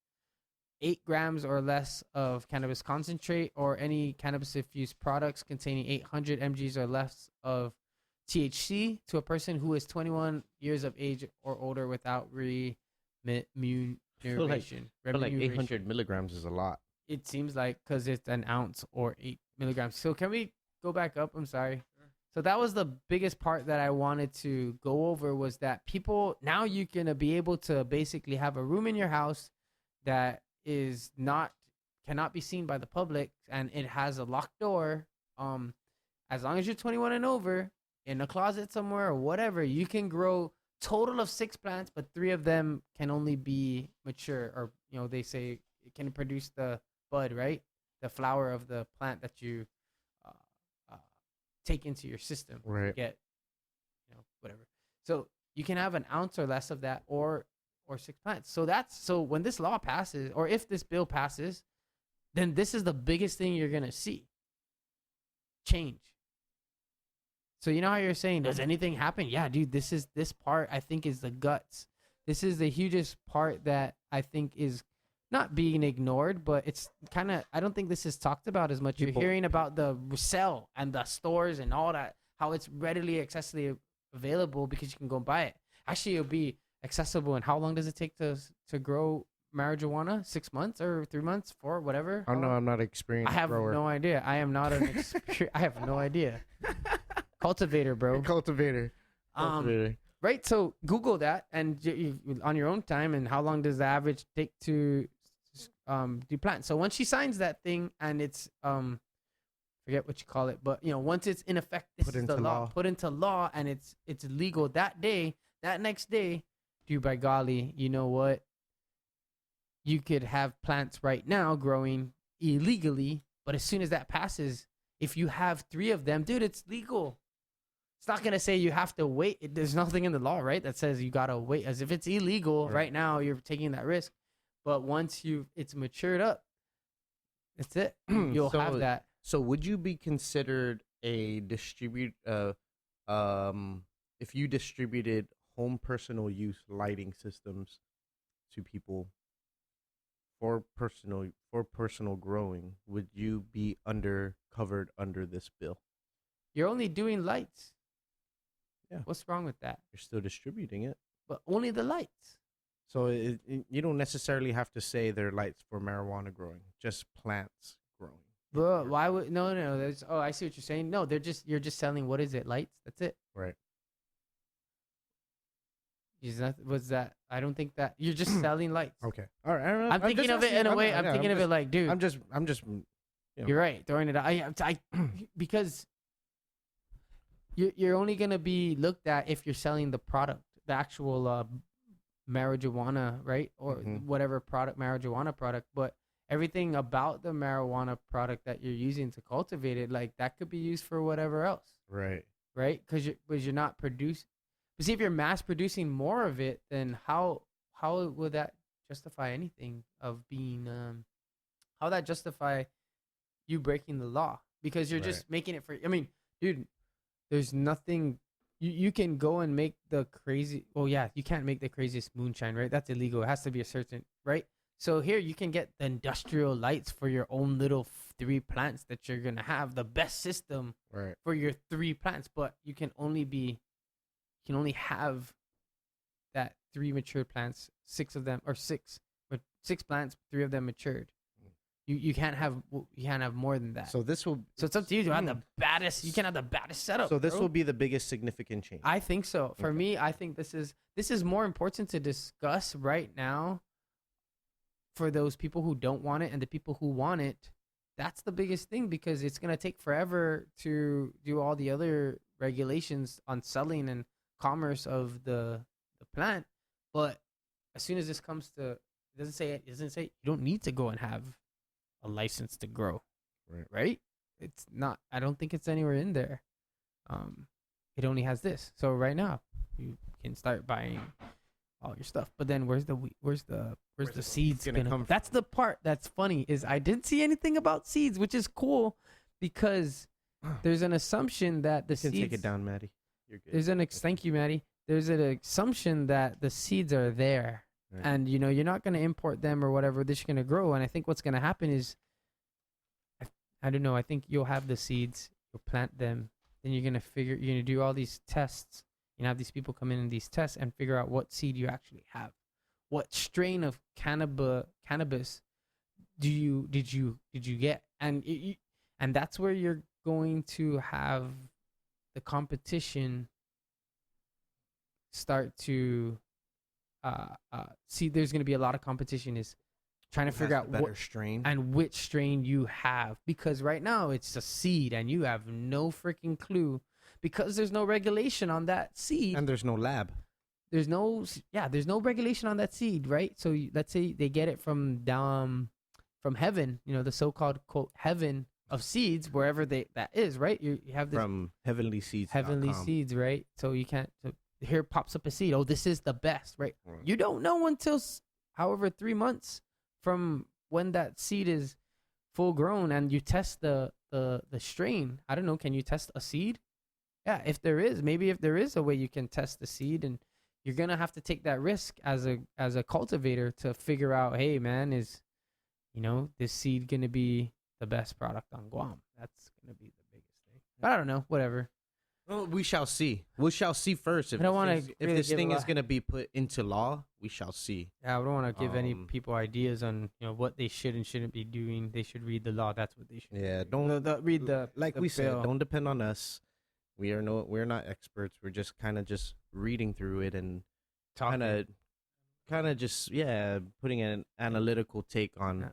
8 grams or less of cannabis concentrate, or any cannabis-infused products containing 800 mgs or less of THC to a person who is 21 years of age or older without remuneration. But like 800 milligrams is a lot. It seems like because it's an ounce or 8 milligrams. So can we go back up? I'm sorry. So that was the biggest part that I wanted to go over, was that people, now you're going to be able to basically have a room in your house that cannot be seen by the public, and it has a locked door. As long as you're 21 and over, in a closet somewhere or whatever, you can grow total of 6 plants, but 3 of them can only be mature, or they say it can produce the bud, right? The flower of the plant that you take into your system, Right. get whatever. So you can have an ounce or less of that, or 6 plants. So when this law passes, or if this bill passes, then this is the biggest thing you're gonna see change. So you know how you're saying, does anything happen? Yeah, dude, this part I think is the guts. This is the hugest part that I think is not being ignored, but it's kind of, I don't think this is talked about as much. You're hearing about the sell and the stores and all that, how it's readily accessibly available because you can go buy it. Actually, it'll be accessible. And how long does it take to grow marijuana? 6 months or 3 months, 4, whatever? Oh no, I'm not an experienced I have grower. no idea. I am not an I have no idea. Cultivator, bro. Cultivator. Right. So Google that, and you, on your own time. And how long does the average take to do plants? So once she signs that thing, and it's forget what you call it, but once it's in effect, this Put is the into law. law. Put into law, and it's legal that day. That next day, dude, by golly, you know what? You could have plants right now growing illegally, but as soon as that passes, if you have 3 of them, dude, it's legal. It's not going to say you have to wait. There's nothing in the law, right, that says you got to wait. As if it's illegal right now, you're taking that risk. But once it's matured up, that's it. You'll have that. So would you be considered a if you distributed home personal use lighting systems to people for personal growing, would you be covered under this bill? You're only doing lights. Yeah. What's wrong with that? You're still distributing it. But only the lights. So you don't necessarily have to say they're lights for marijuana growing, just plants growing. But why would no? There's I see what you're saying. No, you're just selling what is it? Lights. That's it. Right. Is that was that? I don't think that you're just selling lights. Okay. All right. I'm thinking of it in a way. I'm thinking of it like, dude. I'm just. You know. You're right. Throwing it out. I because you're only gonna be looked at if you're selling the product, the actual marijuana, right, or whatever product, marijuana product. But everything about the marijuana product that you're using to cultivate it, like that could be used for whatever else. Right. Right. Because you're not producing. But see, if you're mass producing more of it, then how would that justify anything of being how would that justify you breaking the law? Because you're just making it for. I mean, dude, there's nothing. You can go and make the crazy. Well, yeah, you can't make the craziest moonshine, right? That's illegal. It has to be a certain, right? So here you can get the industrial lights for your own little 3 plants that you're gonna have the best system for your 3 plants, but you can only have that 3 mature plants, 6 of them or 6 plants, 3 of them matured. You can't have more than that. So this will. So it's up to you to have the baddest. You can have the baddest setup. So this will be the biggest significant change. I think so. For me, I think this is more important to discuss right now. For those people who don't want it and the people who want it, that's the biggest thing, because it's gonna take forever to do all the other regulations on selling and commerce of the plant. But as soon as this comes to, it doesn't say you don't need to go and have a license to grow, right? It's not. I don't think it's anywhere in there. It only has this. So right now, you can start buying all your stuff. But then where's the seeds gonna come from? That's the part that's funny, is I didn't see anything about seeds, which is cool, because there's an assumption that the seeds. Take it down, Maddie. You're good. Thank you, Maddie. There's an assumption that the seeds are there. Right. And, you're not going to import them or whatever. They're just going to grow. And I think what's going to happen is, I don't know, I think you'll have the seeds, you'll plant them, then you're going to do all these tests. You have these people come in and these tests and figure out what seed you actually have. What strain of cannabis did you get? And that's where you're going to have the competition start to see. There's going to be a lot of competition is trying to figure out what strain and which strain you have, because right now it's a seed and you have no freaking clue, because there's no regulation on that seed and there's no lab. There's no regulation on that seed, right? So let's say they get it from heaven, the so-called quote heaven of seeds, wherever that is, right? You have this from heavenly seeds, right? So you can't. So here pops up a seed. Oh, this is the best, right? You don't know until however 3 months from when that seed is full grown, and you test the strain. I don't know. Can you test a seed? Yeah, if there is a way you can test the seed, and you're gonna have to take that risk as a cultivator to figure out, hey man, is this seed gonna be the best product on Guam? That's gonna be the biggest thing. But I don't know. Whatever. Well, we shall see. We shall see first. If this thing is going to be put into law, we shall see. Yeah, I don't want to give any people ideas on what they should and shouldn't be doing. They should read the law. That's what they should. Yeah, read the like the we bill. said. Don't depend on us. We're not experts. We're just kind of just reading through it and kind of just putting an analytical take on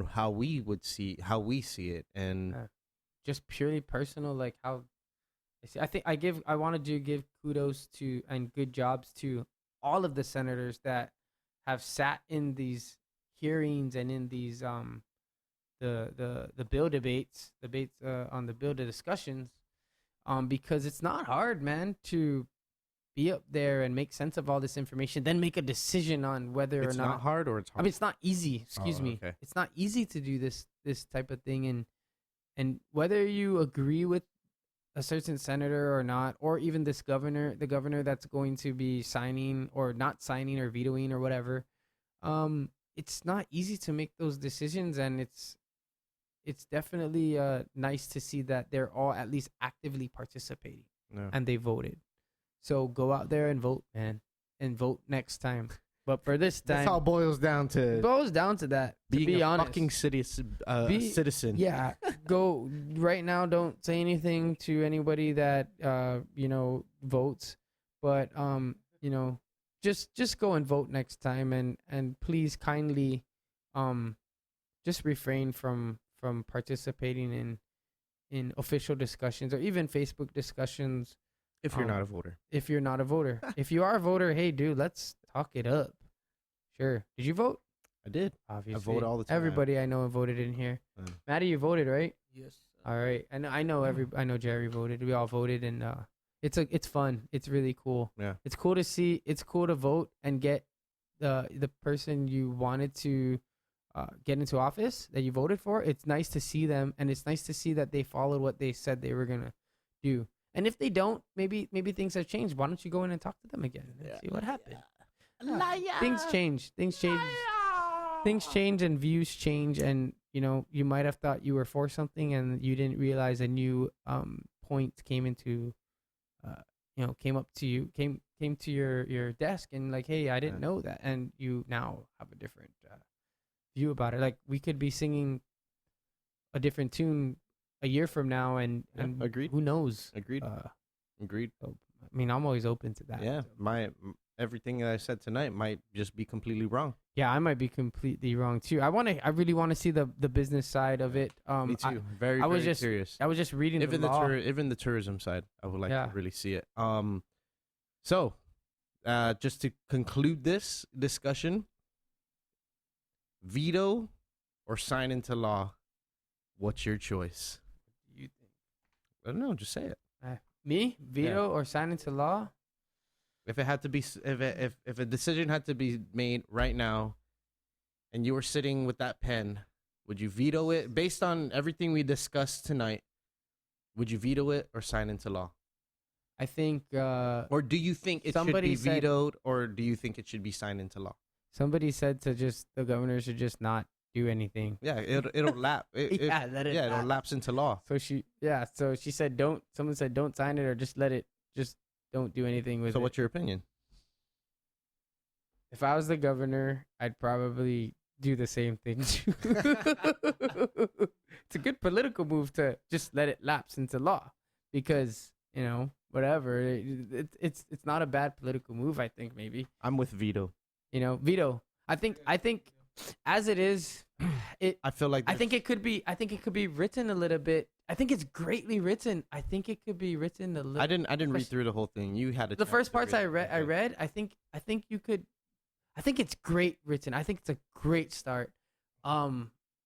how we see it, and just purely personal, like how. I think I wanted to give kudos to and good jobs to all of the senators that have sat in these hearings and in these the bill debates on the bill discussions, because it's not hard, man, to be up there and make sense of all this information, then make a decision on whether or not. It's not hard, or it's hard. I mean, it's not easy. Excuse me. Okay. It's not easy to do this type of thing, and whether you agree with a certain senator or not, or even the governor that's going to be signing or not signing or vetoing or whatever, it's not easy to make those decisions, and it's definitely nice to see that they're all at least actively participating and they voted. So go out there and vote, man, and vote next time. But for this This time, all boils down it to boils down to that. To being be a honest, fucking citizen. yeah, go right now. Don't say anything to anybody that votes, but just go and vote next time, and please kindly just refrain from participating in official discussions or even Facebook discussions If you're not a voter. if you're not a voter. If you are a voter, hey dude, let's talk it up. Sure. Did you vote? I did. Obviously. vote all the time. Everybody I know voted in here. Mm. Maddie, you voted, right? Yes. All right. And I know Jerry voted. We all voted, and it's fun. It's really cool. Yeah. It's cool to see. It's cool to vote and get the person you wanted to get into office that you voted for. It's nice to see them, and it's nice to see that they followed what they said they were gonna do. And if they don't, maybe things have changed. Why don't you go in and talk to them again and see what happened? Things change. Things change, and views change, and you might have thought you were for something, and you didn't realize a new point came up to you, came to your desk, and like, hey, I didn't know that, and you now have a different view about it. Like, we could be singing a different tune a year from now, and agreed. who knows? Agreed. Agreed. So, I mean, I'm always open to that. Yeah. So. Everything that I said tonight might just be completely wrong. Yeah, I might be completely wrong too. I really want to see the business side of it. Me too. I was very just curious. I was just reading Even the law. even the tourism side, I would like Yeah. to really see it. So, just to conclude this discussion, veto or sign into law, what's your choice? You think? I don't know. Just say it. Me veto or sign into law? If it had to be, if a decision had to be made right now, and you were sitting with that pen, would you veto it based on everything we discussed tonight? Would you veto it or sign into law? I think. Or do you think it should Somebody be said- vetoed, or do you think it should be signed into law? Somebody said the governor should just not do anything. Yeah, it'll lap. Let it. It'll lapse into law. So she said don't. Someone said don't sign it or just let it. Just don't do anything with it. So what's your opinion? If I was the governor, I'd probably do the same thing too. It's a good political move to just let it lapse into law, because whatever. It's not a bad political move. I think maybe I'm with veto. veto. I think as it is, I feel like I think it could be written a little bit. I think it's greatly written. I think it could be written a little. I didn't read through the whole thing. You had the first parts I read. I think you could. I think it's great written. I think it's a great start.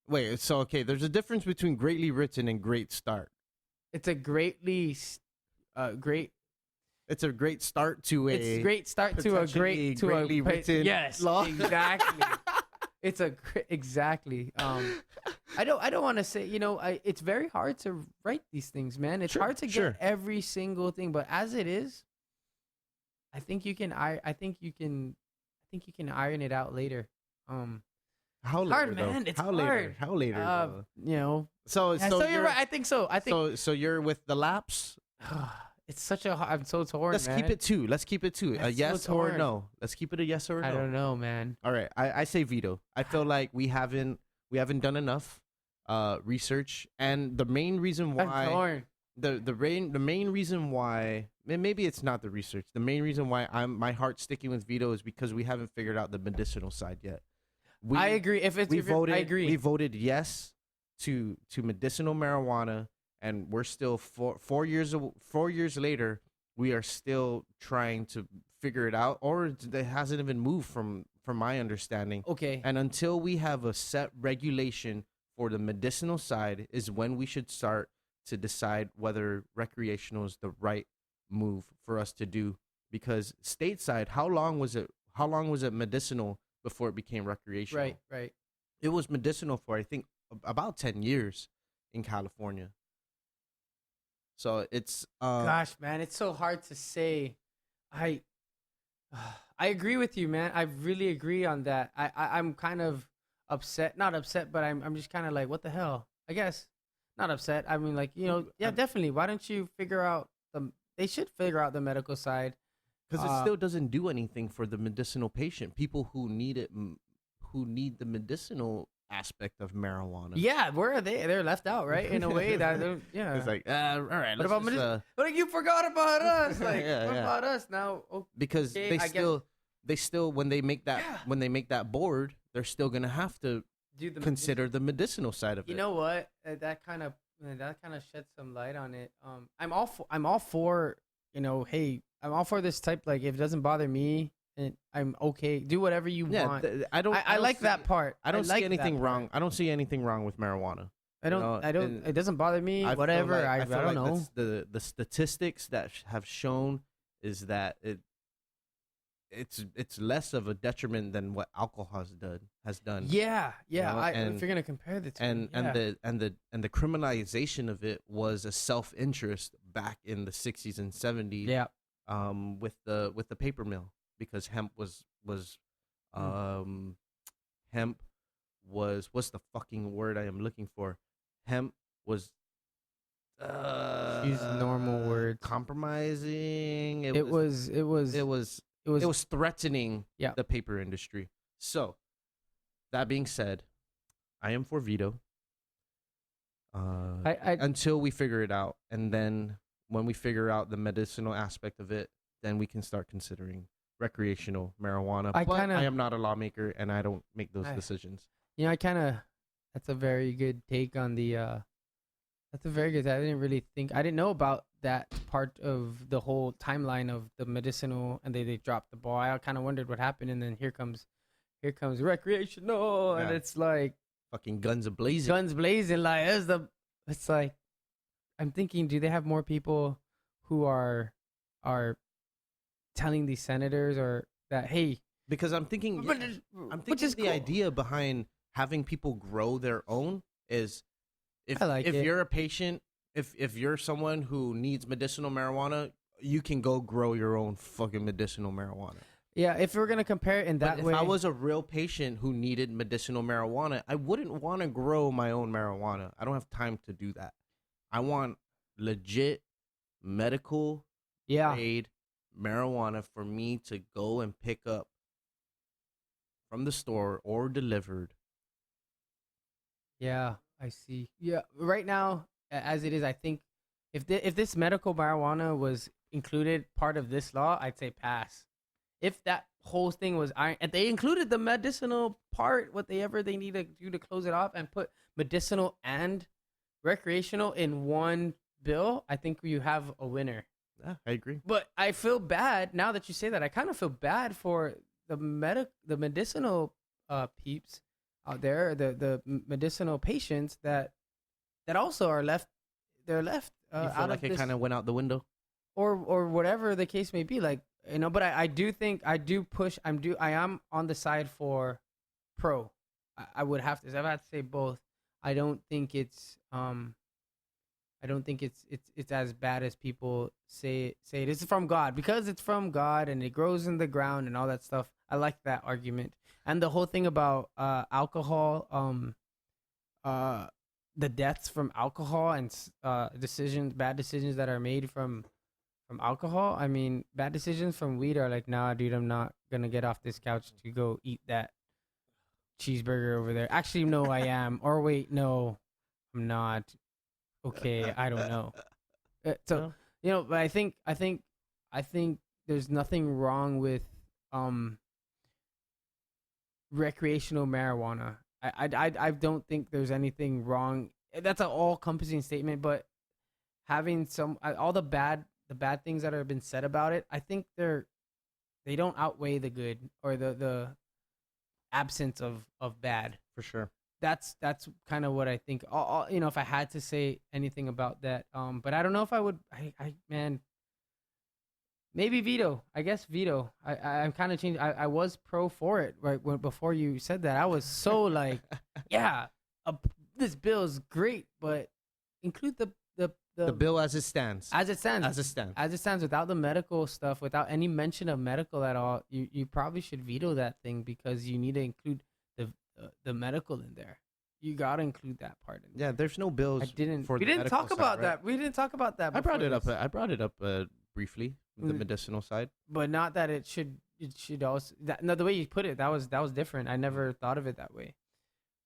Wait, so okay, there's a difference between greatly written and great start. It's a greatly great. It's a great start to a. It's a great start to a potentially great to greatly a written yes law. exactly. It's exactly. I don't want to say it's very hard to write these things, man. It's hard to get every single thing, but as it is, I think you can. I think you can iron it out later. How later, hard, though? man. It's how hard. later? How later? though? So you're right. I think so. I think so you're with the lapse. it's such a. I'm so torn. Let's keep it two. Let's keep it two. A That's yes so or a torn. no. Let's keep it a yes or a no. I don't know, man. All right. I say veto. I feel like we haven't done enough research, and the main reason I'm why torn. the main reason why, and maybe it's not the research. The main reason why my heart's sticking with veto is because we haven't figured out the medicinal side yet. I agree. If it's we voted, I agree. We voted yes to medicinal marijuana, and we're still 4 years later. We are still trying to figure it out, or it hasn't even moved from my understanding. Okay. And until we have a set regulation for the medicinal side, is when we should start to decide whether recreational is the right move for us to do. Because stateside, how long was it medicinal before it became recreational? Right. It was medicinal for, I think, about 10 years in California. So it's Gosh, man, it's so hard to say. I agree with you, man. I really agree on that. I'm kind of upset. Not upset, but I'm just kind of like, what the hell? I guess not upset. I mean, like, yeah, definitely. Why don't you figure out they should figure out the medical side, Because it still doesn't do anything for the medicinal patient. People who need it, who need the medicinal aspect of marijuana. Yeah, where are they? They're left out, right? In a way that yeah. It's like, all right. What let's about just, But you forgot about us. Like, Yeah, what yeah. about us now? because Okay, they still when they make that Yeah. when they make that board, they're still gonna have to Do the consider the medicinal side of You it. know what? That kind of sheds some light on it. I'm all for hey, I'm all for this type. Like, if it doesn't bother me, and I'm okay. Do whatever you want. I don't. I don't like see- that part. I don't see like that anything part. wrong. I don't see anything wrong with marijuana. I don't. know, I don't. and It doesn't bother me. I feel Whatever. like- I feel don't like know. that's the statistics that have shown is that it's less of a detriment than what alcohol has done. Yeah. know, If you're gonna compare the two, and the criminalization of it was a self-interest back in the 60s and 70s. yeah. With the paper mill, because hemp was what's the fucking word I am looking for? Hemp was Use normal words. compromising. It was It was threatening Yeah. the paper industry. So, that being said, I am for veto. Until we figure it out, and then when we figure out the medicinal aspect of it, then we can start considering recreational marijuana. I But kinda- I am not a lawmaker, and I don't make those decisions. I kind of. That's a very good take on the. That's a very good. I didn't know about that part of the whole timeline of the medicinal, and they dropped the ball. I kind of wondered what happened, and then here comes recreational, and Yeah. it's like Fucking guns a blazing. guns blazing. Like it's like, I'm thinking, do they have more people who are telling these senators or that, hey, Because I'm thinking, but I'm which thinking is the cool. idea behind having people grow their own is if I like it. you're a patient, if you're someone who needs medicinal marijuana, you can go grow your own fucking medicinal marijuana. Yeah, if we're gonna compare it in that But way, if I was a real patient who needed medicinal marijuana, I wouldn't want to grow my own marijuana. I don't have time to do that. I want legit medical yeah, grade marijuana for me to go and pick up from the store or delivered. yeah, I see. Yeah, right now, as it is, I think if this medical marijuana was included part of this law, I'd say pass. If that whole thing was if they included the medicinal part, whatever they need to do to close it off, and put medicinal and recreational in one bill, I think you have a winner. Yeah, I agree. But I feel bad now that you say that. I kind of feel bad for the medicinal peeps out there, the medicinal patients that also are left. They're left You feel out like of it this, kind of went out the window? or whatever the case may be. Like, but I do think I am on the side for pro. I would have to. If I have to say both. I don't think it's it's as bad as people say it. It's from God, because it's from God and it grows in the ground and all that stuff. I like that argument. And the whole thing about alcohol, the deaths from alcohol and bad decisions that are made from alcohol. I mean, bad decisions from weed are like, nah, dude, I'm not gonna get off this couch to go eat that cheeseburger over there. Actually, no, I am. Or wait, no, I'm not. Okay, I don't know. So but I think there's nothing wrong with recreational marijuana. I don't think there's anything wrong. That's an all-encompassing statement, but having all the bad things that have been said about it, I think they don't outweigh the good or the absence of bad. For sure. That's kind of what I think. If I had to say anything about that, but I don't know if I would. Man, maybe veto. I guess veto. I'm kind of changed. I was pro for it right before you said that. I was so like, yeah, this bill is great, but include the bill as it stands. as it stands. As it stands. Without the medical stuff, without any mention of medical at all, you probably should veto that thing, because you need to include the medical in there. You gotta include that part in there. Yeah, there's no bills. We didn't for the talk medical about side, that. right? We didn't talk about that. I brought before it up. this. I brought it up briefly. The medicinal side. but not that it should also no, the way you put it, that was different. I never thought of it that way.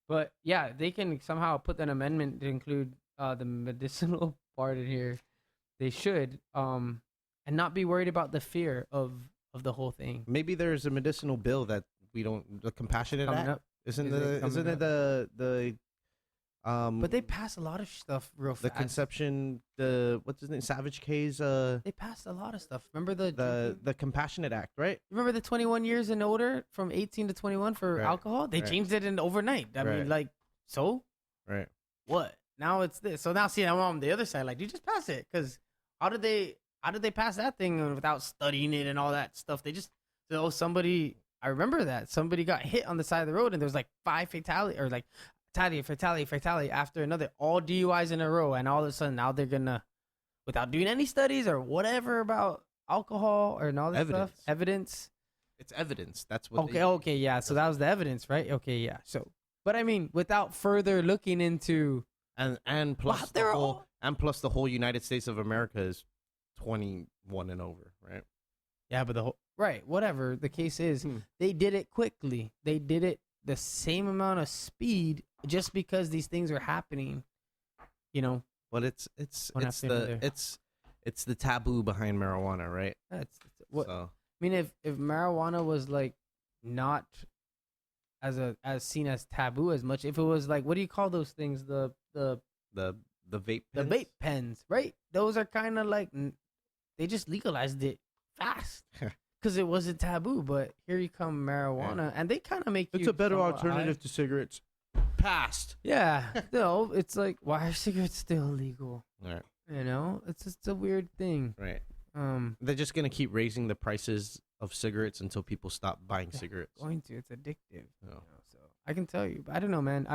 But yeah, they can somehow put an amendment to include the medicinal part in here. They should and not be worried about the fear of the whole thing Maybe there's a medicinal bill that we don't. The Compassionate coming Act up. isn't Is it coming isn't it up? the But they pass a lot of stuff real the fast. conception what's his name, Savage K's They passed a lot of stuff. Remember the Compassionate Act, right? remember the 21 years and older from 18 to 21 for Right. alcohol? They Right. changed it in overnight. I mean, Right. like, so Right. what? Now it's this. So now see, I'm on the other side. Like, you just pass it because how did they pass that thing without studying it and all that stuff? They just somebody. I remember that somebody got hit on the side of the road and there was like 5 fatality or like fatality after another, all DUIs in a row, and all of a sudden now they're gonna, without doing any studies or whatever about alcohol or all that stuff, evidence. It's evidence. That's what. Okay, yeah. So that was the evidence, right? Okay, yeah. So, but I mean, without further looking into, And plus Wow, the they're whole all- and plus the whole United States of America is 21 and over, right? yeah, but the whole right, whatever the case is, they did it quickly. They did it the same amount of speed just because these things are happening. You know, But it's One after another. it's the taboo behind marijuana, right? that's what. So, I mean, if marijuana was like not as seen as taboo as much, if it was like, what do you call those things? The the vape the pens? vape pens, right? Those are kind of like they just legalized it fast because it wasn't taboo. But here you come marijuana, and they kind of make It's you a better somewhat alternative high. to cigarettes. Passed. Yeah, no, it's like, why are cigarettes still illegal? Right. You know, it's just a weird thing. Right. Um, They're just gonna keep raising the prices of cigarettes until people stop buying cigarettes. going to, it's addictive. Oh. You know, so I can tell you, but I don't know, man.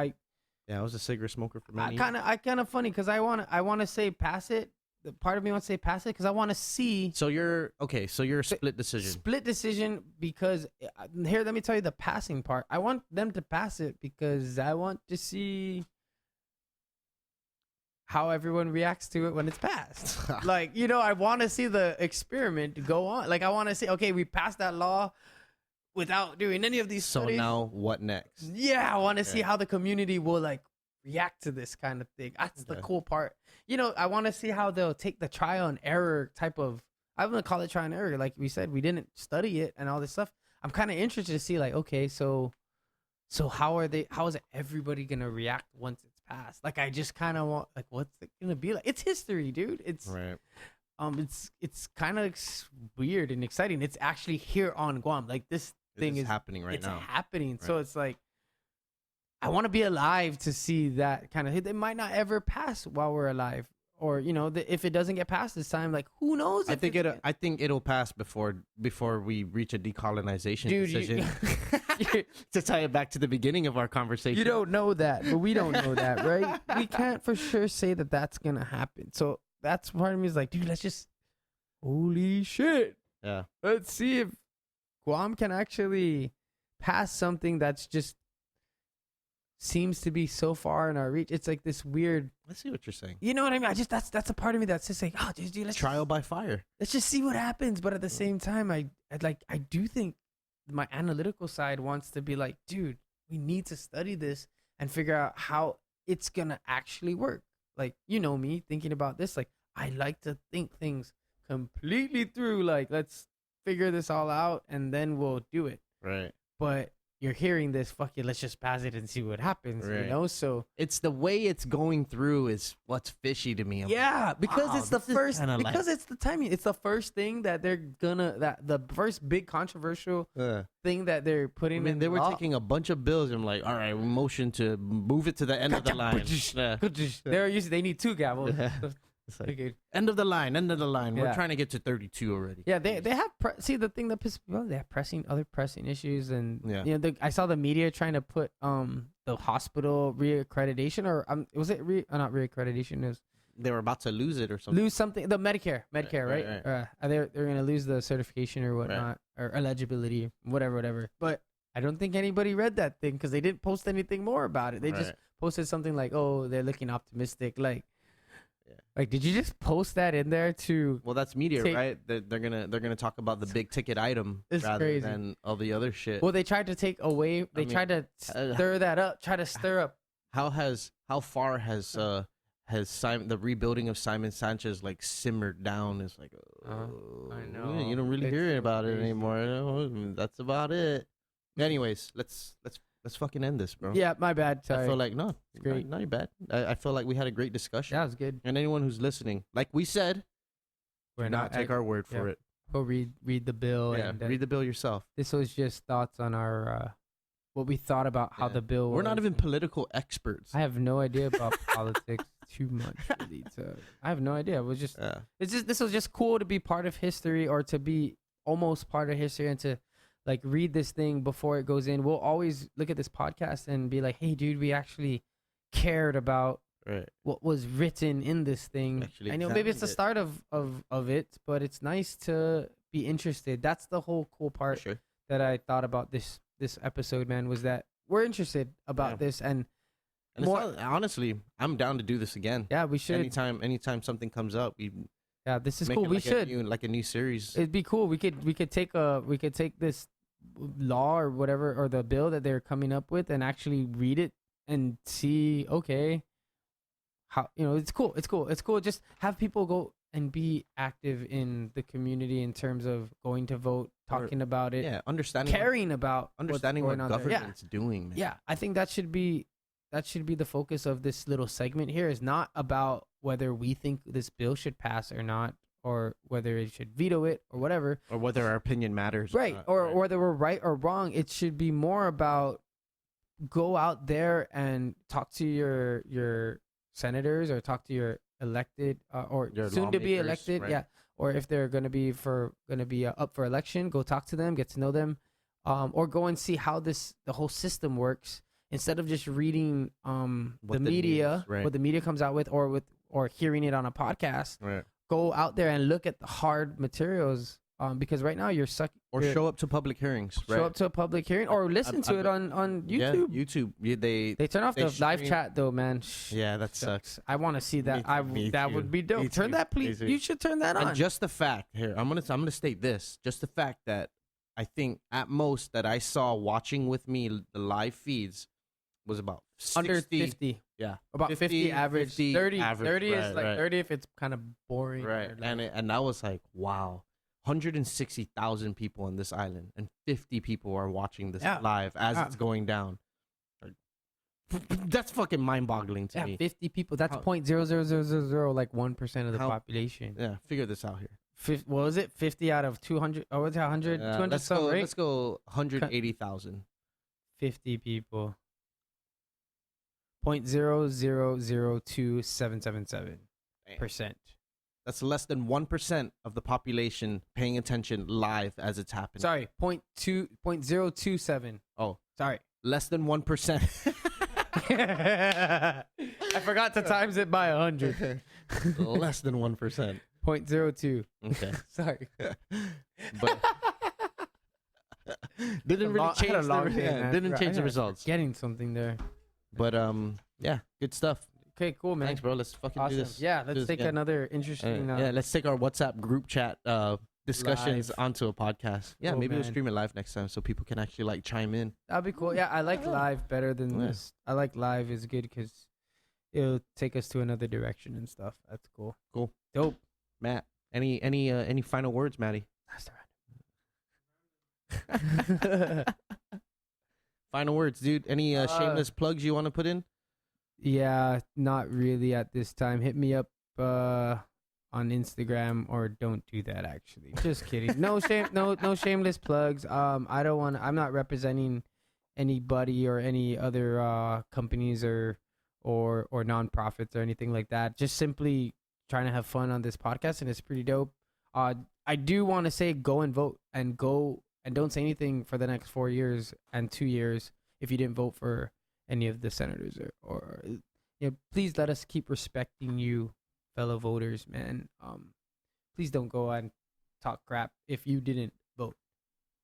Yeah, I was a cigarette smoker for many I kind of funny because I want to say pass it. The part of me wants to say pass it because I want to see So you're so you're a split decision. split decision because here, let me tell you the passing part. I want them to pass it because I want to see how everyone reacts to it when it's passed. Like, you know, I want to see the experiment go on. Like, I want to see, okay, we passed that law without doing any of these So studies. now what next? Yeah, I want to see Okay. how the community will like react to this kind of thing. That's the Okay. cool part. You know, I want to see how they'll take the trial and error type of. I'm gonna call it trial and error. Like we said, we didn't study it and all this stuff. I'm kind of interested to see, like, okay, so how is everybody gonna react once it's passed? Like, I just kind of want, like, what's it gonna be like? It's history, dude. It's Right. it's kind of weird and exciting. It's actually here on Guam. Like, this thing It's is happening right it's now. happening. So Right. it's like, I want to be alive to see that kind of. It might not ever pass while we're alive, or you know, if it doesn't get passed this time, like, who knows? I if think it's- I think it'll pass before we reach a decolonization Dude, decision. you, To tie it back to the beginning of our conversation. you don't know that, but we don't know that, right? We can't for sure say that that's gonna happen. So that's part of me is like, dude, let's just, holy shit, Yeah. let's see if Guam can actually pass something that's just seems to be so far in our reach. It's like this weird, I see what you're saying. you know what I mean? I just that's a part of me that's just like, oh, dude, Trial by fire. let's just see what happens. But at the same time, I do think my analytical side wants to be like, dude, we need to study this and figure out how it's gonna actually work. Like, you know me thinking about this, like, I like to think things completely through. Like, let's figure this all out and then we'll do it. Right. But you're hearing this, fuck it, let's just pass it and see what happens. You Right. know, so It's the way it's going through is what's fishy to me. I'm like, yeah, because wow, it's the this is first, kinda like- because it's the timing. It's the first thing that they're gonna, that the first big controversial thing that they're I putting mean, in they were law. taking a bunch of bills. I'm like, all right, motion to move it to the end of the line. Yeah. They're usually, they need 2 gavels. Yeah. So- It's like, okay. end of the line, end of the line. We're Yeah. trying to get to 32 already. Yeah, they have see the thing that pisses me off, they have other pressing issues, and Yeah. you know, I saw the media trying to put the hospital reaccreditation, or was it not reaccreditation, it was They were about to lose it or something. lose something, the Medicare, right, right? They're gonna lose the certification or whatnot, or eligibility, whatever. But I don't think anybody read that thing because they didn't post anything more about it. They just Right. posted something like, "Oh, they're looking optimistic." Like, Like, did you just post that in there to? Well, that's media, Take- right? They're gonna talk about the big ticket item It's rather crazy. than all the other shit. Well, they tried to take away. They mean, tried to stir that up. Try to stir up. How far has Simon, the rebuilding of Simon Sanchez, like simmered down? It's like, I know. you don't really It's hear so about it crazy. anymore. You know? That's about it. Anyways, let's fucking end this, bro. Yeah, my bad. Sorry. I feel like no, It's great. not bad. I feel like we had a great discussion. that was good. And anyone who's listening, like we said, We're do not take our word for yeah. it. Go read the bill. Yeah, and read the bill yourself. this was just thoughts on our what we thought about how Yeah. the bill. We're not was. even political experts. I have no idea about politics too much. Really, I have no idea. It was just. This was just cool to be part of history, or to be almost part of history, and to like read this thing before it goes in. We'll always look at this podcast and be like, hey dude, we actually cared about Right. what was written in this thing. Actually I know maybe it's the examined start of it, but it's nice to be interested. That's the whole cool For part sure. that I thought about this episode, man, was that we're interested about Yeah. this, and And more- it's not, honestly, I'm down to do this again. yeah, we should. Anytime something comes up, we Yeah, this is make cool. it We like should. a new series. It'd be cool. We could take this law or whatever, or the bill that they're coming up with, and actually read it and see, okay, how, it's cool. It's cool. Just have people go and be active in the community in terms of going to vote, talking about it, Yeah, understanding caring about understanding what's what going on there. Yeah. government's doing, man. Yeah, I think that should be the focus of this little segment here. Is not about whether we think this bill should pass or not, or whether it should veto it or whatever. Or whether our opinion matters. Right. not, Or whether we're right or wrong. It should be more about go out there and talk to your senators, or talk to your elected or Your soon to be lawmakers, elected. right. Yeah. Or if they're going to be up for election, go talk to them, get to know them, or go and see how the whole system works, instead of just reading What the the media, news, right. what the media comes out with, or hearing it on a podcast. Right. Go out there and look at the hard materials, because right now you're Or you're- show up to public hearings. show up to a public hearing, or listen to I've- it on Yeah, YouTube. YouTube. Yeah, They turn off they the live stream- chat though, man. Yeah, that sucks. I want to see that. Me That too. would be Me dope. Turn too. that, Me please. too. You should turn that on. And just the fact here, I'm gonna state this. Just the fact that I think at most that I saw watching with me the live feeds was about 60, Under 50. Yeah, About 50 average. 50 30 average, 30 is right, like right. 30 if it's kind of boring. right. or like- And I was like, wow, 160,000 people on this island, and 50 people are watching this Yeah. live as Yeah. it's going down. Like, that's fucking mind-boggling to yeah, me. 50 people. That's How- 0.00000 like 1% of the How- population. Yeah, figure this out here. What was it? 50 out of 200. Oh, was it 100? 200 let's something, go. right? Let's go. 180,000. 50 people. 0.0002777%. That's less than 1% of the population paying attention live as it's happening. Sorry, 0.027. Oh, Sorry. less than 1%. I forgot to times it by 100. Less than 1%. 0.02. Okay. Sorry. But didn't really I had a change long the, day, man. didn't I change the was results. Getting something there. But yeah, good stuff. Okay, cool, man. Thanks, bro. Let's fucking Awesome. do this. Yeah, Do let's this take again. another interesting. Yeah, let's take our WhatsApp group chat discussions Live. onto a podcast. Yeah, Cool, maybe we'll man. stream it live next time so people can actually like chime in. That'd be cool. Yeah, I like live better than Yeah. this. I like live is good because it'll take us to another direction and stuff. That's cool. Cool. Dope. Matt, any final words, Matty? That's right. Final words, dude. Any shameless plugs you want to put in? Yeah, not really at this time. Hit me up on Instagram, or don't do that actually. Just kidding. No shameless plugs. I don't want I'm not representing anybody or any other companies or nonprofits or anything like that. Just simply trying to have fun on this podcast, and it's pretty dope. I do want to say go and vote, and don't say anything for the next 4 years and 2 years if you didn't vote for any of the senators or please let us keep respecting you, fellow voters, man. Please don't go and talk crap if you didn't vote.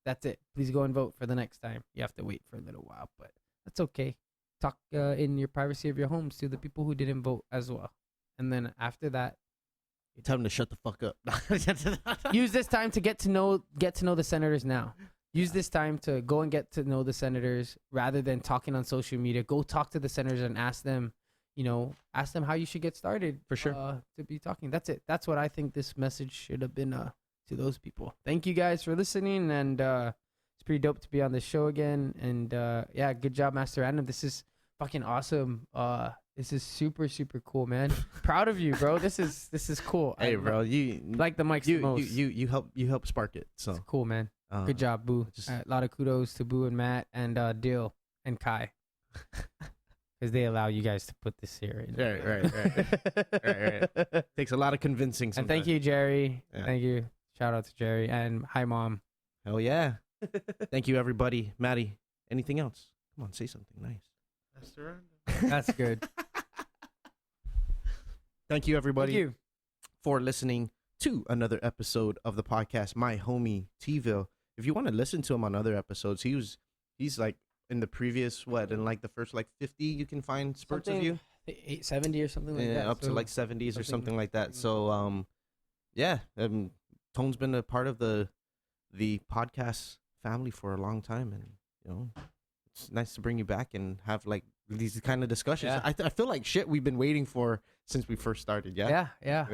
That's it. Please go and vote for the next time. You have to wait for a little while, but that's okay. Talk in your privacy of your homes to the people who didn't vote as well. and then after that, Tell them to shut the fuck up. use this time to get to know the senators now. Use this time to go and get to know the senators rather than talking on social media. Go talk to the senators and ask them, ask them how you should get started. For sure. To be talking. That's it. That's what I think this message should have been to those people. Thank you guys for listening, and it's pretty dope to be on the show again. And yeah, good job, Master Random. This is fucking awesome. This is super, super cool, man. Proud of you, bro. This is cool. Hey, bro, you like the mics the most. You help spark it. So it's cool, man. Good job, Boo. A lot of kudos to Boo and Matt and Dill and Kai, because they allow you guys to put this here. Right. Takes a lot of convincing. And thank you, Jerry. Yeah. Thank you. Shout out to Jerry and hi, Mom. Hell yeah. Thank you, everybody. Maddie, anything else? Come on, say something nice. That's the random. That's good. Thank you, everybody, Thank you. for listening to another episode of the podcast, My Homie TVille. If you want to listen to him on other episodes, he's like in the previous, in like the first like 50, you can find spurts of you. 870 or something like that. Up to like 70s or something like that. So, yeah, Tone's been a part of the podcast family for a long time, and it's nice to bring you back and have like these kind of discussions. Yeah. I feel like shit we've been waiting for since we first started. Yeah. Yeah.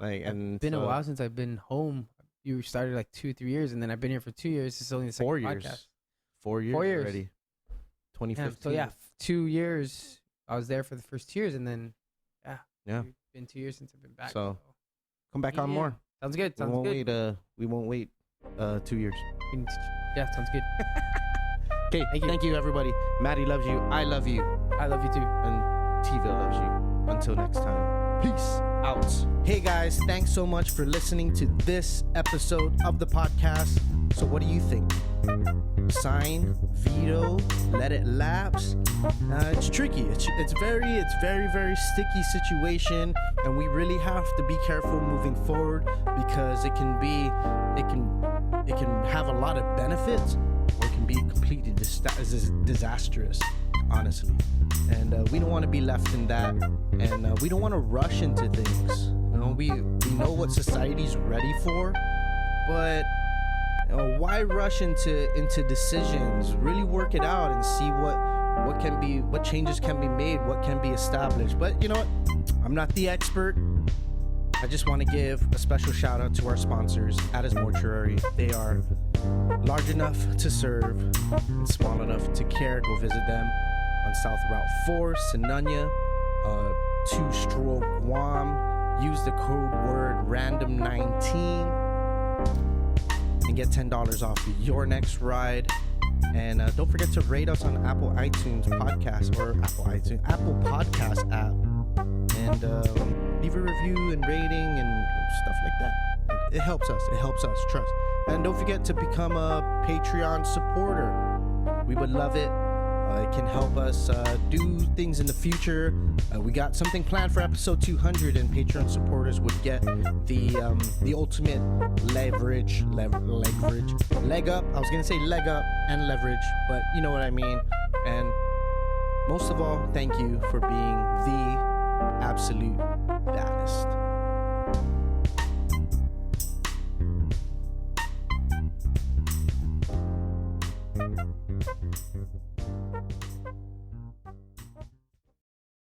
Like, and it's been a while since I've been home. You started like 2-3 years, and then I've been here for 2 years. This is only the second 4 years. podcast. 4 years. 4 years Already. 2015. Yeah, so 2 years. I was there for the first 2 years, and then Yeah. It's been 2 years since I've been back. So come back on Yeah. more. Sounds good. We won't wait 2 years. Yeah, sounds good. Okay, thank you, everybody. Maddie loves you. I love you. I love you too. And TVille loves you. Until next time. Peace out. Hey guys, thanks so much for listening to this episode of the podcast. So what do you think? Sign, veto, let it lapse? It's tricky. It's very, very sticky situation, and we really have to be careful moving forward because it can have a lot of benefits, or it can be completely disastrous, honestly. And we don't want to be left in that, and we don't want to rush into things. We know what society's ready for, but why rush into decisions? Really work it out and see what changes can be made, what can be established. But you know what? I'm not the expert. I just want to give a special shout out to our sponsors at Mortuary. They are large enough to serve and small enough to care. Go visit them on South Route 4, Sinanya, 2-Stroke Guam. Use the code word RANDOM19 and get $10 off your next ride. And don't forget to rate us on Apple Podcast app, and leave a review and rating and stuff like that. It helps us. Trust. And don't forget to become a Patreon supporter. We would love it. It can help us do things in the future. We got something planned for episode 200, and Patreon supporters would get the ultimate leg up. I was gonna say leg up and leverage, but you know what I mean. And most of all, thank you for being the absolute